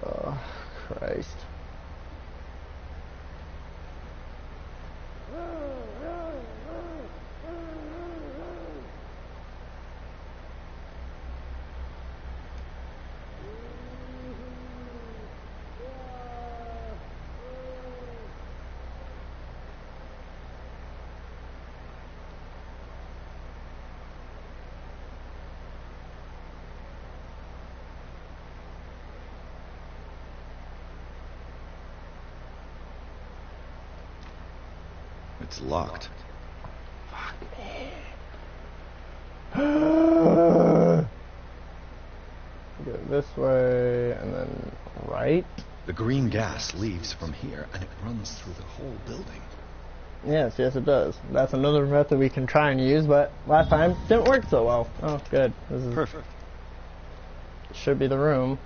Oh, Christ. It's locked. Go this way, and then right. The green gas leaves from here, and it runs through the whole building. Yes, it does. That's another method we can try and use, but last time didn't work so well. Oh, good. This is perfect. Should be the room.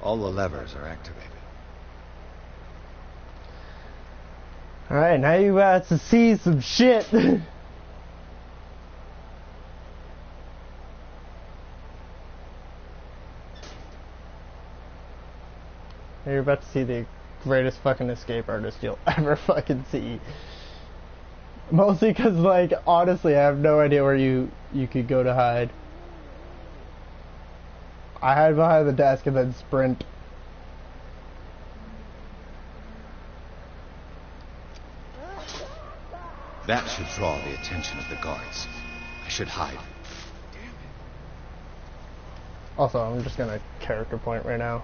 All the levers are activated. Alright, now you got to see some shit. You're about to see the greatest fucking escape artist you'll ever fucking see. Mostly because, like, honestly, I have no idea where you could go to hide. I hide behind the desk and then sprint. That should draw the attention of the guards. I should hide. Also, I'm just gonna character point right now.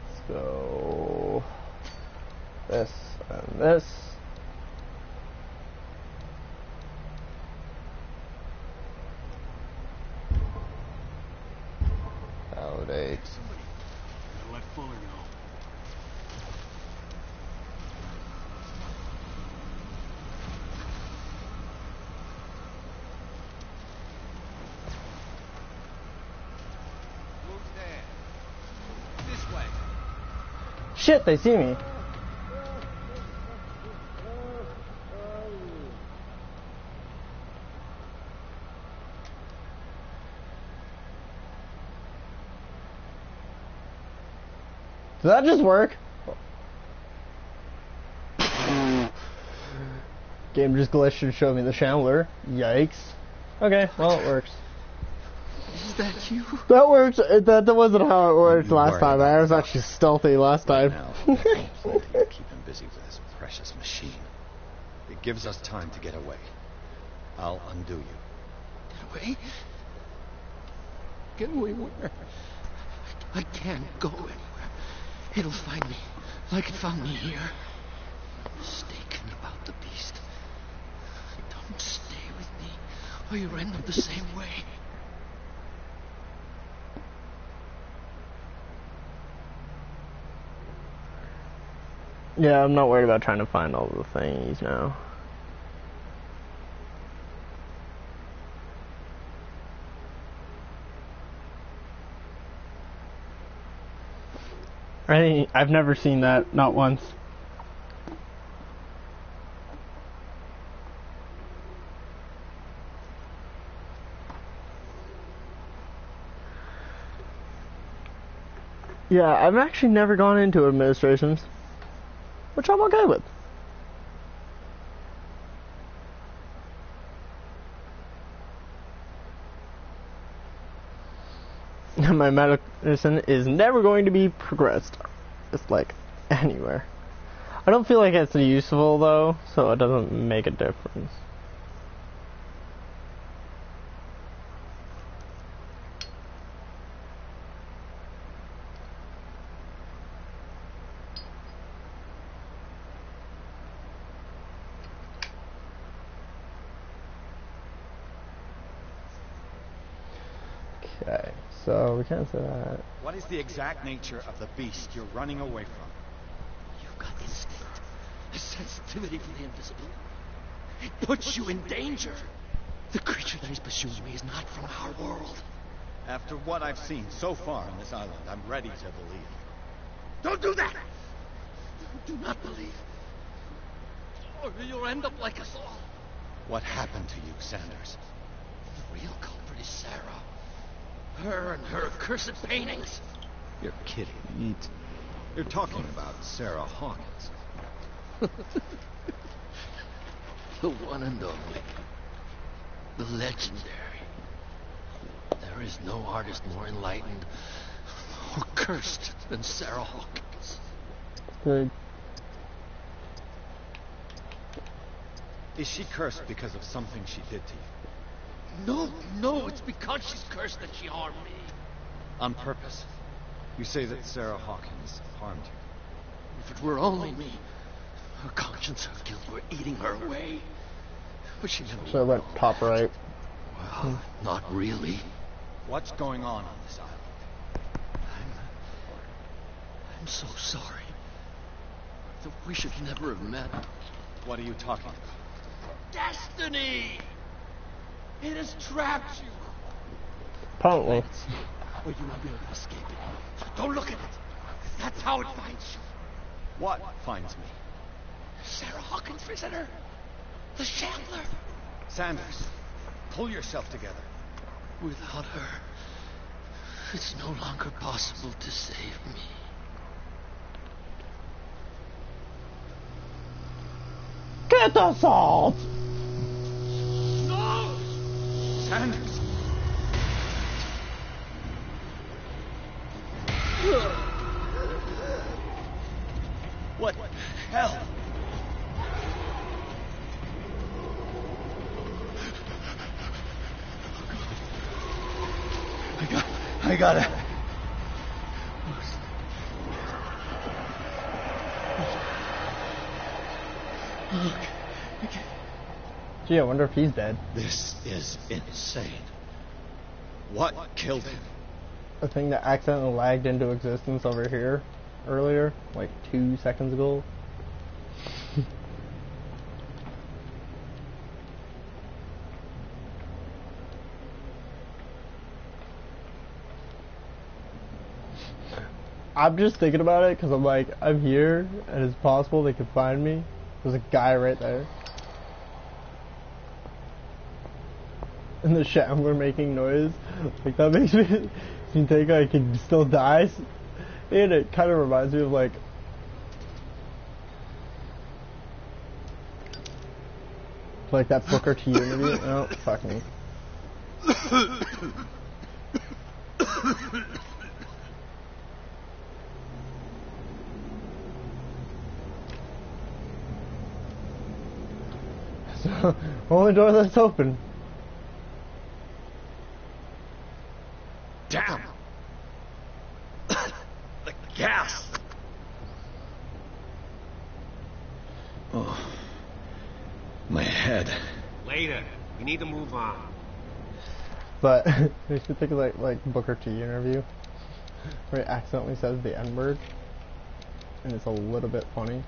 Let's go this and this. Validate. Gotta let Fuller know. Shit, they see me. Did that just work? Game just glitched and showed me the Shambler. Yikes. Okay, well, it works. Is that you? That worked. That wasn't how it worked last time. I was actually stealthy last time. Keep him busy with this precious machine. It gives us time to get away. I'll undo you. Get away? Get away where? I can't go anywhere. It'll find me, like it found me here. I'm mistaken about the beast. Don't stay with me, or you'll end up the same way. Yeah, I'm not worried about trying to find all the things now. I've never seen that, not once. Yeah, I've actually never gone into administrations, which I'm okay with. My medicine is never going to be progressed. It's like anywhere. I don't feel like it's useful though, so it doesn't make a difference. Okay, so we can't say that. What is the exact nature of the beast you're running away from? You've got instinct, a sensitivity for the invisible. It puts you in danger. The creature that is pursuing me is not from our world. After what I've seen so far on this island, I'm ready to believe. Don't do that! Do not believe. Or you'll end up like us all. What happened to you, Sanders? The real culprit is Sarah. Her and her accursed paintings. You're kidding me. You're talking about Sarah Hawkins. The one and only. The legendary. There is no artist more enlightened or cursed than Sarah Hawkins. Good. Is she cursed because of something she did to you? No, it's because she's cursed that she harmed me. On purpose. You say that Sarah Hawkins harmed you. If it were only me, her conscience, her guilt were eating her away. But she never So I went top right. Well, not really. What's going on this island? I'm so sorry. We should never have met. What are you talking about? Destiny! It has trapped you. Apparently. Or you won't be able to escape it. Don't look at it. That's how it finds you. What finds me? Sarah Hawkins' visitor. The Shambler. Sanders, pull yourself together. Without her, it's no longer possible to save me. Get the salt! No! Sanders! What the hell? I gotta. Gee, I wonder if he's dead. This is insane. What killed him? The thing that accidentally lagged into existence over here earlier, like 2 seconds ago. I'm just thinking about it because I'm like, I'm here and it's possible they could find me. There's a guy right there. And the Shambler making noise. Like, that makes me think I can still die. And it kind of reminds me of like that Booker T interview. Oh, fuck me. So, only door that's open. Damn! The gas! Oh. My head. Later. We need to move on. But makes me think of like Booker T interview where he accidentally says the N-word and it's a little bit funny.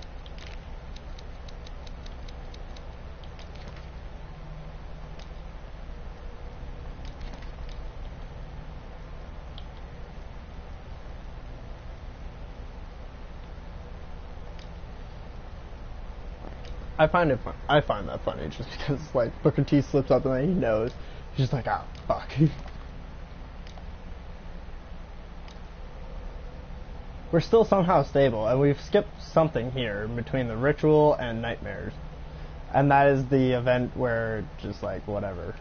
I find that funny just because like Booker T slips up and then he knows. He's just like, ah, fuck. We're still somehow stable, and we've skipped something here between the ritual and nightmares. And that is the event where just like whatever.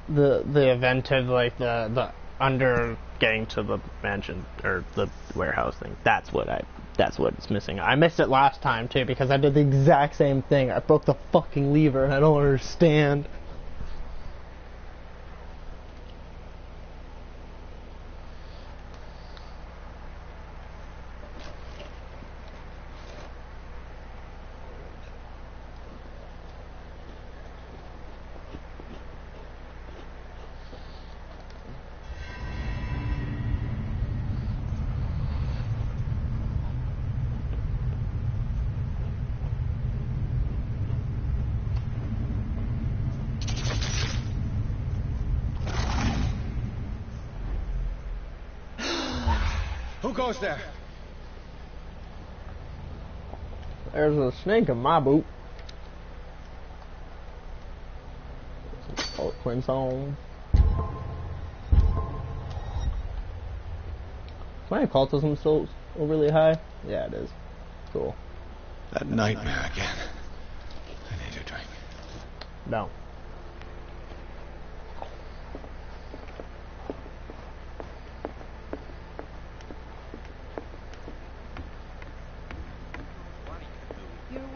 The event of like the under getting to the mansion or the warehouse thing. That's what's missing. I missed it last time too because I did the exact same thing. I broke the fucking lever and I don't understand. Who goes there? There's a snake in my boot. Oh, Quinn song. Is my occultism still overly high? Yeah, it is. Cool. That nightmare again. I need a drink. No.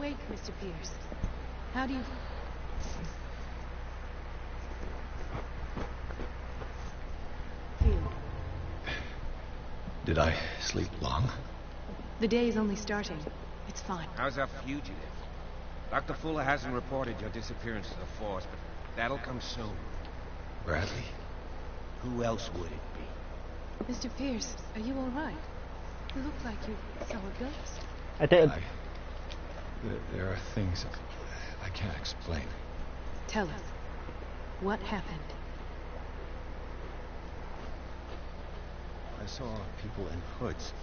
wait, Mr. Pierce. How do you... feel? Did I sleep long? The day is only starting. It's fine. How's our fugitive? Dr. Fuller hasn't reported your disappearance to the force, but that'll come soon. Bradley? Who else would it be? Mr. Pierce, are you all right? You look like you saw a ghost. I did. There are things I can't explain. Tell us. What happened? I saw people in hoods.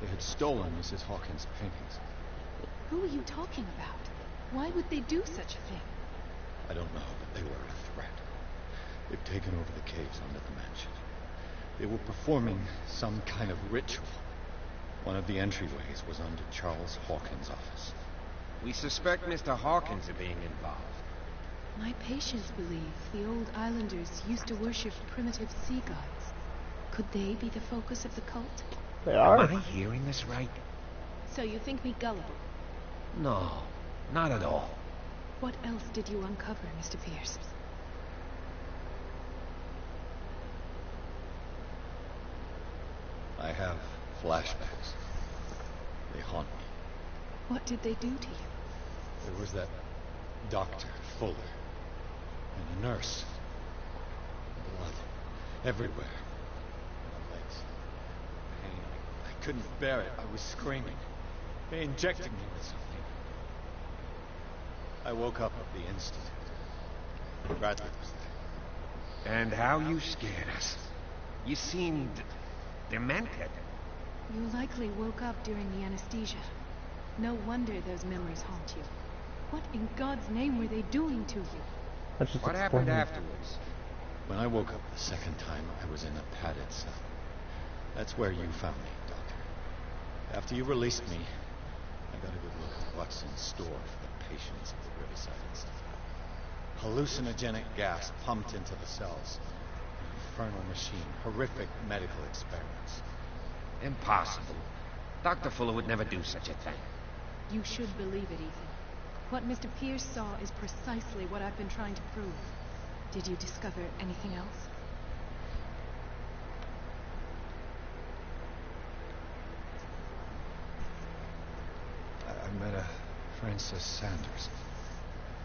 They had stolen Mrs. Hawkins' paintings. Who are you talking about? Why would they do such a thing? I don't know, but they were a threat. They've taken over the caves under the mansion. They were performing some kind of ritual. One of the entryways was under Charles Hawkins' office. We suspect Mr. Hawkins of being involved. My patients believe the old islanders used to worship primitive sea gods. Could they be the focus of the cult? They are. Am I hearing this right? So you think me gullible? No, not at all. What else did you uncover, Mr. Pierce? I have flashbacks. They haunt me. What did they do to you? There was that Dr. Fuller and a nurse. Blood everywhere. My legs. Pain. I couldn't bear it. I was screaming. They injected me with something. I woke up at the institute. Bradley was there. And how you scared us. You seemed demented. You likely woke up during the anesthesia. No wonder those memories haunt you. What in God's name were they doing to you? What happened afterwards? When I woke up the second time, I was in a padded cell. That's where you found me, Doctor. After you released me, I got a good look at what's in store for the patients of the Riverside Institute. Hallucinogenic gas pumped into the cells. An infernal machine. Horrific medical experiments. Impossible. Dr. Fuller would never do such a thing. You should believe it, Ethan. What Mr. Pierce saw is precisely what I've been trying to prove. Did you discover anything else? I met a Francis Sanders.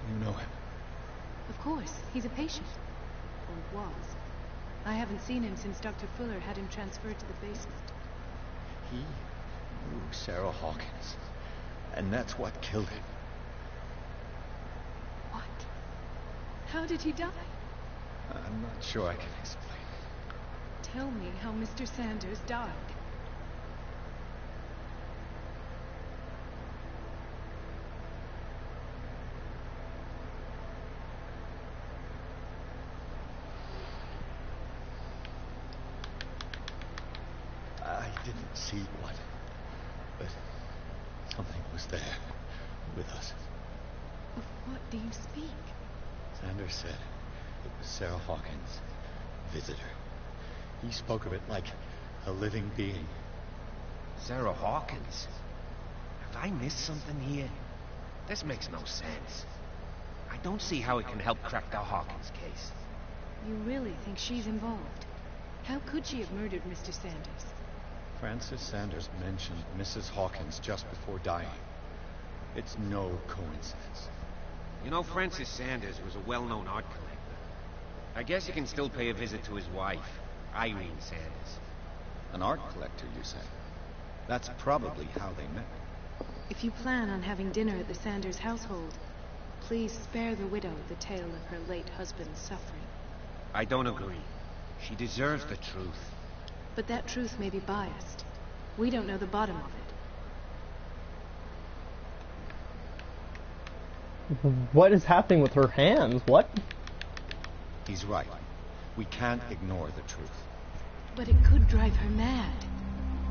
You know him? Of course. He's a patient. Or was. I haven't seen him since Dr. Fuller had him transferred to the basement. He knew Sarah Hawkins. And that's what killed him. What? How did he die? I'm not sure I can explain. Tell me how Mr. Sanders died. I didn't see what, but something was there with us. Of what do you speak? Sanders said it was Sarah Hawkins' visitor. He spoke of it like a living being. Sarah Hawkins? Have I missed something here? This makes no sense. I don't see how it can help crack the Hawkins case. You really think she's involved? How could she have murdered Mr. Sanders? Francis Sanders mentioned Mrs. Hawkins just before dying. It's no coincidence. You know, Francis Sanders was a well-known art collector. I guess you can still pay a visit to his wife, Irene Sanders. An art collector, you say? That's probably how they met. If you plan on having dinner at the Sanders household, please spare the widow the tale of her late husband's suffering. I don't agree. She deserves the truth. But that truth may be biased. We don't know the bottom of it. What is happening with her hands? What? He's right. We can't ignore the truth. But it could drive her mad.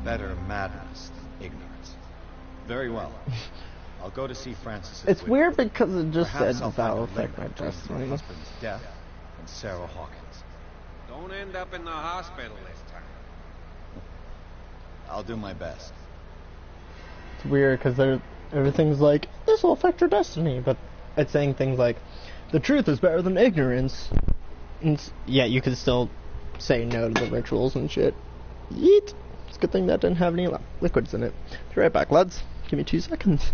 Better madness than ignorance. Very well. I'll go to see Francis. It's weird because it just Perhaps said I'll that will find a affect my link between destiny. my husband's death and Sarah Hawkins. Don't end up in the hospital this time. I'll do my best. It's weird because everything's like, this will affect your destiny, but it's saying things like, the truth is better than ignorance. And yet you can still say no to the rituals and shit. Yeet! It's a good thing that didn't have any liquids in it. Be right back, lads. Give me 2 seconds.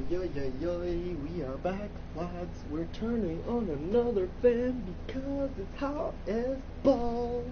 We are back, lads. We're turning on another fan because it's hot as balls.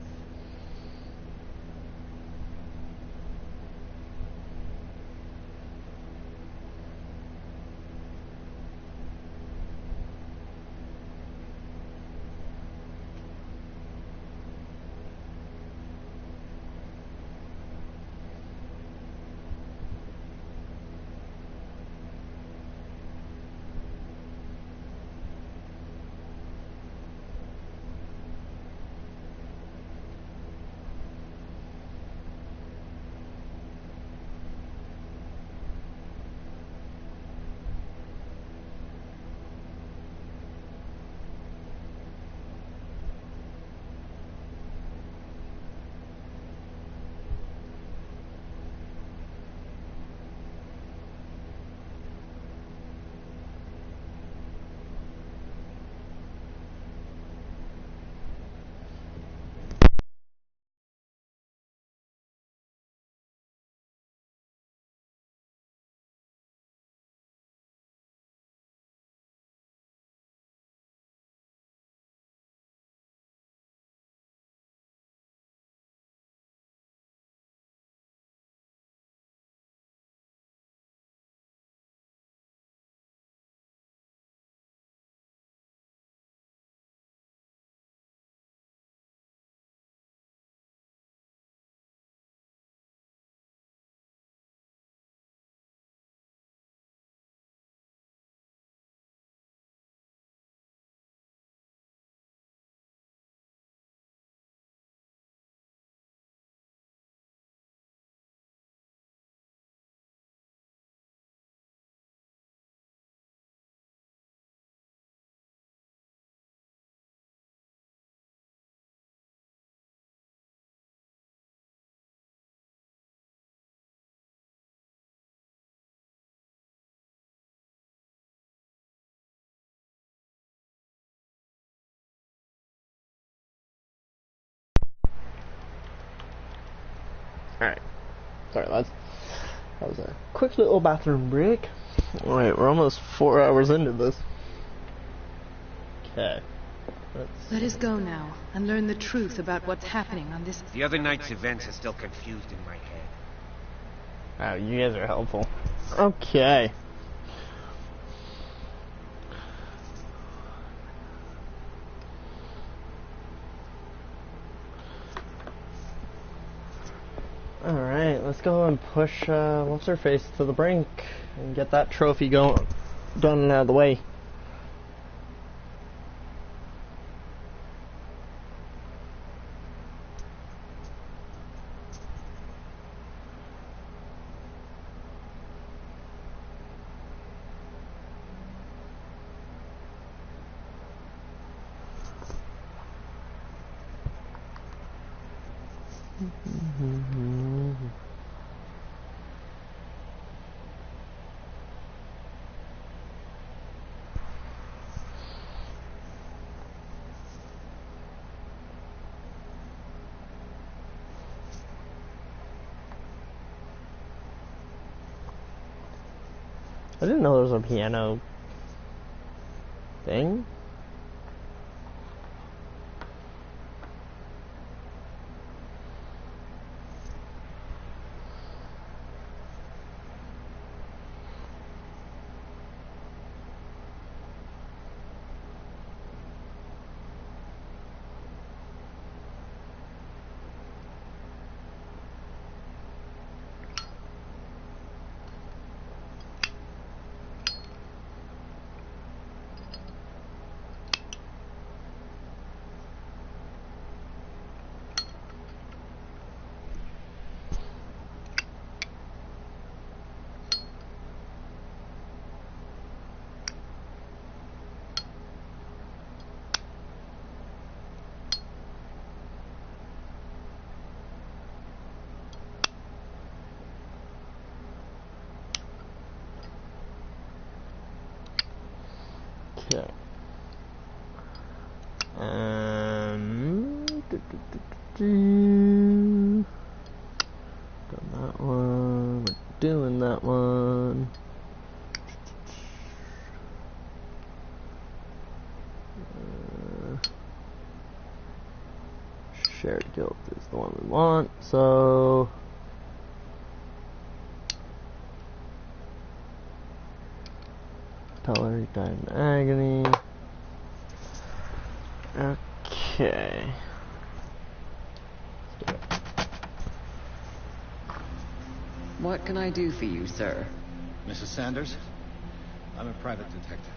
Alright. Sorry, lads. That was a quick little bathroom break. Alright, we're almost 4 hours into this. Okay. Let us go now and learn the truth about what's happening on this... The other night's events are still confused in my head. Wow, you guys are helpful. Okay. Alright, let's go and push what's-her-face to the brink and get that trophy done and out of the way. I didn't know there was a piano thing. Okay. Done that one. We're doing that one. Shared guilt is the one we want, so tell her he died in agony. Okay. What can I do for you, sir? Mrs. Sanders, I'm a private detective.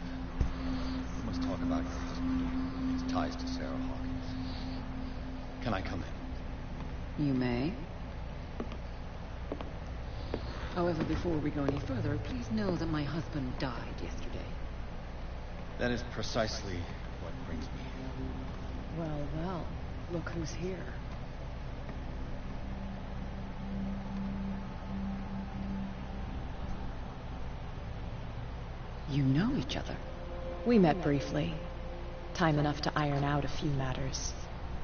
We must talk about your husband, his ties to Sarah Hawkins. Can I come in? You may. However, before we go any further, please know that my husband died yesterday. That is precisely what brings me here. Well, well, look who's here. You know each other. We met briefly. Time enough to iron out a few matters.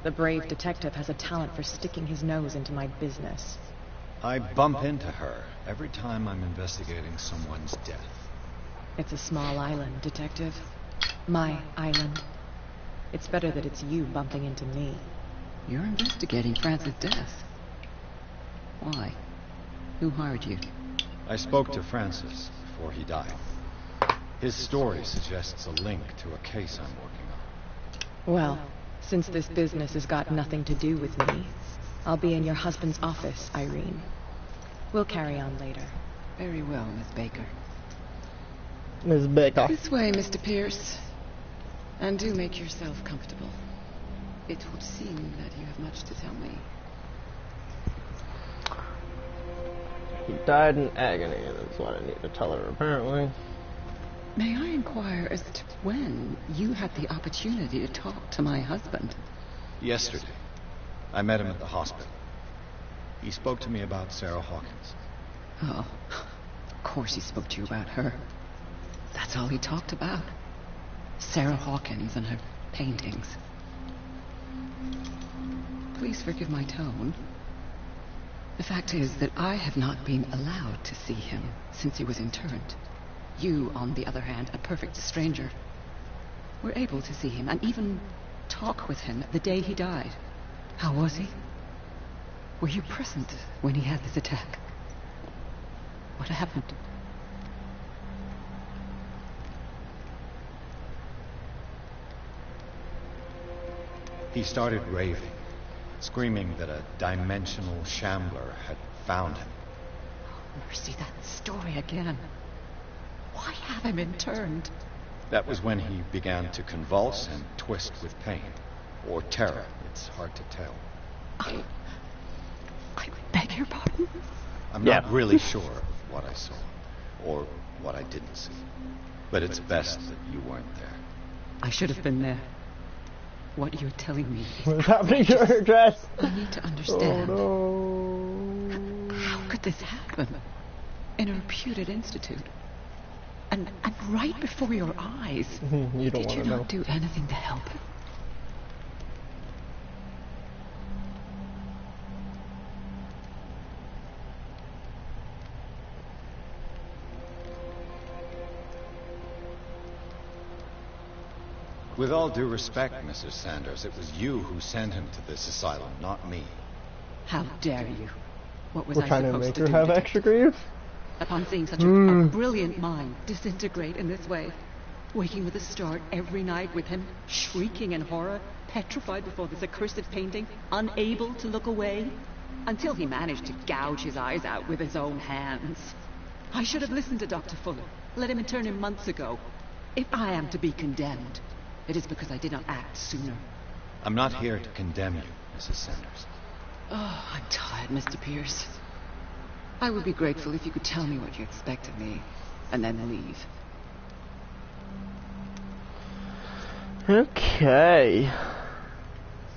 The brave detective has a talent for sticking his nose into my business. I bump into her every time I'm investigating someone's death. It's a small island, detective. My island. It's better that it's you bumping into me. You're investigating Francis' death. Why? Who hired you? I spoke to Francis before he died. His story suggests a link to a case I'm working on. Well, since this business has got nothing to do with me, I'll be in your husband's office, Irene. We'll carry on later. Very well, Miss Baker. Miss Baker. This way, Mr. Pierce. And do make yourself comfortable. It would seem that you have much to tell me. He died in agony, that's what I need to tell her, apparently. May I inquire as to when you had the opportunity to talk to my husband? Yesterday. I met him at the hospital. He spoke to me about Sarah Hawkins. Oh, of course he spoke to you about her. That's all he talked about. Sarah Hawkins and her paintings. Please forgive my tone. The fact is that I have not been allowed to see him since he was interned. You, on the other hand, a perfect stranger, were able to see him and even talk with him the day he died. How was he? Were you present when he had this attack? What happened? He started raving, screaming that a dimensional shambler had found him. Mercy, that story again. Why have him interned? That was when he began to convulse and twist with pain. Or terror. It's hard to tell. I beg your pardon? I'm not really sure of what I saw. Or what I didn't see. But it's best that you weren't there. I should have been there. What you're telling me is what's happening to her dress? I need to understand. Oh, no. How could this happen? In a reputed institute. And right before your eyes. You don't Did you know. not do anything to help him? With all due respect, Mrs. Sanders, it was you who sent him to this asylum, not me. How dare you? What was We're I trying to supposed make to her do? have extra grief? Upon seeing such a brilliant mind disintegrate in this way, waking with a start every night with him, shrieking in horror, petrified before this accursed painting, unable to look away, until he managed to gouge his eyes out with his own hands. I should have listened to Dr. Fuller, let him intern him months ago. If I am to be condemned, it is because I did not act sooner. I'm not here to condemn you, Mrs. Sanders. Oh, I'm tired, Mr. Pierce. I would be grateful if you could tell me what you expect of me, and then leave. Okay.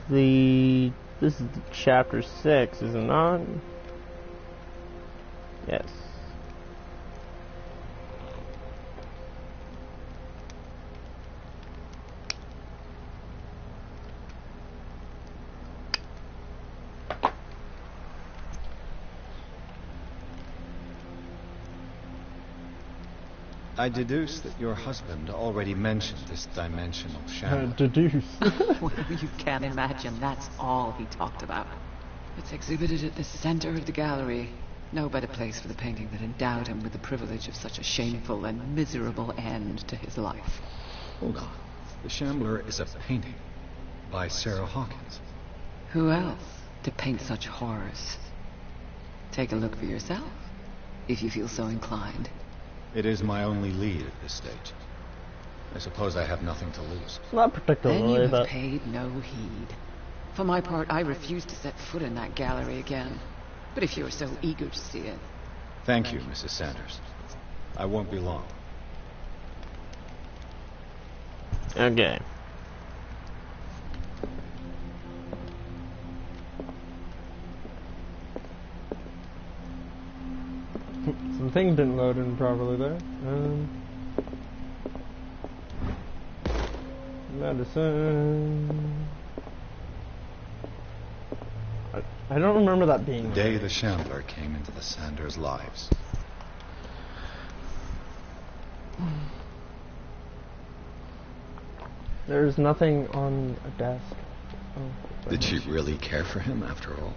This is chapter 6, is it not? Yes. I deduce that your husband already mentioned this dimensional shambler. Deduce. Well, you can't imagine. That's all he talked about. It's exhibited at the center of the gallery. No better place for the painting that endowed him with the privilege of such a shameful and miserable end to his life. Hold on. The shambler is a painting by Sarah Hawkins. Who else to paint such horrors? Take a look for yourself, if you feel so inclined. It is my only lead at this stage. I suppose I have nothing to lose. Not Then particularly, you but... have paid no heed. For my part, I refuse to set foot in that gallery again. But if you're so eager to see it... Thank you, Mrs. Sanders. I won't be long. Okay. Some things didn't load in properly there. Medicine. I don't remember that being the day the shambler came into the Sanders' lives. There's nothing on a desk. Oh, Did she really care for him after all?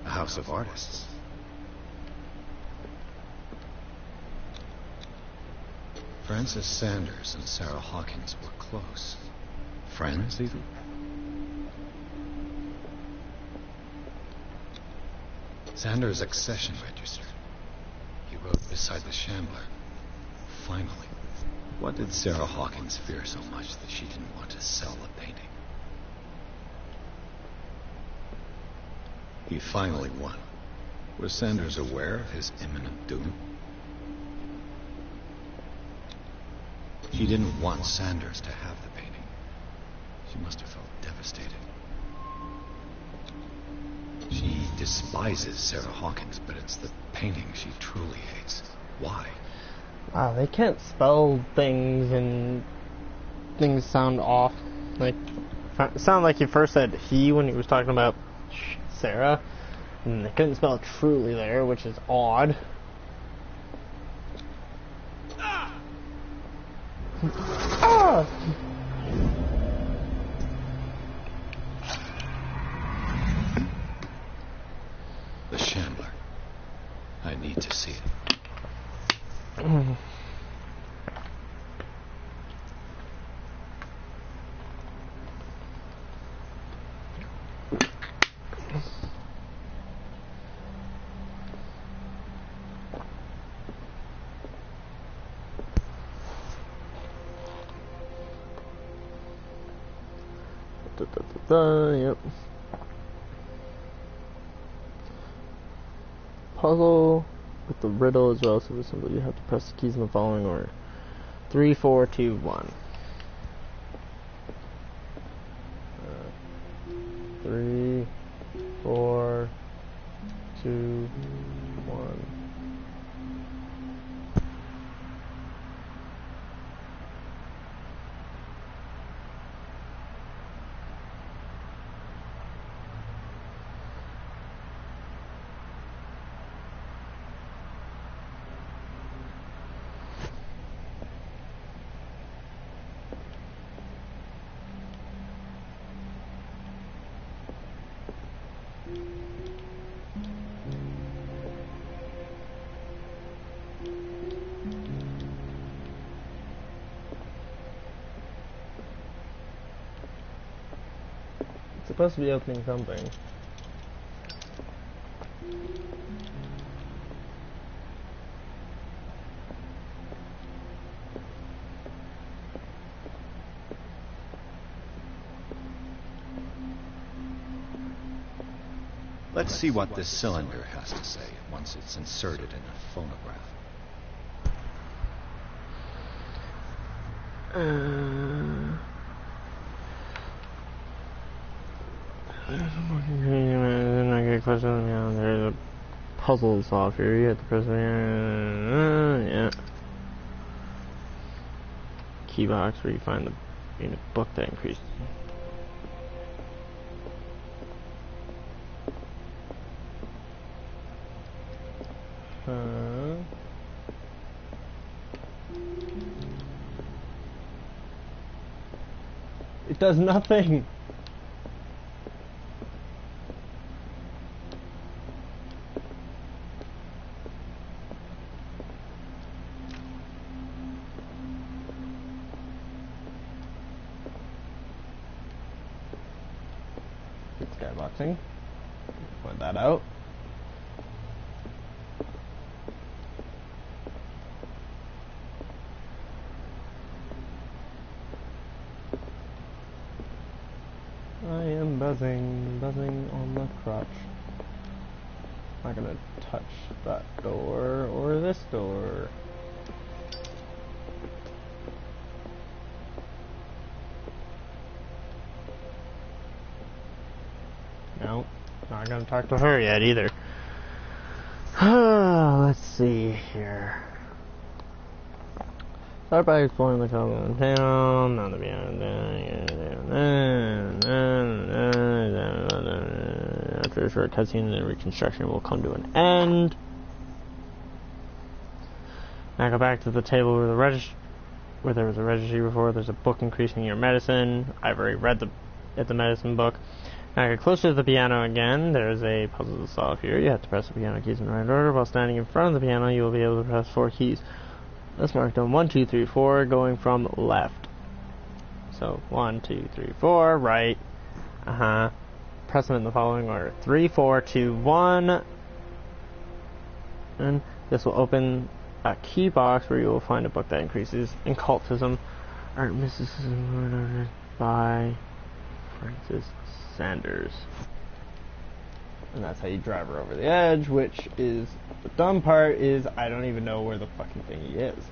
A house of artists. Francis Sanders and Sarah Hawkins were close. Friends, even? Sanders' accession register. He wrote beside the shambler. Finally. What did Sarah Hawkins fear so much that she didn't want to sell the painting? He finally won. Was Sanders aware of his imminent doom? She didn't want Sanders to have the painting. She must have felt devastated. She despises Sarah Hawkins, but it's the painting she truly hates. Why? Wow, they can't spell things and things sound off. Like, it sounded like he first said he when he was talking about Sarah, and they couldn't spell truly there, which is odd. Ah! The Shambler. I need to see it. Yep. Puzzle with the riddle is relatively simple. You have to press the keys in the following order: 3, 4, 2, 1. 3, 4, 2, 1. It's supposed to be opening something. Let's see what this cylinder has to say once it's inserted in a phonograph. There's a puzzle to solve here. You have to press yeah. Key box where you find the book that increases. It does nothing. Skyboxing. Point that out. I am buzzing on the crotch. I'm not gonna touch that door or this door. No, not gonna talk to her yet either. Let's see here. Start by exploring the town. None of the after a short cutscene, the reconstruction will come to an end. Now go back to the table where there was a registry before. There's a book increasing your medicine. I've already read the medicine book. Now get closer to the piano again. There's a puzzle to solve here. You have to press the piano keys in the right order. While standing in front of the piano, you will be able to press 4 keys. Let's mark them 1, 2, 3, 4, going from left. So 1, 2, 3, 4, right. Press them in the following order: 3, 4, 2, 1. And this will open a key box where you will find a book that increases occultism. Art Mysticism by Francis Sanders. And that's how you drive her over the edge, which is the dumb part is I don't even know where the fucking thingy is.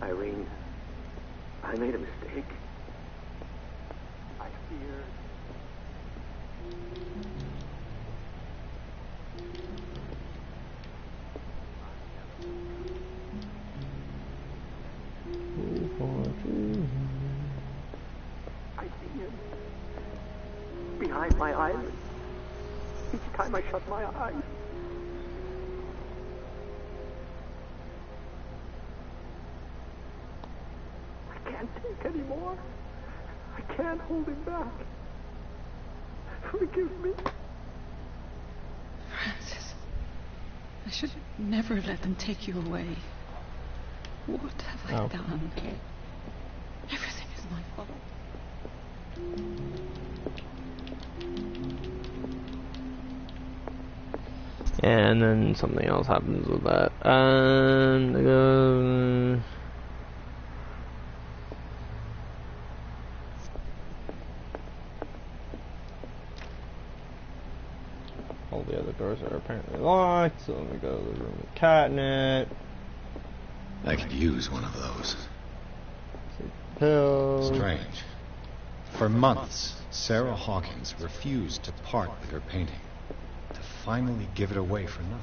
Irene, I made a mistake. feared. I see him behind my eyelids. Each time I shut my eyes. I can't take anymore. I can't hold him back. Forgive me. Francis, I should never have let them take you away. What have I done? Everything is my fault. And then something else happens with that. And all the other doors are apparently locked, so let me go to the room with catnip. I could use one of those. Pills. Strange. For months, Sarah Hawkins refused to part with her painting, to finally give it away for nothing.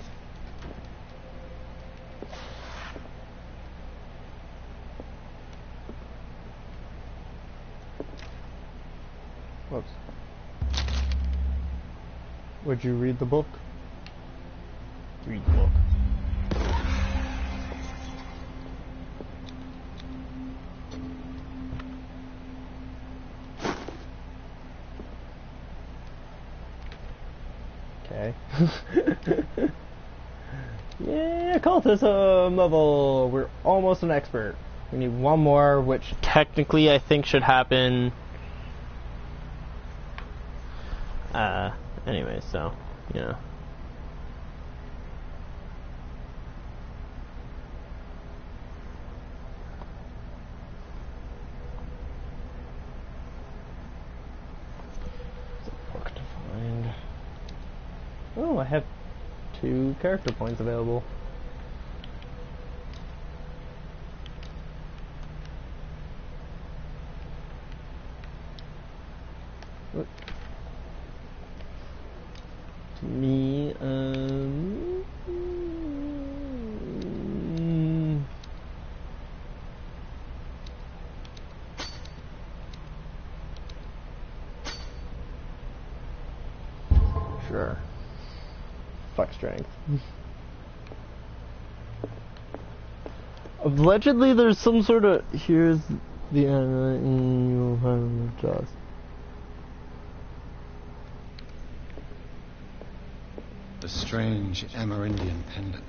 Whoops. Would you read the book? Read the book. Okay. Yeah, occultism level. We're almost an expert. We need one more, which technically I think should happen. Anyway, so, you know. Book to find. Oh, I have 2 character points available. Look. To me, sure. Fuck strength. Allegedly, there's some sort of. Here's the and you'll have just. The strange Amerindian pendant.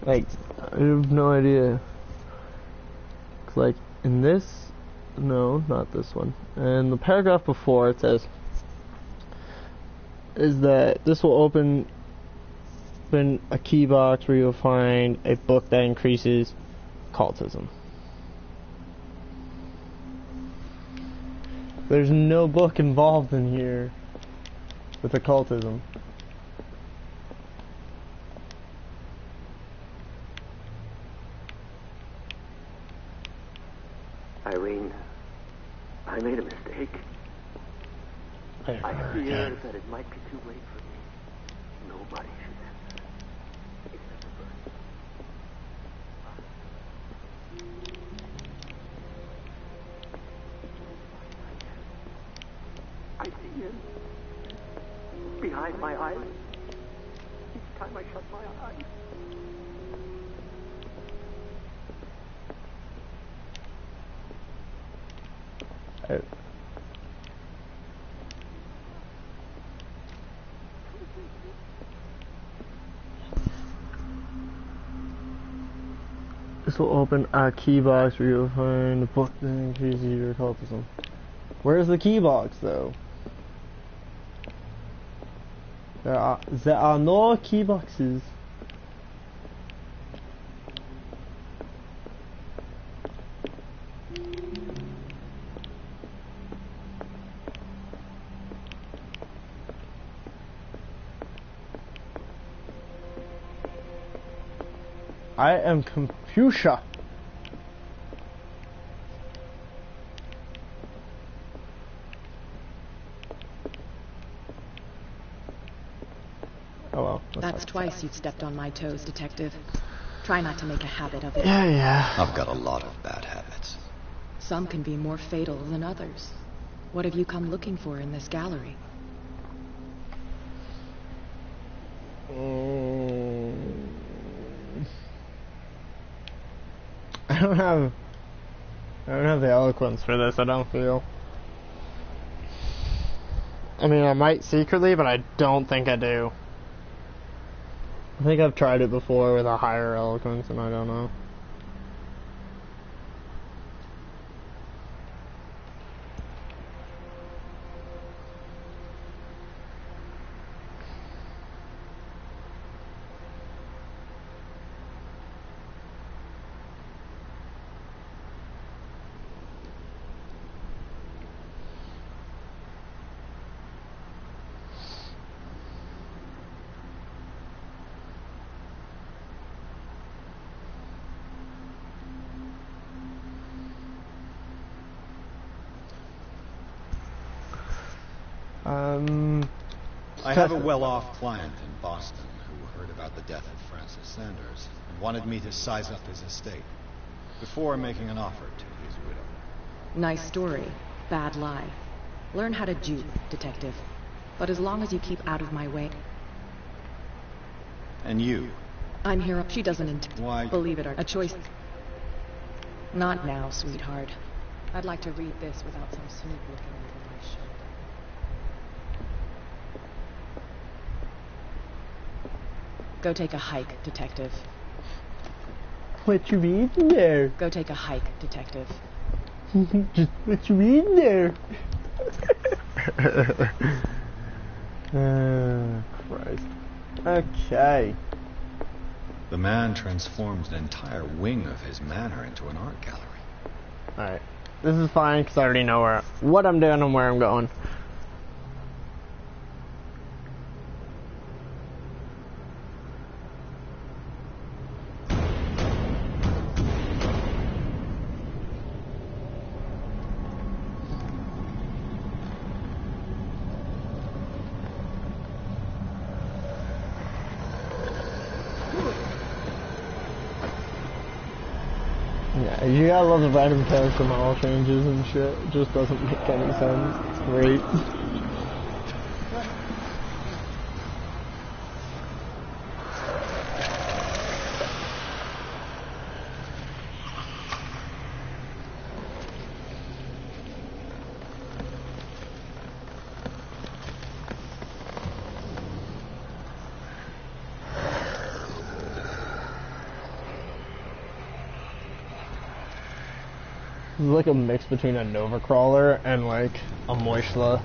Like, I have no idea. Like, in this, no, not this one. And the paragraph before it says, is that this will open a key box where you'll find a book that increases occultism. There's no book involved in here with occultism. Irene, I made a mistake. I fear that it might be too late for me. Nobody should have that. Except the bird. I see him behind my eyes. Each time I shut my eyes. This will open a key box where you'll find a book that increases your occultism. Where's the key box, though? There are no key boxes. I am Confucia. Oh well. That's twice you've stepped on my toes, Detective. Try not to make a habit of it. Yeah. I've got a lot of bad habits. Some can be more fatal than others. What have you come looking for in this gallery? I don't have the eloquence for this, I don't feel. I mean, I might secretly, but I don't think I do. I think I've tried it before with a higher eloquence, and I don't know. I have a well-off client in Boston who heard about the death of Francis Sanders and wanted me to size up his estate before making an offer to his widow. Nice story. Bad lie. Learn how to dupe, Detective. But as long as you keep out of my way... And you? I'm here. She doesn't Why? Believe it or a choice. Not now, sweetheart. I'd like to read this without some snoop looking over my shoulder. Go take a hike, Detective. What you reading there? Go take a hike, Detective. Just what you reading there? Christ. Okay. The man transformed an entire wing of his manor into an art gallery. Alright. This is fine because I already know what I'm doing and where I'm going. Yeah, you gotta love the random character model changes and shit. It just doesn't make any sense. It's great. This is like a mix between a Nova Crawler and like a Moishla.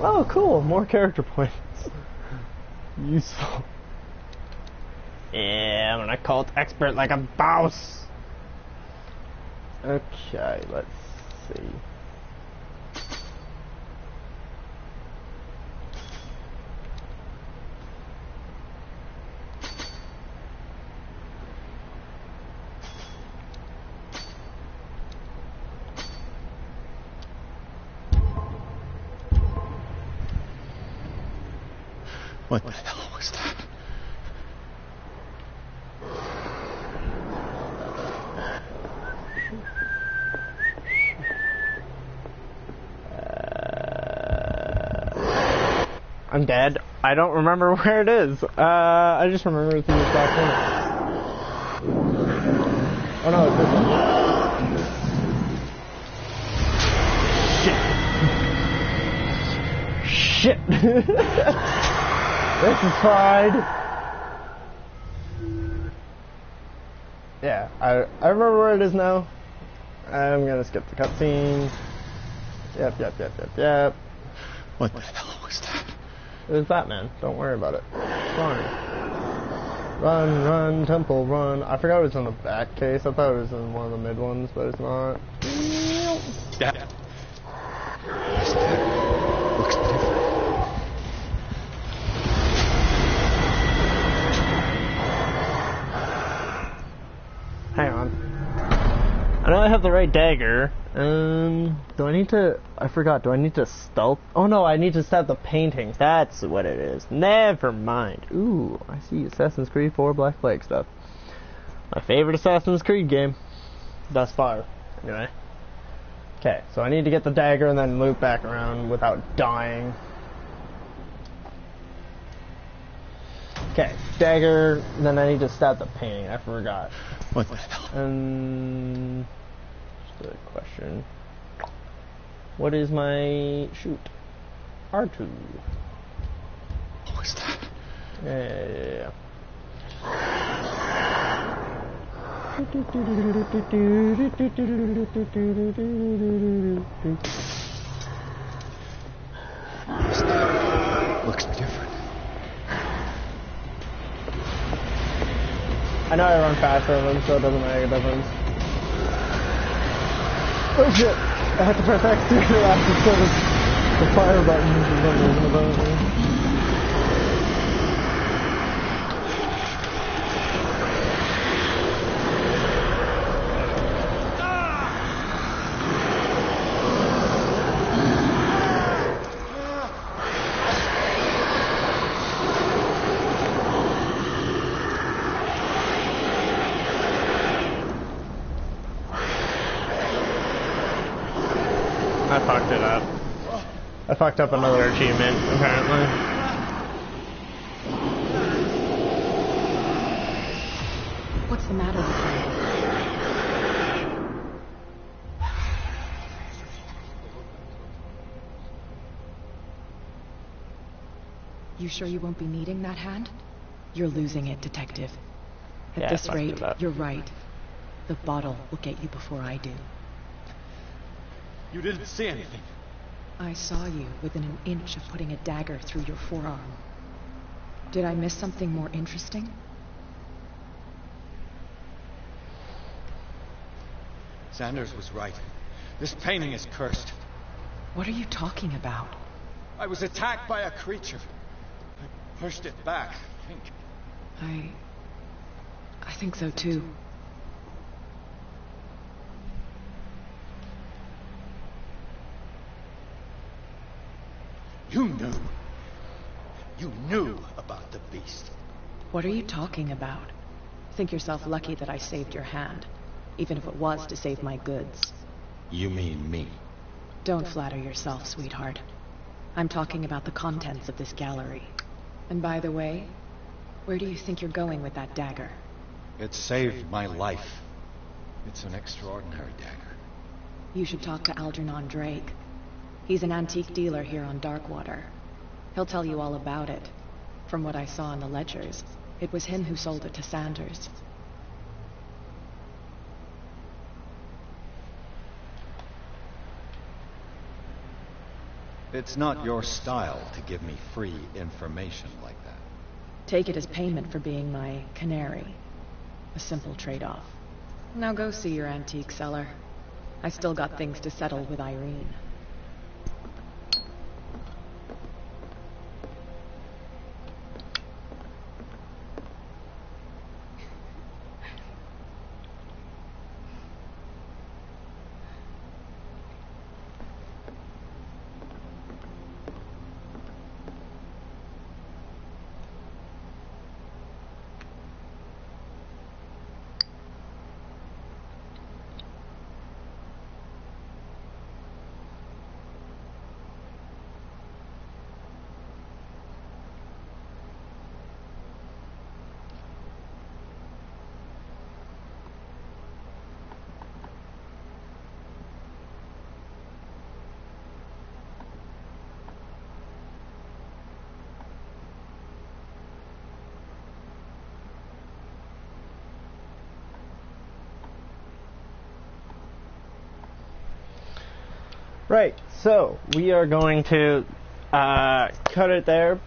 Oh, cool! More character points. Useful. Yeah, I'm an occult expert like a boss. Okay, let's see. What the hell was that? I'm dead. I don't remember where it is. I just remember it's in this back corner. Oh no, it's this one. Shit. Shit. This is fine. Yeah, I remember where it is now. I'm gonna skip the cutscene. Yep. What the hell was that? It was Batman. Don't worry about it. It's fine. Run, temple, run. I forgot it was in the back case. I thought it was in one of the mid ones, but it's not. Yeah. Looks different. I have the right dagger. Do I need to... I forgot. Do I need to stealth? Oh no, I need to stab the paintings. That's what it is. Never mind. Ooh, I see Assassin's Creed 4 Black Flag stuff. My favorite Assassin's Creed game. Thus far. Anyway. Okay, so I need to get the dagger and then loop back around without dying. Okay, dagger, then I need to stab the painting. I forgot. What the hell? Just a question. What is my shoot? R2. What was that? Yeah. Looks different. I know I run faster than them, so it doesn't make a difference. Oh shit! I had to press X to interact instead of the fire button for some reason above me. I fucked it up. I fucked up another achievement, apparently. What's the matter with you? You sure you won't be needing that hand? You're losing it, Detective. At this rate, you're right. The bottle will get you before I do. You didn't see anything. I saw you within an inch of putting a dagger through your forearm. Did I miss something more interesting? Sanders was right. This painting is cursed. What are you talking about? I was attacked by a creature. I pushed it back, I think. I think so too. You knew. You knew about the beast. What are you talking about? Think yourself lucky that I saved your hand, even if it was to save my goods. You mean me? Don't flatter yourself, sweetheart. I'm talking about the contents of this gallery. And by the way, where do you think you're going with that dagger? It saved my life. It's an extraordinary dagger. You should talk to Algernon Drake. He's an antique dealer here on Darkwater. He'll tell you all about it. From what I saw in the ledgers, it was him who sold it to Sanders. It's not your style to give me free information like that. Take it as payment for being my canary. A simple trade-off. Now go see your antique seller. I still got things to settle with Irene. Right, so we are going to cut it there,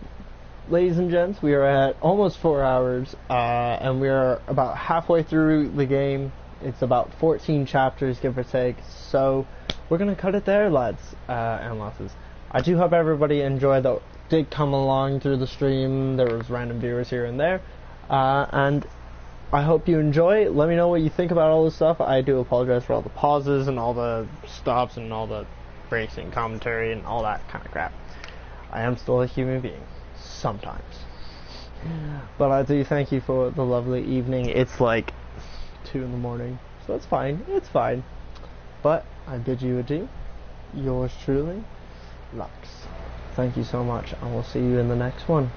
ladies and gents. We are at almost 4 hours, and we are about halfway through the game. It's about 14 chapters, give or take. So we're going to cut it there, lads and lasses. I do hope everybody enjoyed that. Did come along through the stream. There was random viewers here and there, and I hope you enjoy. Let me know what you think about all this stuff. I do apologize for all the pauses and all the stops and all the breaks in commentary and all that kind of crap. I am still a human being. Sometimes. But I do thank you for the lovely evening. It's like 2 in the morning, so it's fine. It's fine. But I bid you adieu. Yours truly, Lux. Thank you so much, and we'll see you in the next one.